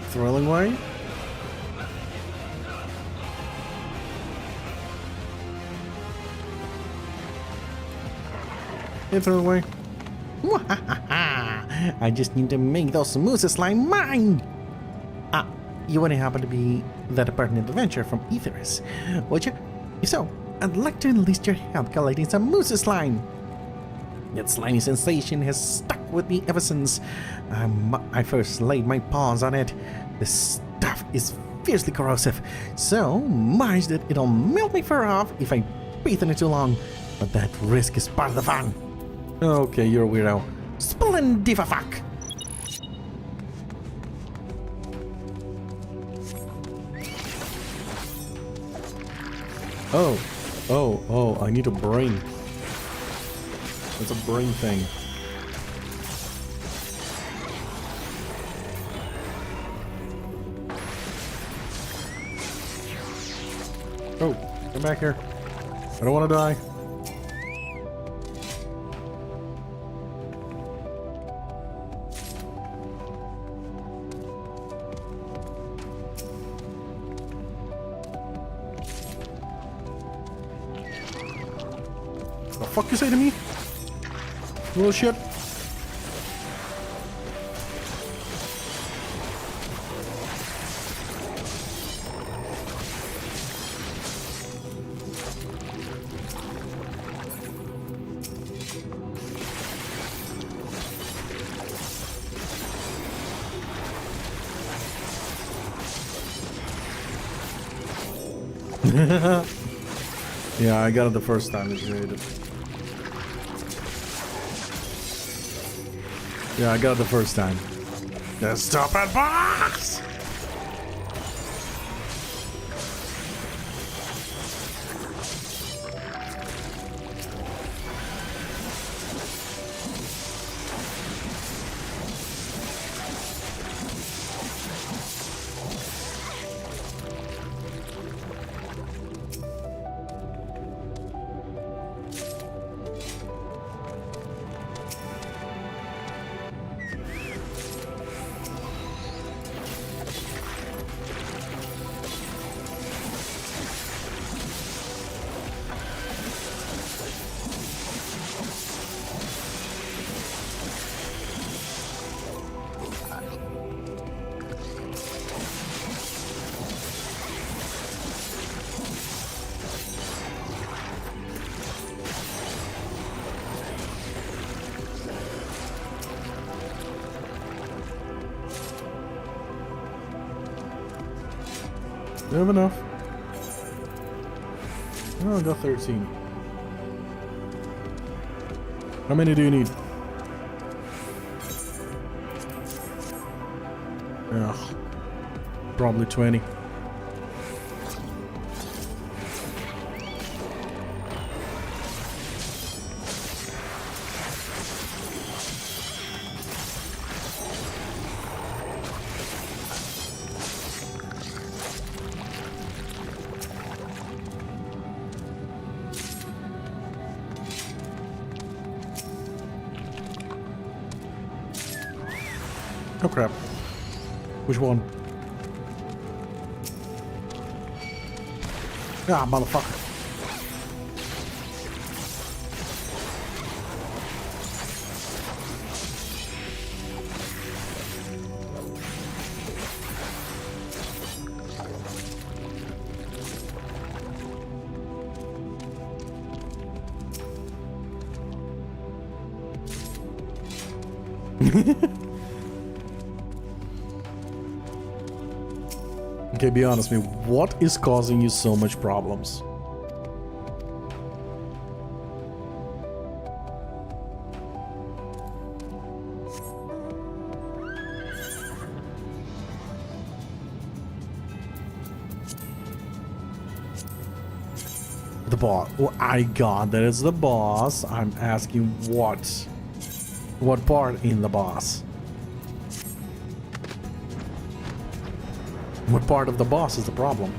Thrilling way? Hey, thrilling way. I just need to make those mooses slime mine! Ah, you wouldn't happen to be that pertinent adventure from Aetherius, would you? If so, I'd like to enlist your help collecting some moose slime. That slimy sensation has stuck with me ever since I first laid my paws on it. The stuff is fiercely corrosive, so much that it'll melt my fur off if I breathe in it too long. But that risk is part of the fun. Okay, you're a weirdo. Splendifafuck! Oh, I need a brain. It's a brain thing. Oh, come back here. I don't want to die. The fuck you say to me? Little shit. Yeah, I got it the first time. It's created. Yeah, I got it the first time. The stupid box! You have enough. Oh, I got 13. How many do you need? Ugh. Probably 20. Oh crap. Which one? Ah, motherfucker. Okay, be honest with me. What is causing you so much problems? The boss. Oh, I got that it's the boss. I'm asking what? What part in the boss? What part of the boss is the problem?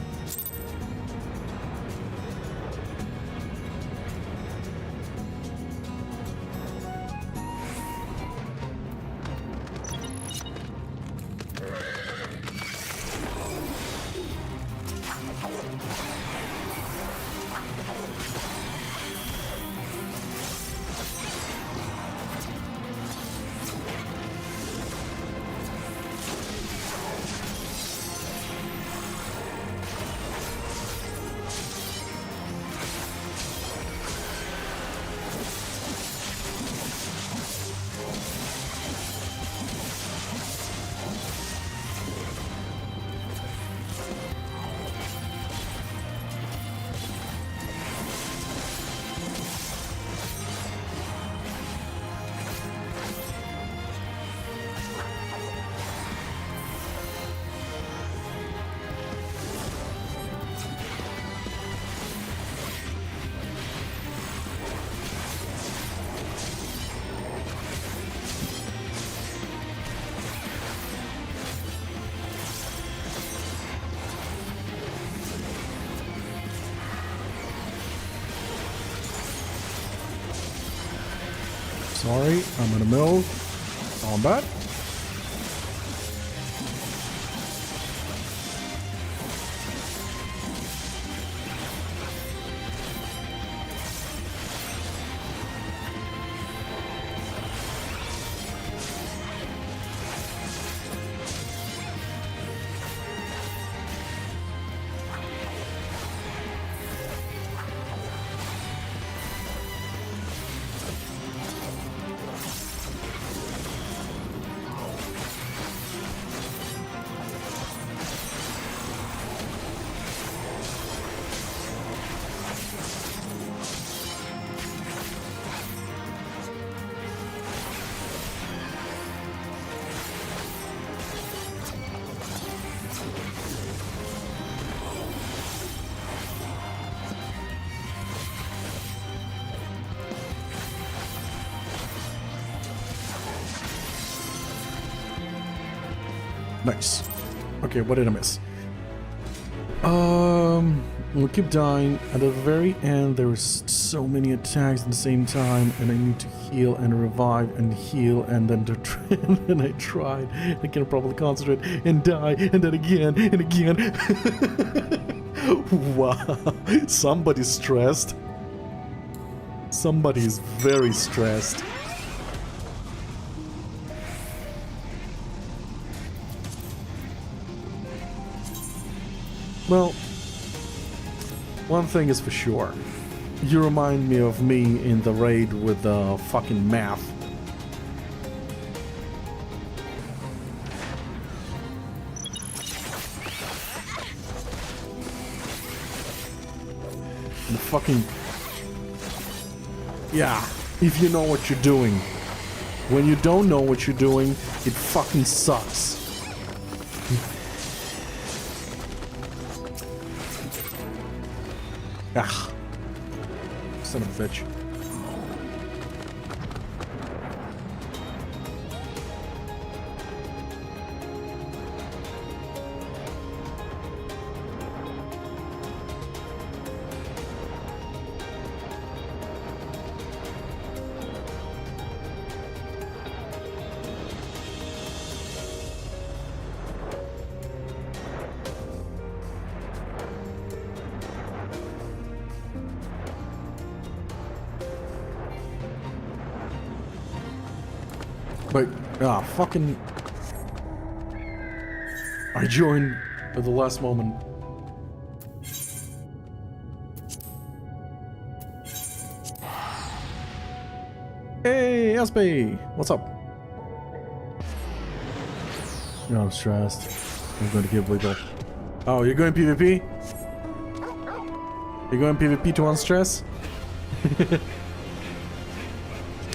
Sorry, I'm in the middle. Combat. Nice. Okay, what did I miss? We'll keep dying. At the very end, there was so many attacks at the same time, and I need to heal and revive and heal, and then to and then I tried. I can probably concentrate and die, and then again and again. Wow, somebody's stressed. Somebody's very stressed. Well, one thing is for sure. You remind me of me in the raid with the fucking math. The fucking... Yeah, if you know what you're doing. When you don't know what you're doing, it fucking sucks. Ah, son of a bitch. Ah, fucking... I joined at the last moment. Hey, SB! What's up? No, I'm stressed. I'm going to give wiggle. Oh, you're going PvP? You're going PvP to unstress?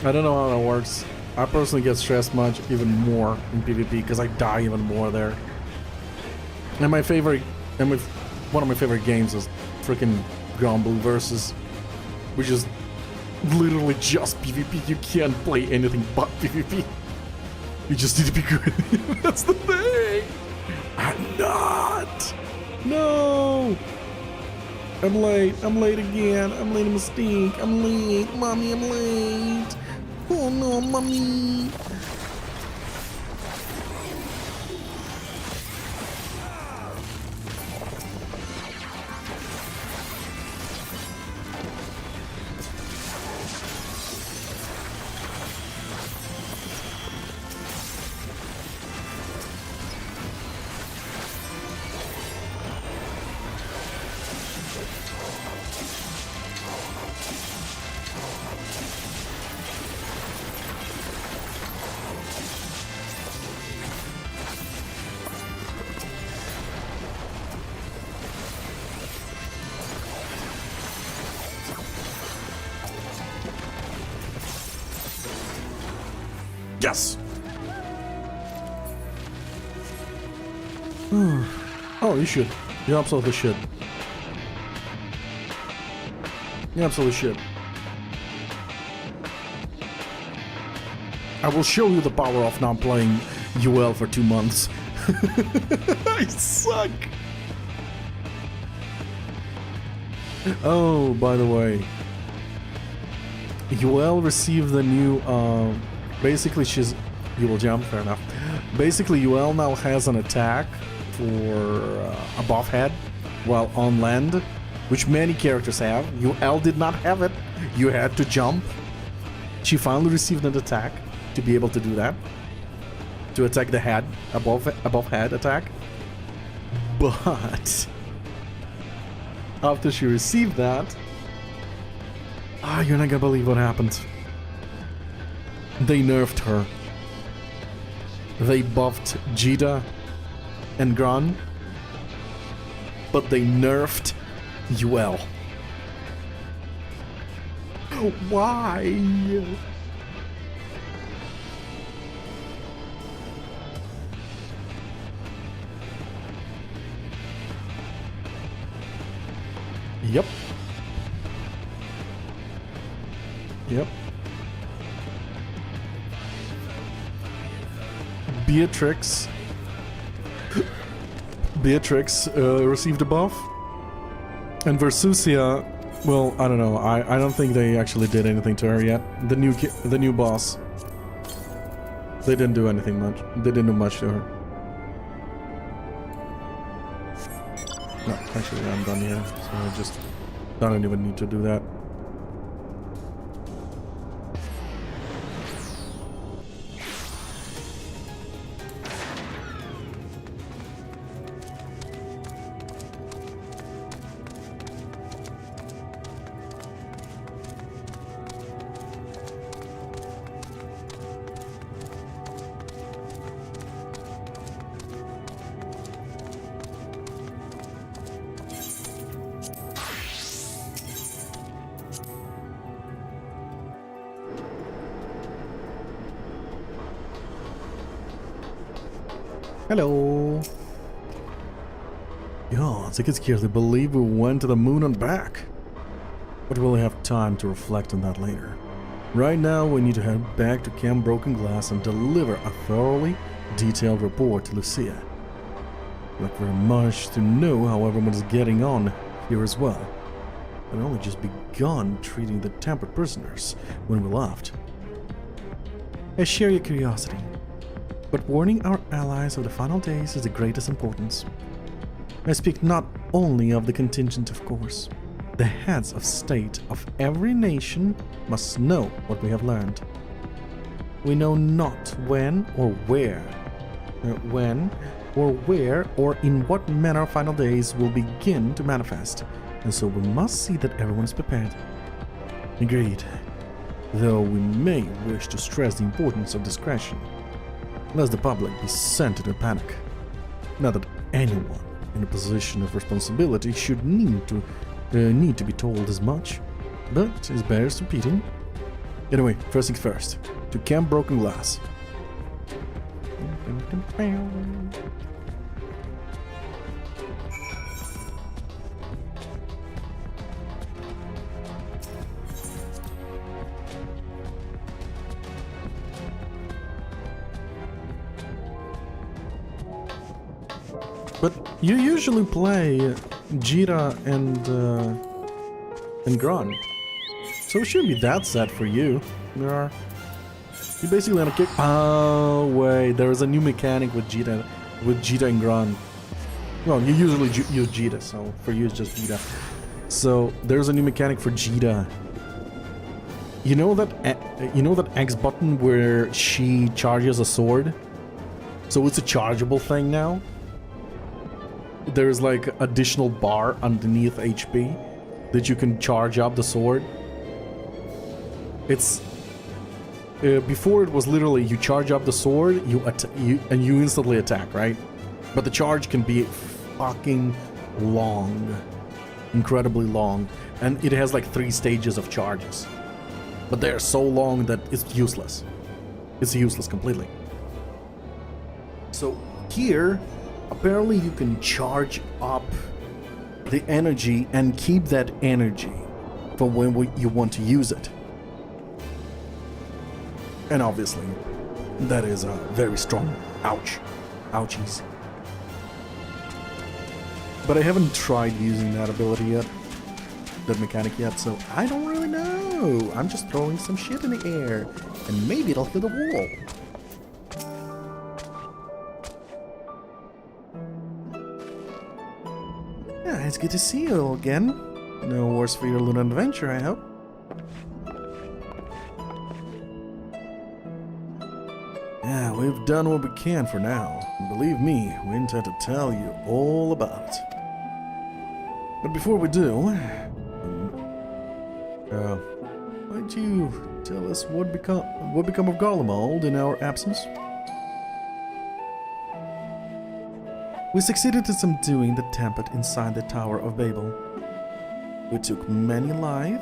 I don't know how that works. I personally get stressed much even more in PvP because I die even more there. And my favorite, one of my favorite games is freaking Ground Blue versus, which is literally just PvP. You can't play anything but PvP. You just need to be good. That's the thing. I'm not. No. I'm late. I'm late again. I'm late in mistake. I'm late. Mommy, I'm late. Oh no, mommy. Yes! Oh, you should. You absolutely should. You absolutely should. I will show you the power of not playing UL for 2 months. I suck! Oh, by the way. UL received the new, basically she's... You will jump, fair enough. Basically, UL now has an attack for above head while on land, which many characters have. UL did not have it. You had to jump. She finally received an attack to be able to do that. To attack the head, above head attack. But after she received that, you're not gonna believe what happened. They nerfed her. They buffed Jita and Gran, but they nerfed UL. Why? Yep. Yep. Beatrix received a buff, and Versusia, well, I don't know. I don't think they actually did anything to her yet. The new boss. They didn't do anything much. They didn't do much to her. No, actually, I'm done here, so I don't even need to do that. Hello. Yo, I can scarcely believe we went to the moon and back. But we'll have time to reflect on that later. Right now, we need to head back to Camp Broken Glass and deliver a thoroughly detailed report to Lucia. Not very much to know how everyone is getting on here as well. I'd only just begun treating the tempered prisoners when we left. I share your curiosity. But warning our allies of the final days is the greatest importance. I speak not only of the contingent, of course. The heads of state of every nation must know what we have learned. we know not when or where. Or in what manner final days will begin to manifest, and so we must see that everyone is prepared. Agreed. Though we may wish to stress the importance of discretion, lest the public be sent into a panic. Not that anyone in a position of responsibility should need to be told as much, but it bears repeating. Anyway, first things first, to Camp Broken Glass. But you usually play Jira and Grun, so it shouldn't be that sad for you. You basically on a kick. Oh wait, there is a new mechanic with Jita and Grun. Well, you usually use Jita, so for you it's just Jita. So there's a new mechanic for Jita. You know that X button where she charges a sword? So it's a chargeable thing now. There's like additional bar underneath HP that you can charge up the sword. It's before it was literally you charge up the sword, and you instantly attack, right? But the charge can be fucking long, incredibly long, and it has like 3 stages of charges. But they're so long that it's useless. It's useless completely. So here, apparently you can charge up the energy and keep that energy for when you want to use it. And obviously, that is a very strong ouchies. But I haven't tried using that ability yet, that mechanic yet, so I don't really know. I'm just throwing some shit in the air, and maybe it'll hit the wall. Yeah, it's good to see you all again. No worse for your lunar adventure, I hope. Yeah, we've done what we can for now. And believe me, we intend to tell you all about it. But before we do, why'd you tell us what become of Garlemald in our absence? We succeeded in subduing the tempest inside the Tower of Babel. We took many lives,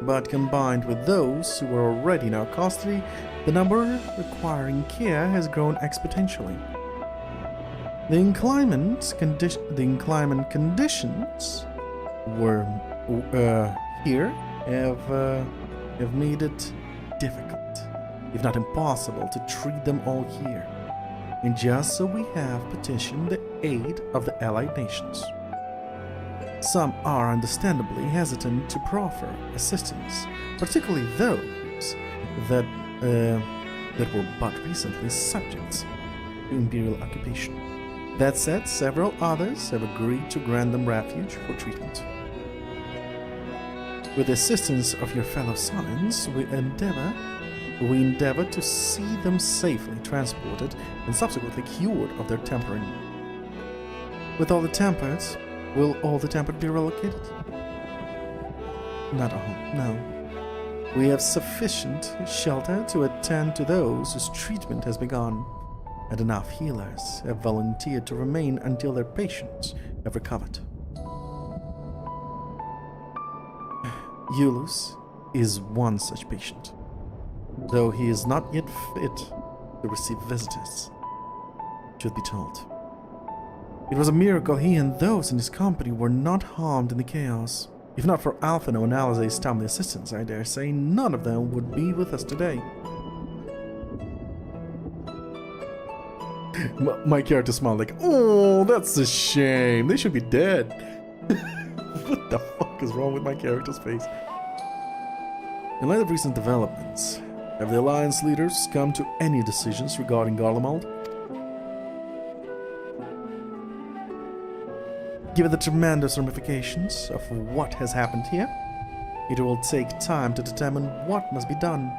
but combined with those who were already in our custody, the number requiring care has grown exponentially. The inclement conditions were here have made it difficult, if not impossible, to treat them all here. And just so we have petitioned the aid of the allied nations. Some are understandably hesitant to proffer assistance, particularly those that were but recently subjects to imperial occupation. That said, several others have agreed to grant them refuge for treatment. With the assistance of your fellow Scions, we endeavor to see them safely transported and subsequently cured of their tempering. With all the tempered, will all the tempered be relocated? Not all, no. We have sufficient shelter to attend to those whose treatment has begun, and enough healers have volunteered to remain until their patients have recovered. Eulus is one such patient, though he is not yet fit to receive visitors, should be told. It was a miracle he and those in his company were not harmed in the chaos. If not for Alphino and Alizé's timely assistance, I dare say none of them would be with us today. My character smiled like, oh, that's a shame. They should be dead. What the fuck is wrong with my character's face? In light of recent developments, have the Alliance leaders come to any decisions regarding Garlemald? Given the tremendous ramifications of what has happened here, it will take time to determine what must be done.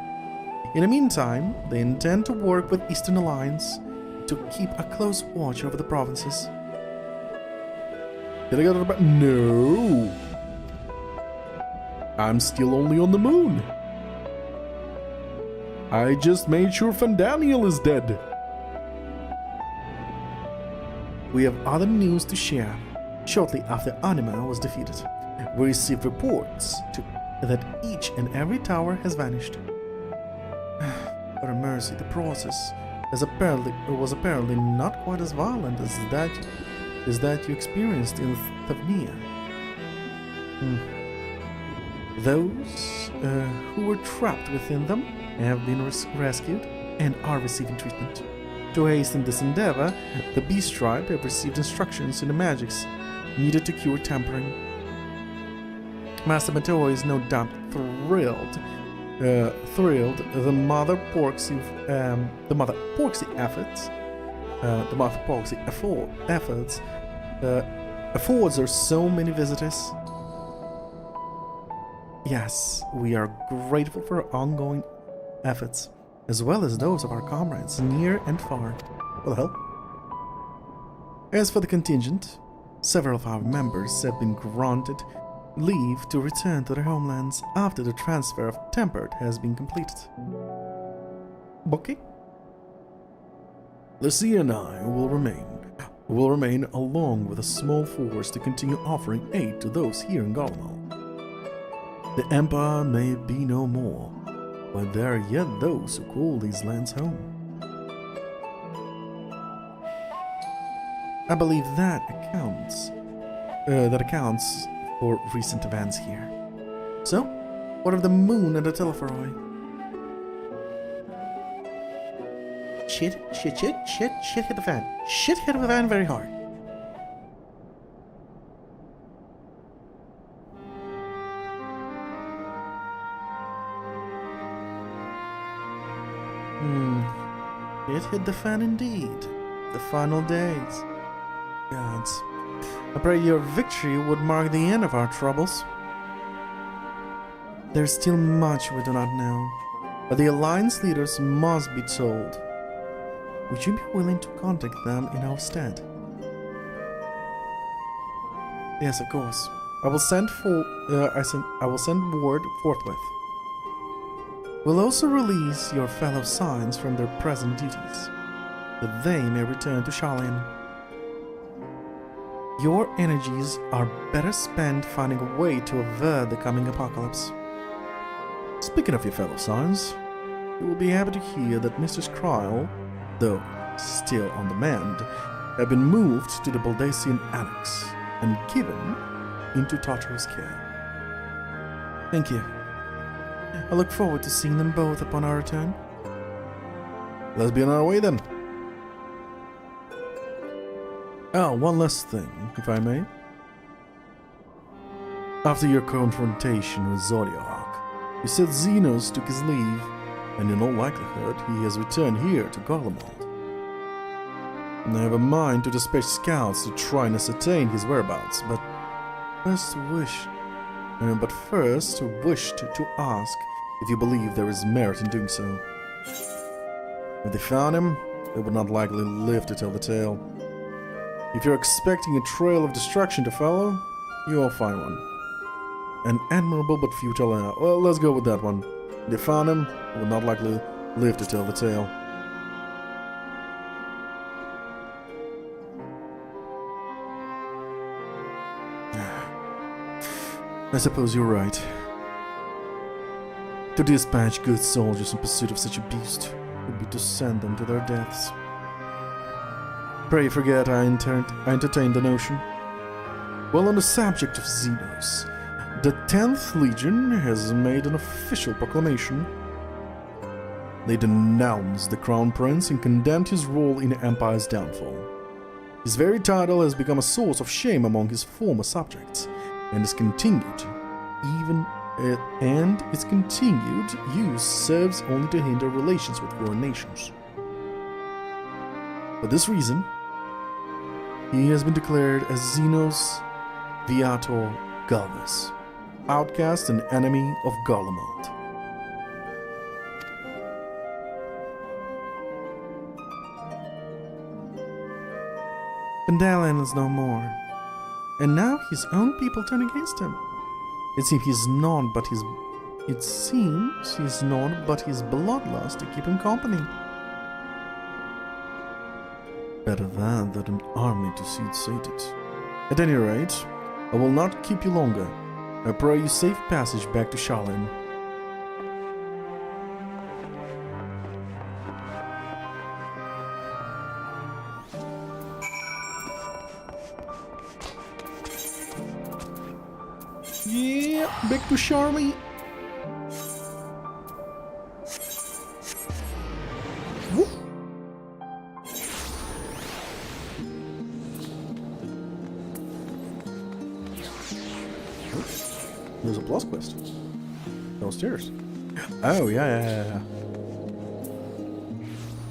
In the meantime, they intend to work with Eastern Alliance to keep a close watch over the provinces. Did I get it? No! I'm still only on the moon. I just made sure Fandaniel is dead. We have other news to share. Shortly after Anima was defeated, we received reports that each and every tower has vanished. What a mercy, the process was apparently not quite as violent as that you experienced in Thavnia. Those who were trapped within them have been rescued and are receiving treatment. To hasten this endeavor, the Beast Tribe have received instructions in the magics needed to cure tampering. Master Mateo is no doubt thrilled. The Mother Porksy efforts affords her so many visitors. Yes, we are grateful for her ongoing efforts, as well as those of our comrades near and far. What the hell? As for the contingent, several of our members have been granted leave to return to their homelands after the transfer of Tempered has been completed. Okay. Lucia and I will remain along with a small force to continue offering aid to those here in Garlemald. The Empire may be no more, but there are yet those who call these lands home. I believe that accounts for recent events here. So, what of the moon and the Telephoroi? Shit hit the fan. Shit hit the fan very hard. It hit the fan indeed. The final days. Gods, I pray your victory would mark the end of our troubles. There's still much we do not know, but the Alliance leaders must be told. Would you be willing to contact them in our stead? Yes, of course. I will send word forthwith. We'll also release your fellow Signs from their present duties, that they may return to Shalin. Your energies are better spent finding a way to avert the coming apocalypse. Speaking of your fellow Signs, you will be happy to hear that Mr. Kryl, though still on demand, have been moved to the Baldacian Annex and given into Tartarus care. Thank you. I look forward to seeing them both upon our return. Let's be on our way then. Oh, one last thing, if I may. After your confrontation with Zodiac, you said Xenos took his leave, and in all likelihood he has returned here to Garlemald. I have a mind to dispatch scouts to try and ascertain his whereabouts, but first wished to ask if you believe there is merit in doing so. If they found him, they would not likely live to tell the tale. If you're expecting a trail of destruction to follow, you will find one. An admirable but futile hour. Well, let's go with that one. If they found him, they would not likely live to tell the tale. I suppose you're right. To dispatch good soldiers in pursuit of such a beast would be to send them to their deaths. Pray forget I entertained the notion. Well, on the subject of Xenos, the 10th Legion has made an official proclamation. They denounced the Crown Prince and condemned his role in the Empire's downfall. His very title has become a source of shame among his former subjects, and its continued use serves only to hinder relations with foreign nations. For this reason, he has been declared as Xenos Viator Galvus, outcast and enemy of Garlemald. Vandalion is no more. And now his own people turn against him. It seems he's none but his bloodlust to keep him company. Better that than an army to see it sated. At any rate, I will not keep you longer. I pray you safe passage back to Charlene. Yeah, back to Charlie. Whoop. There's a plus quest. Downstairs. Oh, yeah.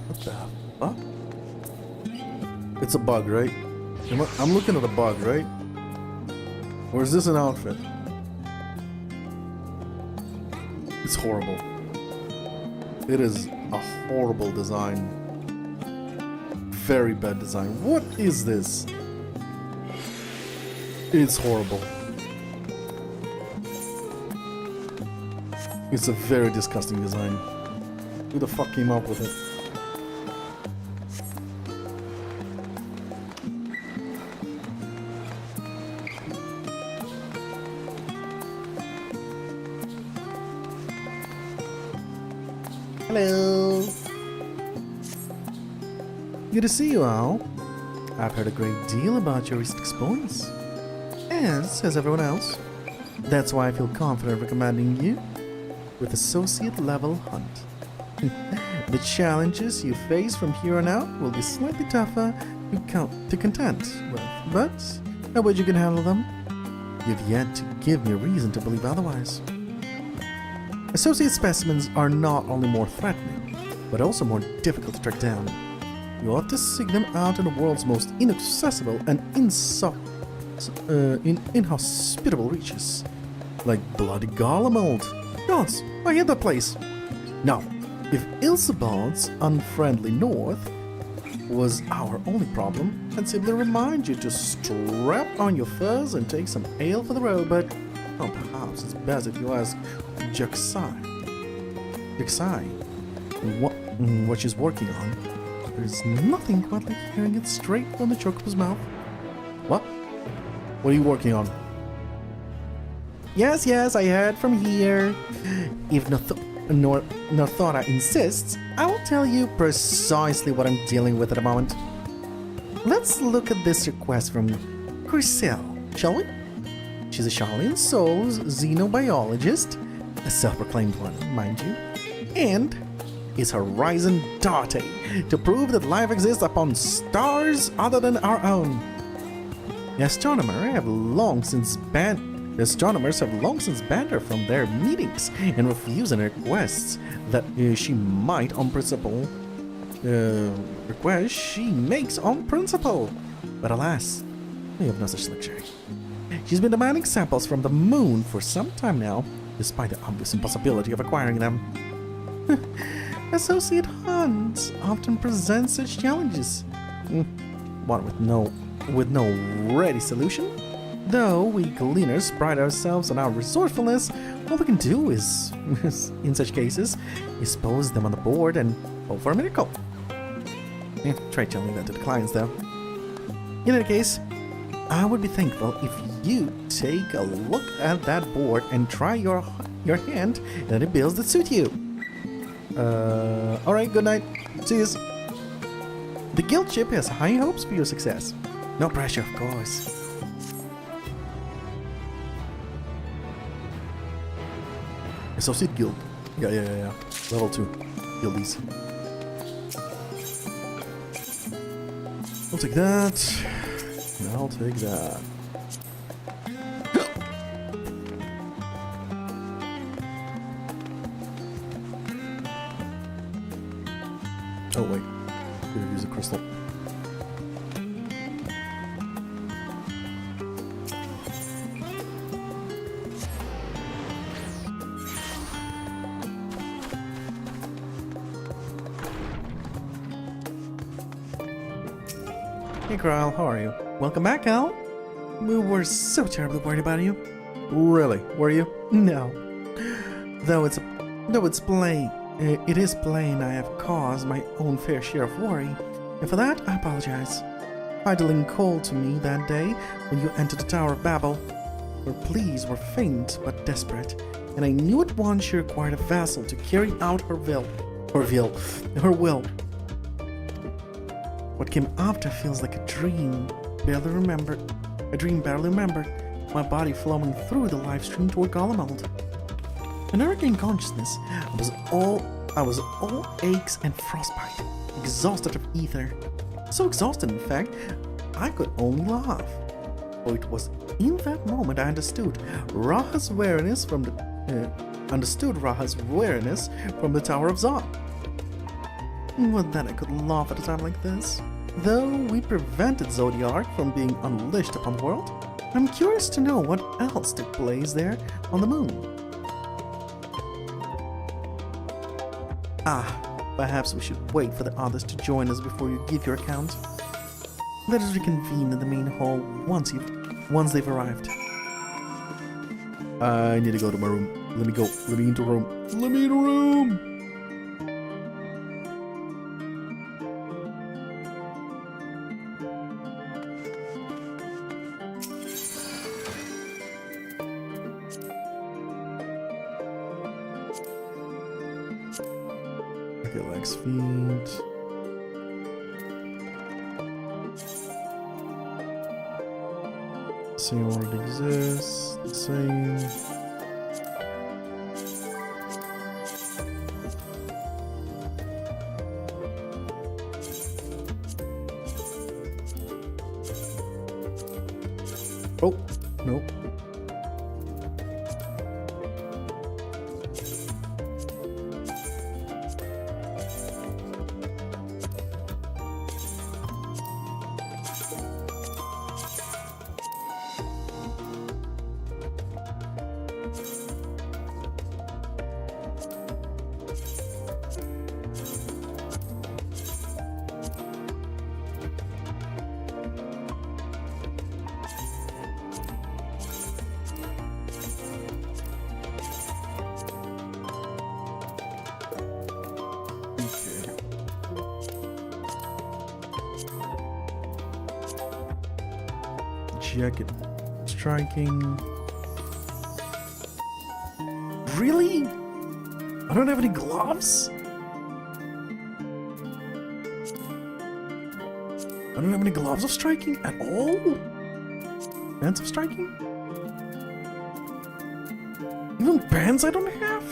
What the fuck? It's a bug, right? I'm looking at a bug, right? Or is this an outfit? It's horrible. It is a horrible design. Very bad design. What is this? It's horrible. It's a very disgusting design. Who the fuck came up with it? Hello. Good to see you all. I've heard a great deal about your recent exploits. As has everyone else. That's why I feel confident recommending you with associate level hunt. The challenges you face from here on out will be slightly tougher to contend with, but I bet you can handle them. You've yet to give me a reason to believe otherwise. Associate specimens are not only more threatening, but also more difficult to track down. You'll have to seek them out in the world's most inaccessible and inhospitable reaches, like bloody Garlemald. Gods, I hate that place. Now, if Ilsebald's unfriendly north was our only problem, I'd simply remind you to strap on your furs and take some ale for the road, but perhaps it's best if you ask Jaxai what she's working on. There's nothing quite like hearing it straight from the Chocobo's mouth. What? What are you working on? Yes, I heard from here. If Northora insists, I will tell you precisely what I'm dealing with at the moment. Let's look at this request from Griselle, shall we? She's a Charlene Souls xenobiologist, a self-proclaimed one, mind you, and is Horizon Date to prove that life exists upon stars other than our own. The astronomers have long since banned her from their meetings and refusing requests that she makes on principle. But alas, we have no such luxury. She's been demanding samples from the moon for some time now, despite the obvious impossibility of acquiring them. Associate Hunt often presents such challenges, but with no ready solution. Though we gleaners pride ourselves on our resourcefulness, all we can do is, in such cases, is pose them on the board and hope for a miracle. Try telling that to the clients, though. In any case, I would be thankful if you take a look at that board and try your hand at the bills that suit you. Alright, good night. See yous. The guild ship has high hopes for your success. No pressure, of course. Associate guild. Yeah. Level 2. Guildies. I'll take that. I'll take that. Oh wait, could use a crystal. Hey Kyle, how are you? Welcome back, Al. We were so terribly worried about you. Really? Were you? No. Though it's plain, it is plain I have caused my own fair share of worry, and for that I apologize. Idling cold to me that day when you entered the Tower of Babel. Her pleas were faint but desperate, and I knew at once she required a vassal to carry out her will. What came after feels like a dream, barely remembered. My body flowing through the live stream toward Golemald. When I regained consciousness, I was all aches and frostbite, exhausted of ether. So exhausted, in fact, I could only laugh. For it was in that moment I understood Raha's wariness from the Tower of Zon. Well, then I could laugh at a time like this. Though we prevented Zodiac from being unleashed upon the world, I'm curious to know what else took place there on the moon. Perhaps we should wait for the others to join us before you give your account. Let us reconvene in the main hall once they've arrived. I need to go to my room. Let me into a room. Let me in a room! Okay, legs, feet. Same already exists. The same. Oh, nope. Jacket striking. Really? I don't have any gloves? I don't have any gloves of striking at all? Bands of striking? Even bands I don't have?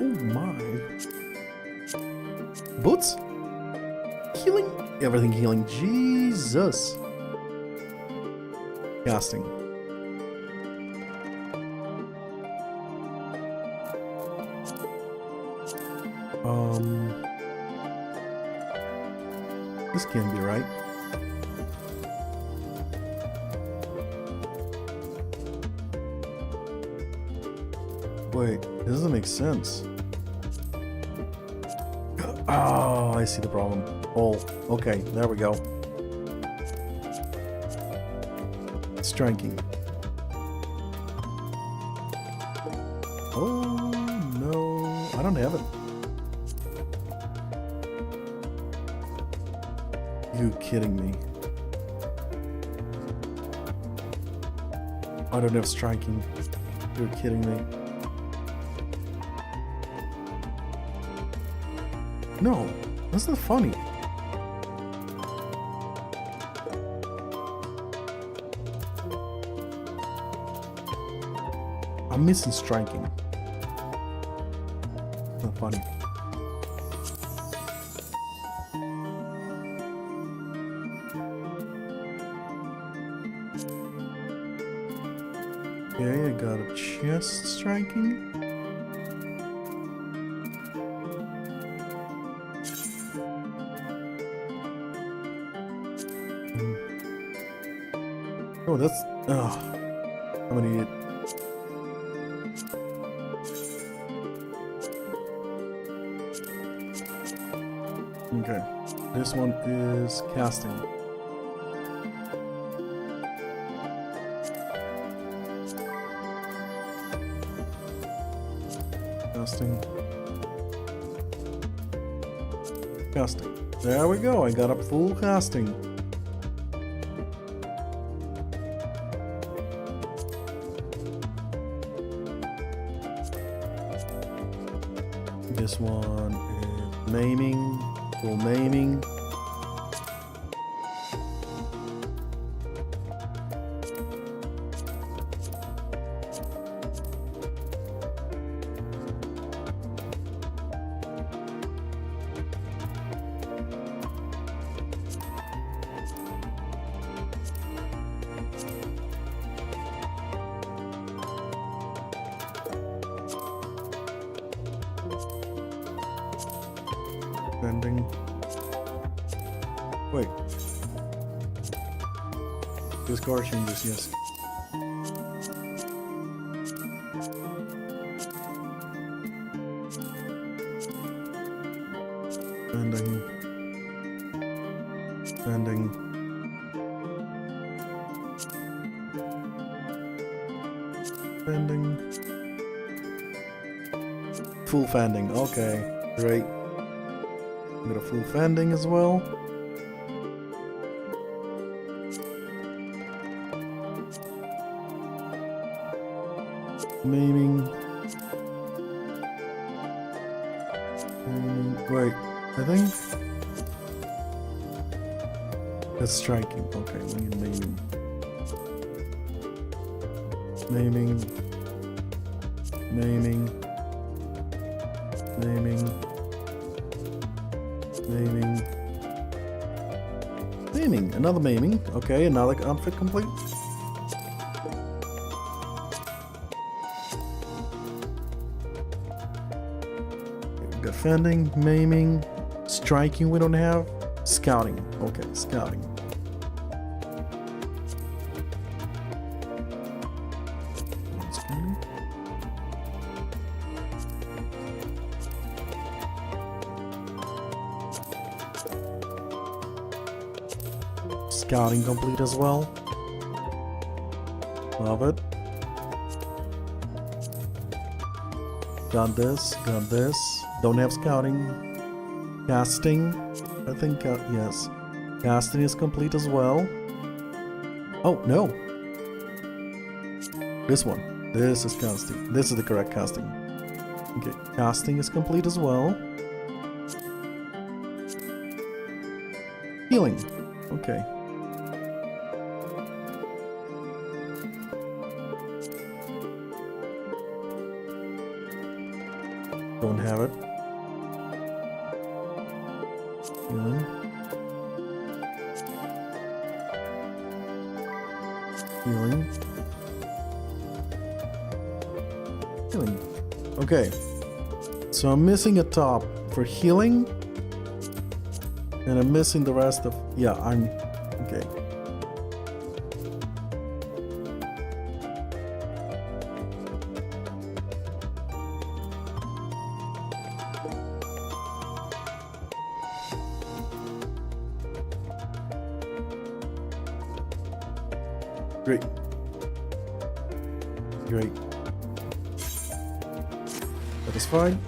Oh my. Boots? Healing? Everything healing. Jesus. Casting. This can't be right. Wait, this doesn't make sense. Oh, I see the problem. Oh, okay, there we go. Striking. Oh no, I don't have it. You kidding me? I don't have striking. You're kidding me. No, that's not funny. I'm missing striking. Not funny. Okay, I got a chest striking. Oh, that's... Oh, I'm an idiot. Okay, this one is casting. casting. There we go, I got a full casting. This one is maiming, full maiming. Bending. Wait. Discard changes, yes. Bending. Bending. Bending. Full fending, okay, great. Got a full fending as well. Maiming. Wait, I think that's striking. Okay, we need maiming. Maiming. Maiming. Maiming. Maiming. Maiming. Another maiming. Okay, another outfit complete. Okay, got fending, maiming, striking we don't have. Scouting. Okay, scouting. Scouting. Scouting complete as well. Love it. Got this, got this. Don't have scouting. Casting. I think, yes. Casting is complete as well. Oh, no. This one. This is casting. This is the correct casting. Okay, casting is complete as well. Healing. Okay. Don't have it. Healing. Healing. Healing. Okay. So I'm missing a top for healing. And I'm missing the rest of... Yeah, I'm... Okay. Great. Great. That is fine.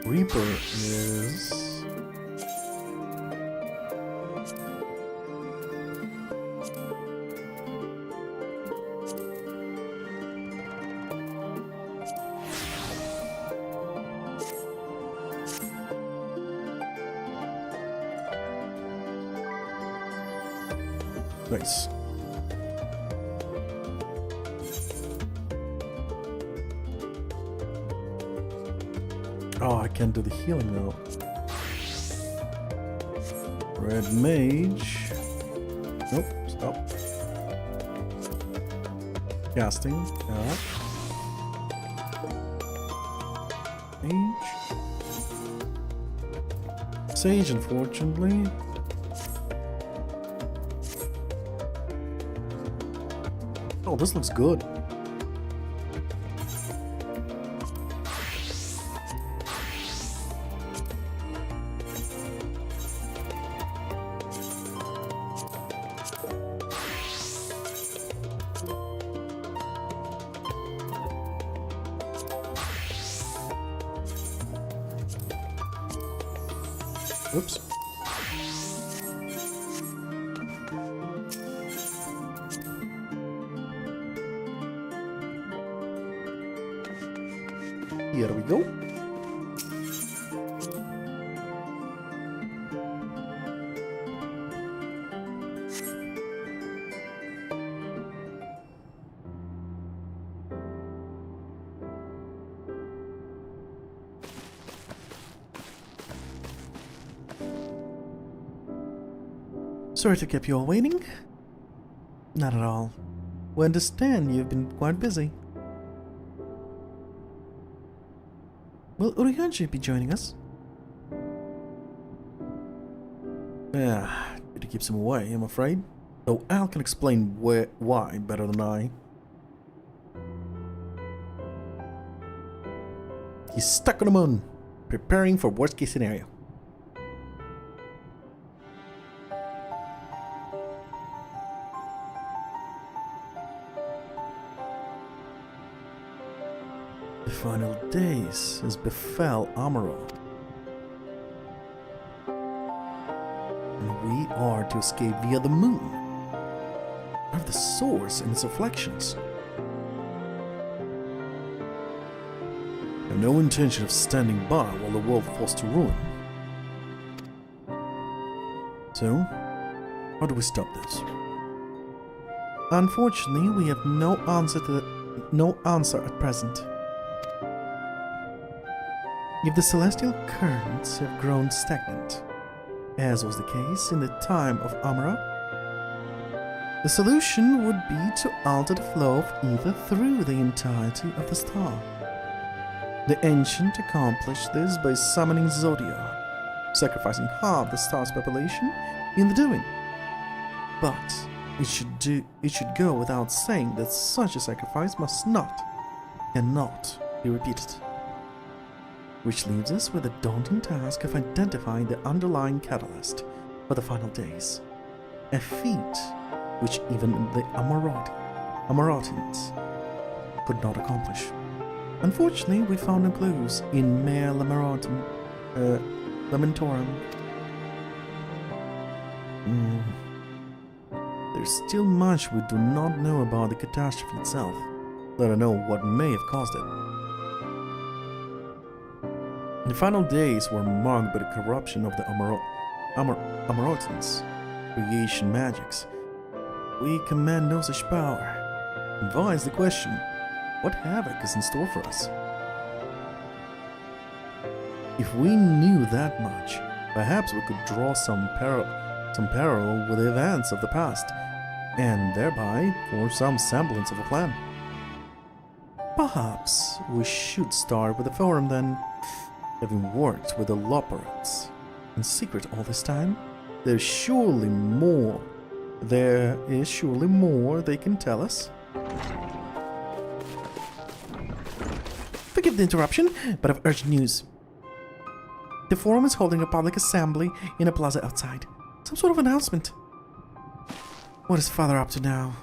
Reaper is... Nice. Oh, I can't do the healing though. Red mage. Nope, stop. Casting. Yeah. Sage, unfortunately. Oh, this looks good. Oops. Here we go. Sorry to keep you all waiting. Not at all. We understand you've been quite busy. Will Urihanji be joining us? Yeah, need to keep him away, I'm afraid. Though Al can explain why better than I. He's stuck on the moon, preparing for worst case scenario. The final days as befell Amaral. And we are to escape via the moon. Of the source and its reflections. I have no intention of standing by while the world falls to ruin. So, how do we stop this? Unfortunately, we have no answer at present. If the celestial currents have grown stagnant, as was the case in the time of Amara, the solution would be to alter the flow of ether through the entirety of the star. The ancient accomplished this by summoning Zodiac, sacrificing half the star's population in the doing. But it should go without saying that such a sacrifice cannot be repeated. Which leaves us with the daunting task of identifying the underlying catalyst for the final days. A feat which even the Amaratans could not accomplish. Unfortunately, we found no clues in Mare Lamentorum. There's still much we do not know about the catastrophe itself, let alone what may have caused it. The final days were marked by the corruption of the Amaratans, creation magics. We command no such power. Advise the question, what havoc is in store for us? If we knew that much, perhaps we could draw some parallel with the events of the past, and thereby form some semblance of a plan. Perhaps we should start with the forum then. Having worked with the Loporans in secret all this time, there is surely more they can tell us. Forgive the interruption, but I've urgent news. The forum is holding a public assembly in a plaza outside. Some sort of announcement. What is Father up to now?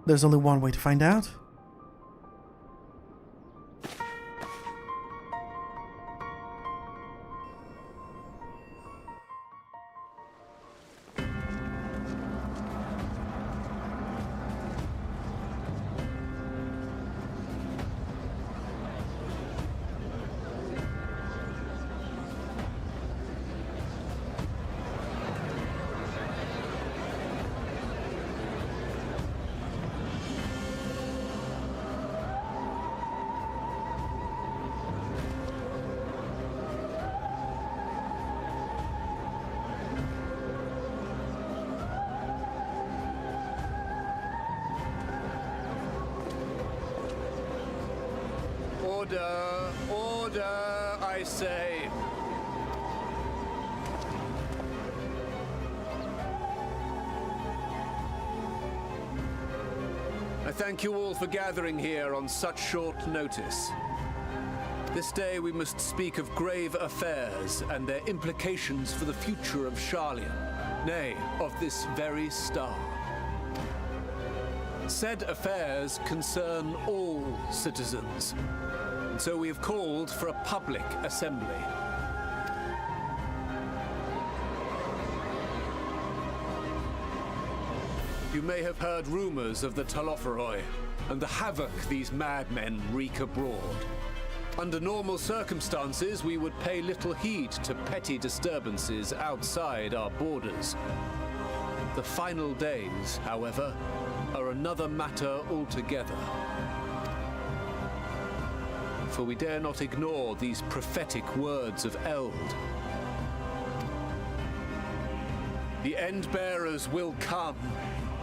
There's only one way to find out. Order! Order, I say! I thank you all for gathering here on such short notice. This day we must speak of grave affairs and their implications for the future of Sharlayan, nay, of this very star. Said affairs concern all citizens, and so we have called for a public assembly. You may have heard rumors of the Talopheroi and the havoc these madmen wreak abroad. Under normal circumstances, we would pay little heed to petty disturbances outside our borders. The final days, however, are another matter altogether. For we dare not ignore these prophetic words of Eld. The End-Bearers will come,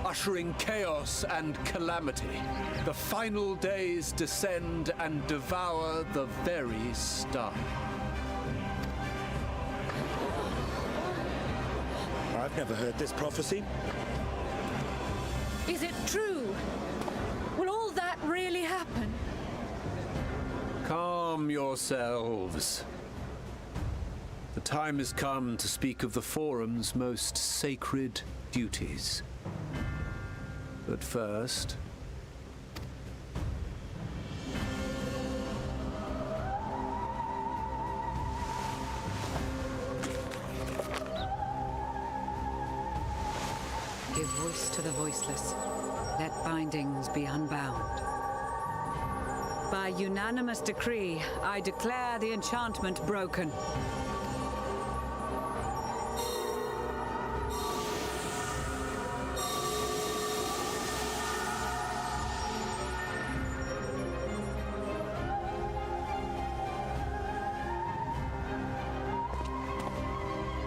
ushering chaos and calamity. The final days descend and devour the very star. I've never heard this prophecy. Is it true? Will all that really happen? Calm yourselves. The time has come to speak of the Forum's most sacred duties. But first... Give voice to the voiceless. Let bindings be unbound. By unanimous decree, I declare the enchantment broken.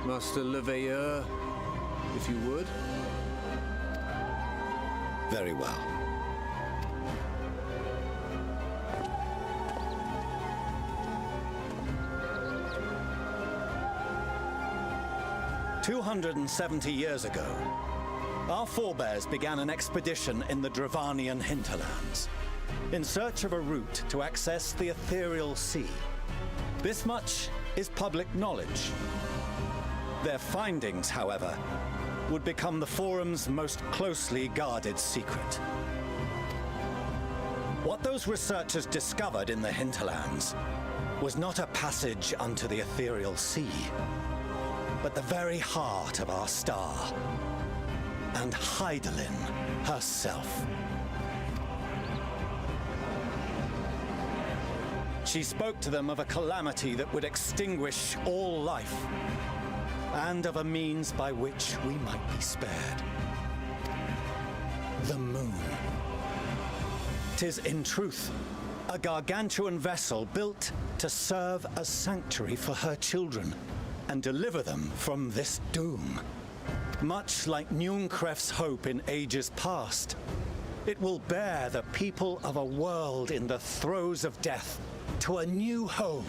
Master Leveilleur, if you would. Very well. "270 years ago, our forebears began an expedition in the Dravanian hinterlands, in search of a route to access the ethereal sea. This much is public knowledge. Their findings, however, would become the Forum's most closely guarded secret. What those researchers discovered in the hinterlands was not a passage unto the ethereal sea, but the very heart of our star, and Hydaelyn herself. She spoke to them of a calamity that would extinguish all life, and of a means by which we might be spared. The moon. 'Tis in truth a gargantuan vessel built to serve as sanctuary for her children and deliver them from this doom. Much like Nunkref's hope in ages past, it will bear the people of a world in the throes of death to a new home.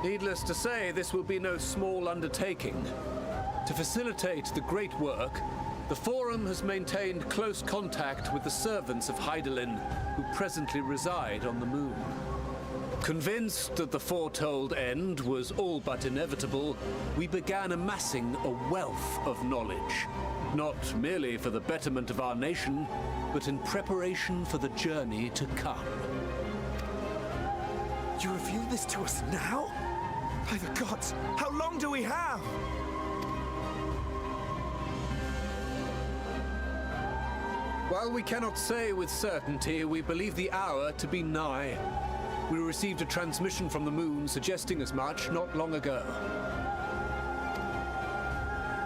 Needless to say, this will be no small undertaking. To facilitate the great work, the Forum has maintained close contact with the servants of Hydaelyn, who presently reside on the moon. Convinced that the foretold end was all but inevitable, we began amassing a wealth of knowledge, not merely for the betterment of our nation, but in preparation for the journey to come. You reveal this to us now? By the gods, how long do we have? While we cannot say with certainty, we believe the hour to be nigh. We received a transmission from the moon suggesting as much not long ago.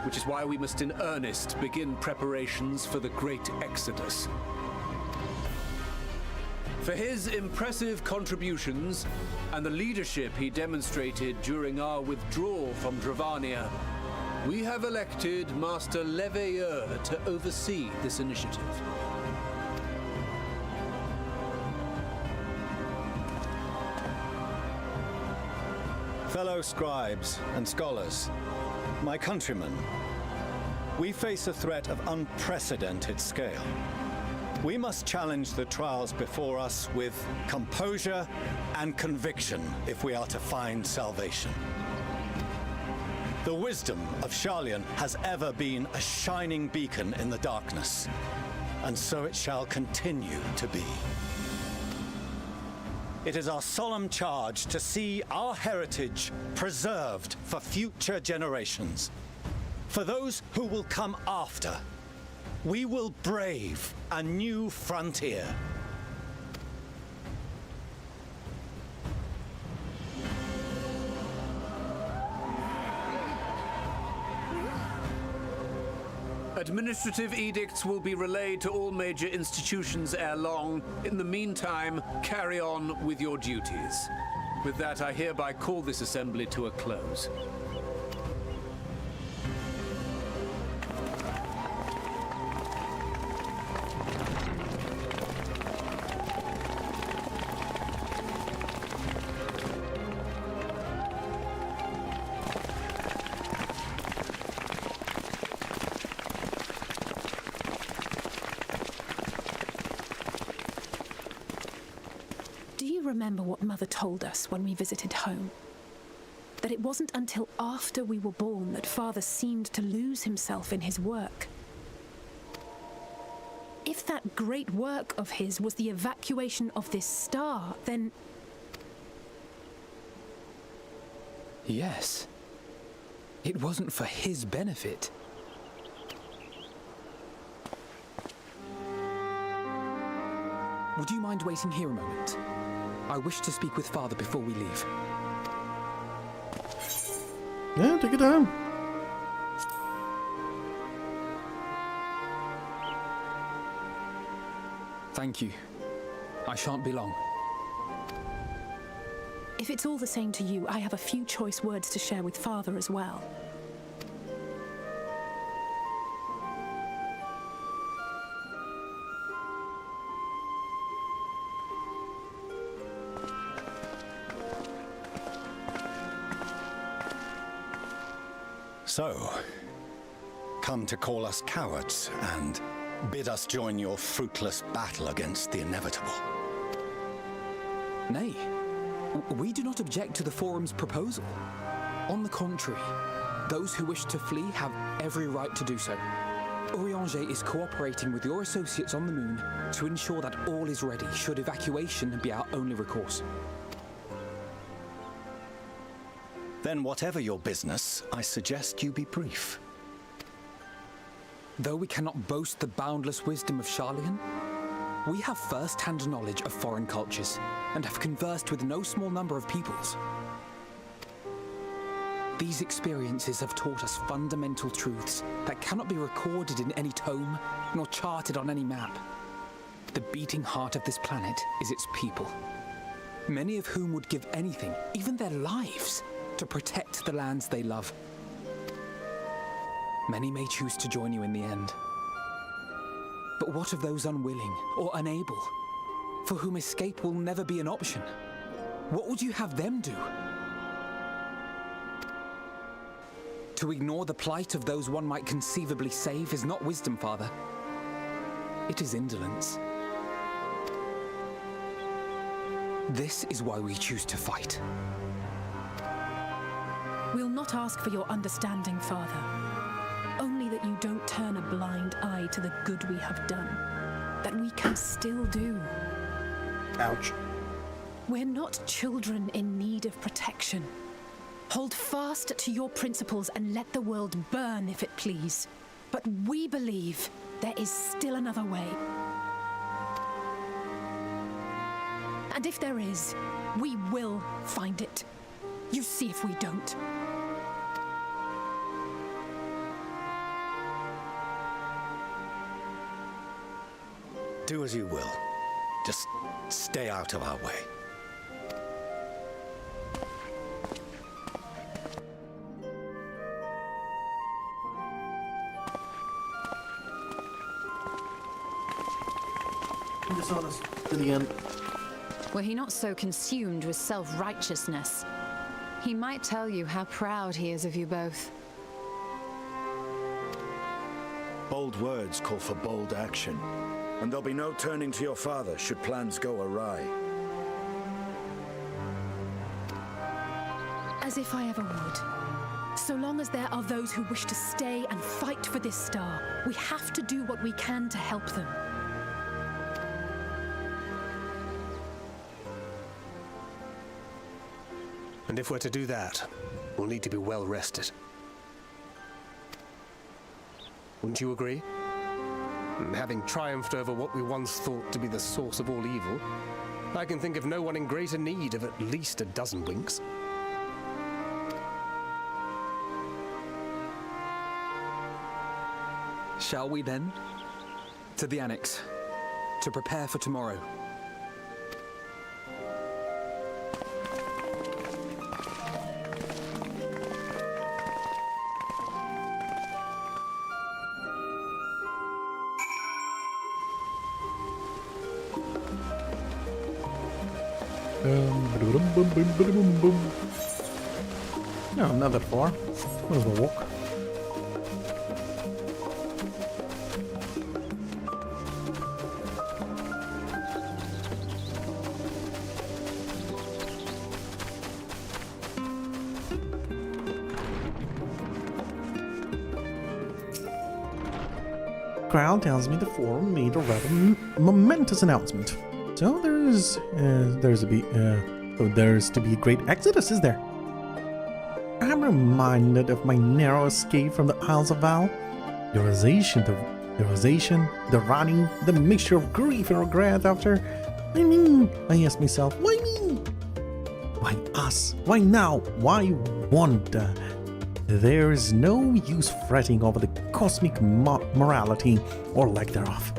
Which is why we must in earnest begin preparations for the great exodus. For his impressive contributions and the leadership he demonstrated during our withdrawal from Dravania, we have elected Master Leveilleur to oversee this initiative. Fellow scribes and scholars, my countrymen, we face a threat of unprecedented scale. We must challenge the trials before us with composure and conviction if we are to find salvation. The wisdom of Sharlayan has ever been a shining beacon in the darkness, and so it shall continue to be. It is our solemn charge to see our heritage preserved for future generations. For those who will come after, we will brave a new frontier. Administrative edicts will be relayed to all major institutions ere long. In the meantime, carry on with your duties. With that, I hereby call this assembly to a close. Remember what Mother told us when we visited home? That it wasn't until after we were born that Father seemed to lose himself in his work. If that great work of his was the evacuation of this star, then... Yes. It wasn't for his benefit. Would you mind waiting here a moment? I wish to speak with Father before we leave. Yeah, take it down. Thank you. I shan't be long. If it's all the same to you, I have a few choice words to share with Father as well. So, come to call us cowards and bid us join your fruitless battle against the inevitable. Nay, we do not object to the Forum's proposal. On the contrary, those who wish to flee have every right to do so. Urianger is cooperating with your associates on the moon to ensure that all is ready should evacuation be our only recourse. Then whatever your business, I suggest you be brief. Though we cannot boast the boundless wisdom of Sharlayan, we have first-hand knowledge of foreign cultures and have conversed with no small number of peoples. These experiences have taught us fundamental truths that cannot be recorded in any tome nor charted on any map. The beating heart of this planet is its people, many of whom would give anything, even their lives, to protect the lands they love. Many may choose to join you in the end. But what of those unwilling or unable, for whom escape will never be an option? What would you have them do? To ignore the plight of those one might conceivably save is not wisdom, Father. It is indolence. This is why we choose to fight. We'll not ask for your understanding, Father. Only that you don't turn a blind eye to the good we have done. That we can still do. Ouch. We're not children in need of protection. Hold fast to your principles and let the world burn if it please. But we believe there is still another way. And if there is, we will find it. You see if we don't. Do as you will. Just stay out of our way. Dishonest to the end. Were he not so consumed with self-righteousness, He might tell you how proud he is of you both. Bold words call for bold action. And there'll be no turning to your father should plans go awry. As if I ever would. So long as there are those who wish to stay and fight for this star, we have to do what we can to help them. And if we're to do that, we'll need to be well rested. Wouldn't you agree? And having triumphed over what we once thought to be the source of all evil, I can think of no one in greater need of at least a dozen winks. Shall we then? To the Annex. To prepare for tomorrow. No, not that far. Might as well walk. Crowd tells me the forum made a rather momentous announcement. So there's to be a great exodus, is there? I'm reminded of my narrow escape from the Isles of Val. The realization, the running, the mixture of grief and regret after. I ask myself, why me? Why us? Why now? Why Wanda? There is no use fretting over the cosmic morality or lack thereof.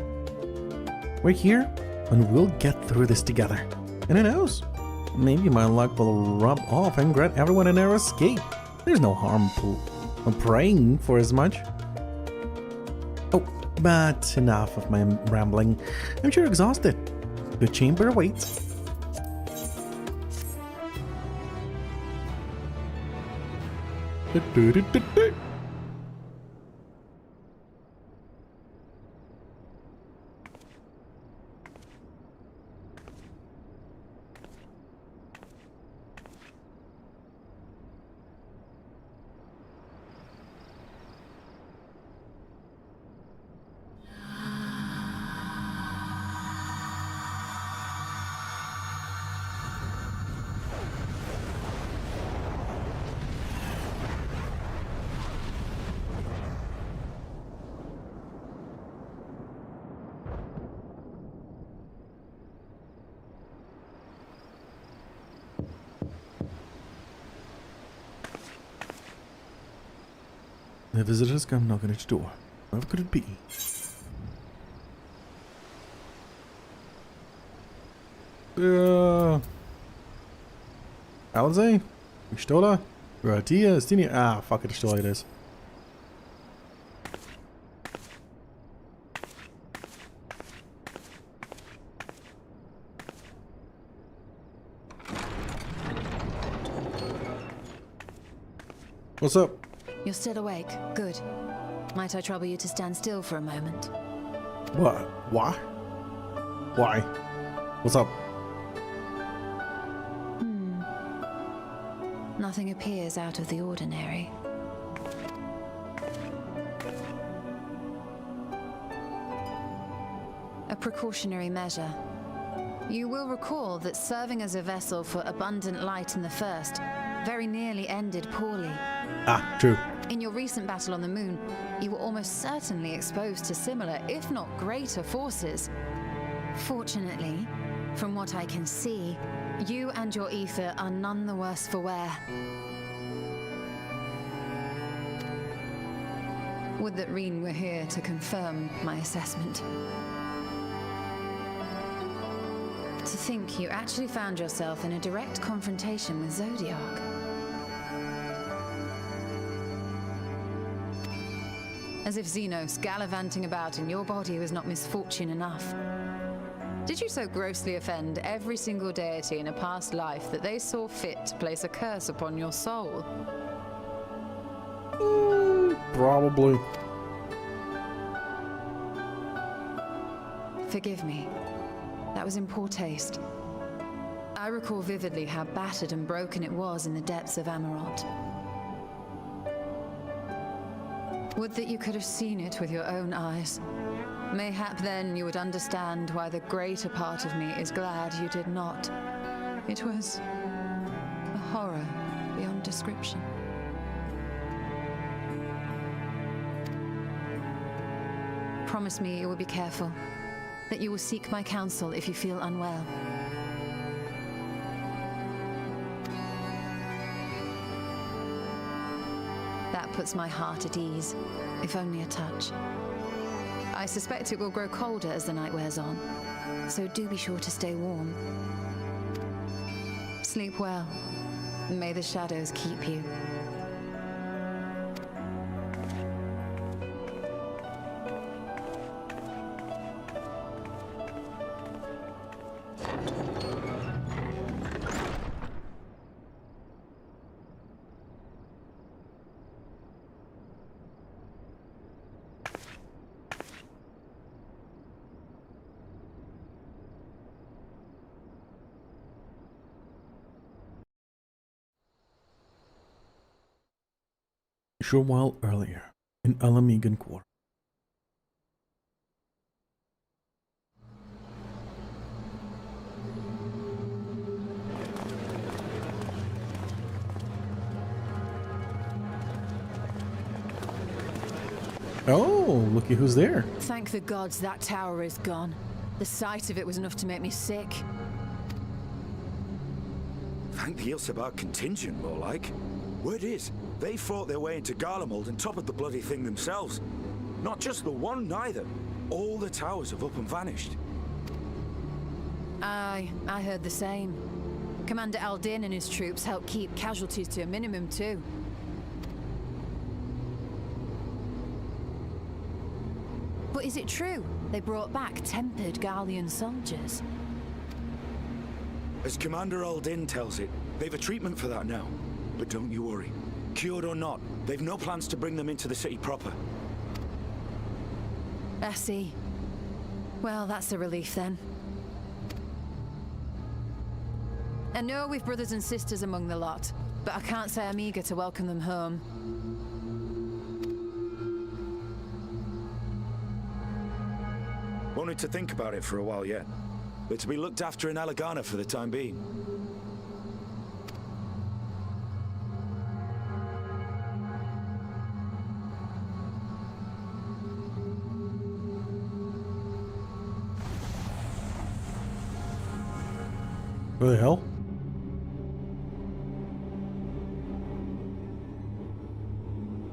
We're here, and we'll get through this together. And who knows? Maybe my luck will rub off and grant everyone a narrow escape. There's no harm in praying for as much. Oh, but enough of my rambling. I'm sure exhausted. The chamber awaits. The visitors come knocking at your door. What could it be? Alize? Pistola? Ratia? Stini? Ah, fuck it, Pistola it is. What's up? You're still awake. Good. Might I trouble you to stand still for a moment? What? Why? Why? What's up? Nothing appears out of the ordinary. A precautionary measure. You will recall that serving as a vessel for abundant light in the First very nearly ended poorly. Ah, true. In your recent battle on the Moon, you were almost certainly exposed to similar, if not greater, forces. Fortunately, from what I can see, you and your ether are none the worse for wear. Would that Reen were here to confirm my assessment. To think you actually found yourself in a direct confrontation with Zodiac. As if Xenos gallivanting about in your body was not misfortune enough. Did you so grossly offend every single deity in a past life that they saw fit to place a curse upon your soul? Probably. Forgive me. That was in poor taste. I recall vividly how battered and broken it was in the depths of Amarant. Would that you could have seen it with your own eyes. Mayhap then you would understand why the greater part of me is glad you did not. It was a horror beyond description. Promise me you will be careful, that you will seek my counsel if you feel unwell. That puts my heart at ease, if only a touch. I suspect it will grow colder as the night wears on, so do be sure to stay warm. Sleep well, and may the shadows keep you. A short while earlier, in Alamegan Quarter. Oh, looky who's there. Thank the gods that tower is gone. The sight of it was enough to make me sick. Thank the Ilsabar contingent, more like. Word is, they fought their way into Garlemald and toppled the bloody thing themselves. Not just the one, neither. All the towers have up and vanished. Aye, I heard the same. Commander Aldin and his troops helped keep casualties to a minimum, too. But is it true they brought back tempered Garlean soldiers? As Commander Aldin tells it, they've a treatment for that now. But don't you worry. Cured or not, they've no plans to bring them into the city proper. I see. Well, that's a relief then. I know we've brothers and sisters among the lot, but I can't say I'm eager to welcome them home. Wanted to think about it for a while yet. They're to be looked after in Alagana for the time being. Where the hell?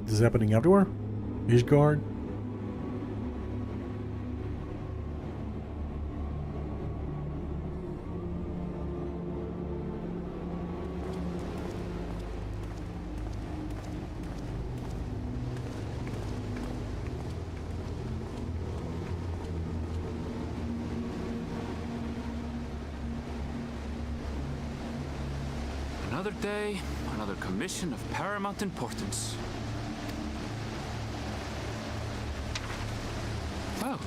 This is happening everywhere? Ishgard? Another day, another commission of paramount importance. Well,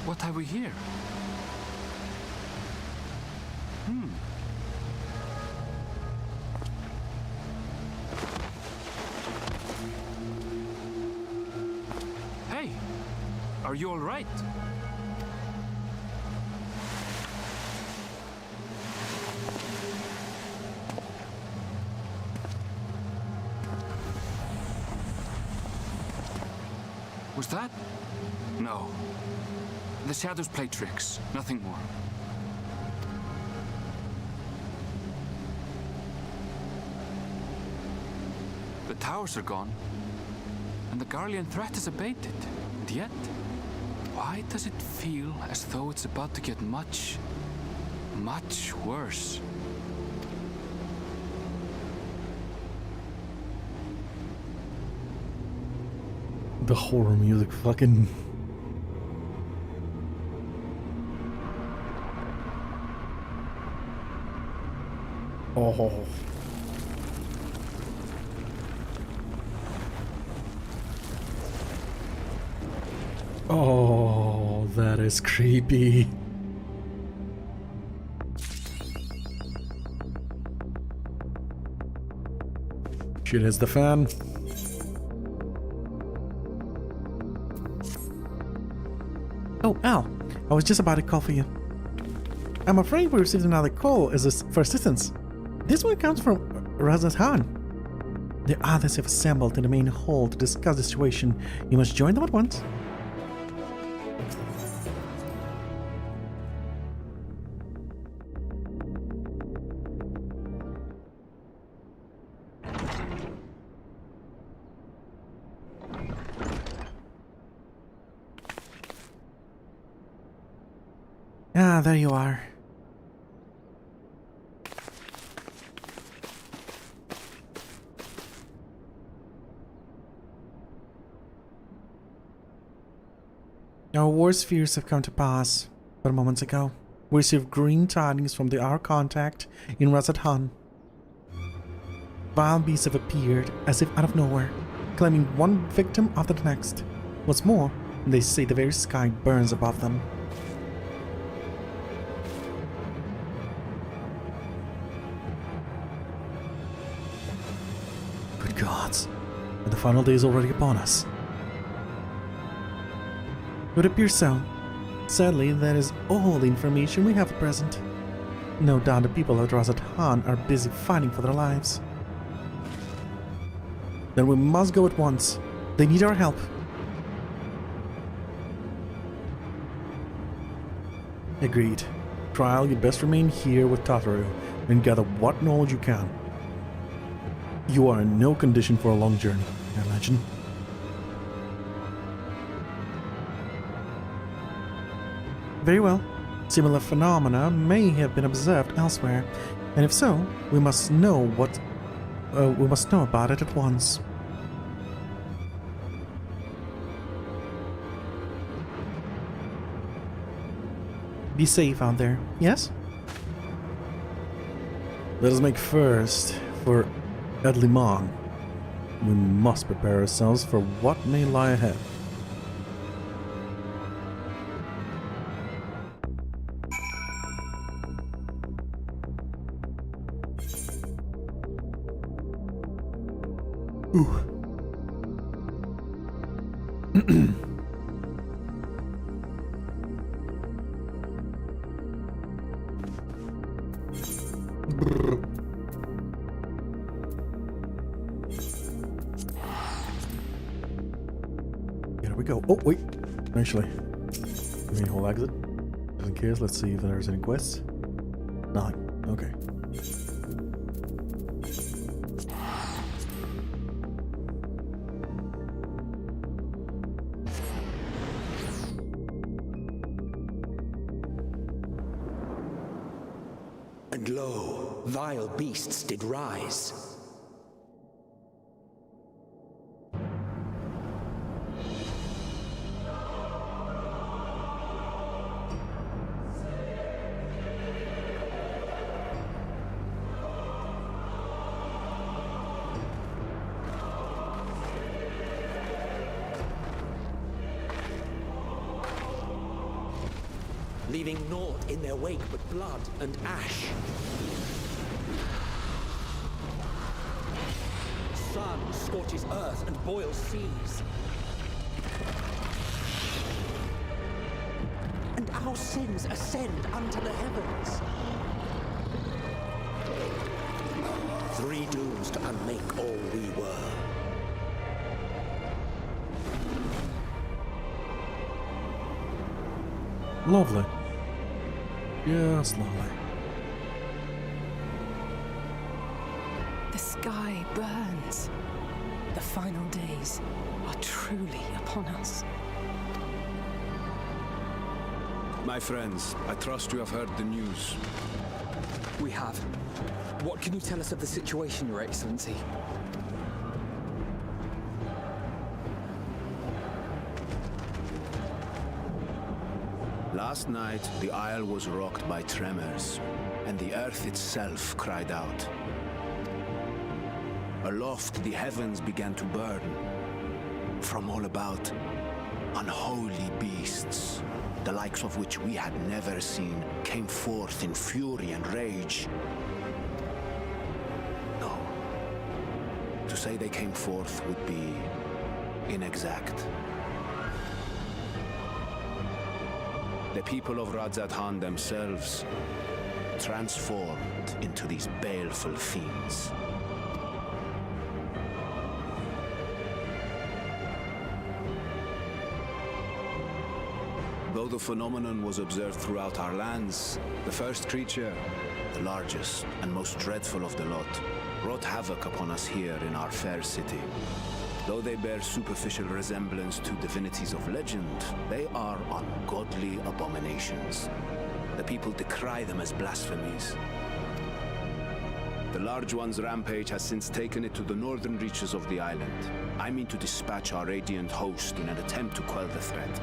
what have we here? Hey, are you all right? Was that? No. The shadows play tricks, nothing more. The towers are gone, and the Garlean threat is abated. And yet, why does it feel as though it's about to get much, much worse? The horror music fucking... Oh. Oh, that is creepy. Shit hits the fan. Oh, Al. I was just about to call for you. I'm afraid we received another call for assistance. This one comes from Razat Khan. The others have assembled in the main hall to discuss the situation. You must join them at once. Ah, there you are. Our worst fears have come to pass. But moments ago, we received green tidings from our contact in Razat Khan. Wild beasts have appeared as if out of nowhere, claiming one victim after the next. What's more, they say the very sky burns above them. Good gods, and the final day is already upon us. It would appear so. Sadly, that is all the information we have at present. No doubt the people of Razat Khan are busy fighting for their lives. Then we must go at once. They need our help. Agreed. Trial, you'd best remain here with Tataru and gather what knowledge you can. You are in no condition for a long journey, I imagine. Very well. Similar phenomena may have been observed elsewhere, and if so, we must know about it at once. Be safe out there, yes? Let us make first for Edlimon. We must prepare ourselves for what may lie ahead. Ooh. Here we go. Oh, wait. Actually, main hall exit. Just in case, let's see if there's any quests. Nothing. Okay. And lo, vile beasts did rise. Leaving naught in their wake but blood and ash. Sun scorches earth and boils seas. And our sins ascend unto the heavens. 3 dooms to unmake all we were. Lovely. Yes, lovely. The sky burns. The final days are truly upon us. My friends, I trust you have heard the news. We have. What can you tell us of the situation, Your Excellency? Last night, the isle was rocked by tremors, and the earth itself cried out. Aloft, the heavens began to burn. From all about, unholy beasts, the likes of which we had never seen, came forth in fury and rage. No. To say they came forth would be inexact. The people of Radzat-Han themselves transformed into these baleful fiends. Though the phenomenon was observed throughout our lands, the first creature, the largest and most dreadful of the lot, wrought havoc upon us here in our fair city. Though they bear superficial resemblance to divinities of legend, they are ungodly abominations. The people decry them as blasphemies. The Large One's rampage has since taken it to the northern reaches of the island. I mean to dispatch our radiant host in an attempt to quell the threat.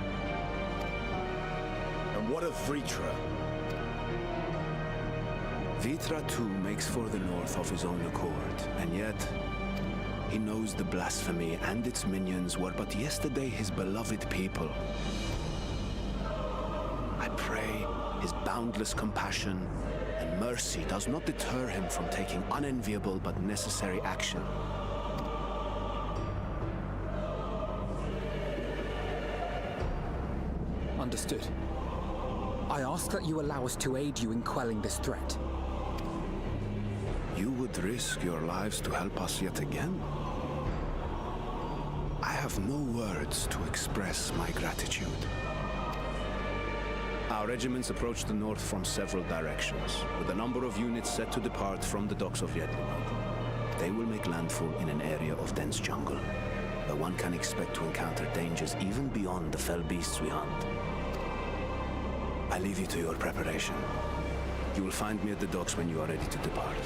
And what of Vritra? Vritra too makes for the north of his own accord, and yet he knows the blasphemy and its minions were but yesterday his beloved people. I pray his boundless compassion and mercy does not deter him from taking unenviable but necessary action. Understood. I ask that you allow us to aid you in quelling this threat. You would risk your lives to help us yet again? I have no words to express my gratitude. Our regiments approach the north from several directions, with a number of units set to depart from the docks of Yedlinod. They will make landfall in an area of dense jungle, where one can expect to encounter dangers even beyond the fell beasts we hunt. I leave you to your preparation. You will find me at the docks when you are ready to depart.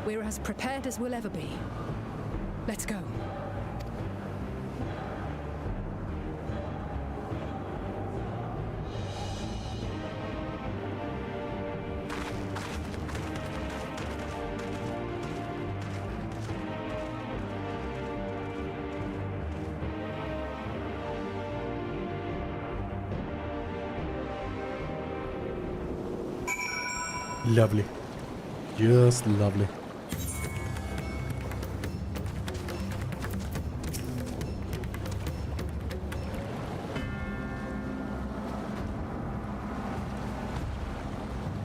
We're as prepared as we'll ever be. Let's go. Lovely. Just lovely.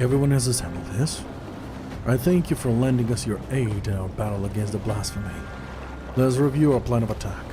Everyone has handled this. I thank you for lending us your aid in our battle against the blasphemy. Let's review our plan of attack.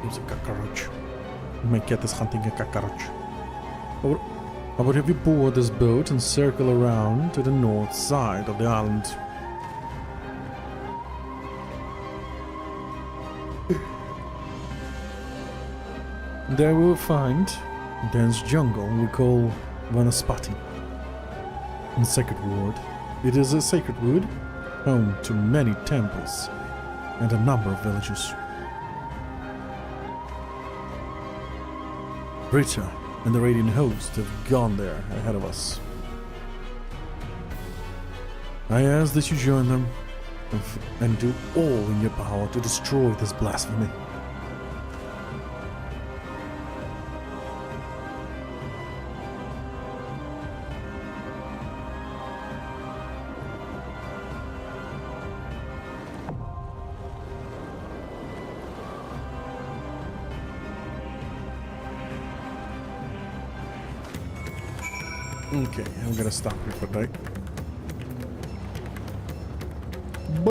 There's a cockroach. My cat is hunting a cockroach. I would have you board this boat and circle around to the north side of the island. There we will find a dense jungle we call Vanaspati. In Sacred Wood, it is a sacred wood, home to many temples and a number of villages. Vritra and the Radiant Host have gone there ahead of us. I ask that you join them and do all in your power to destroy this blasphemy. Okay, I'm gonna stop here for today.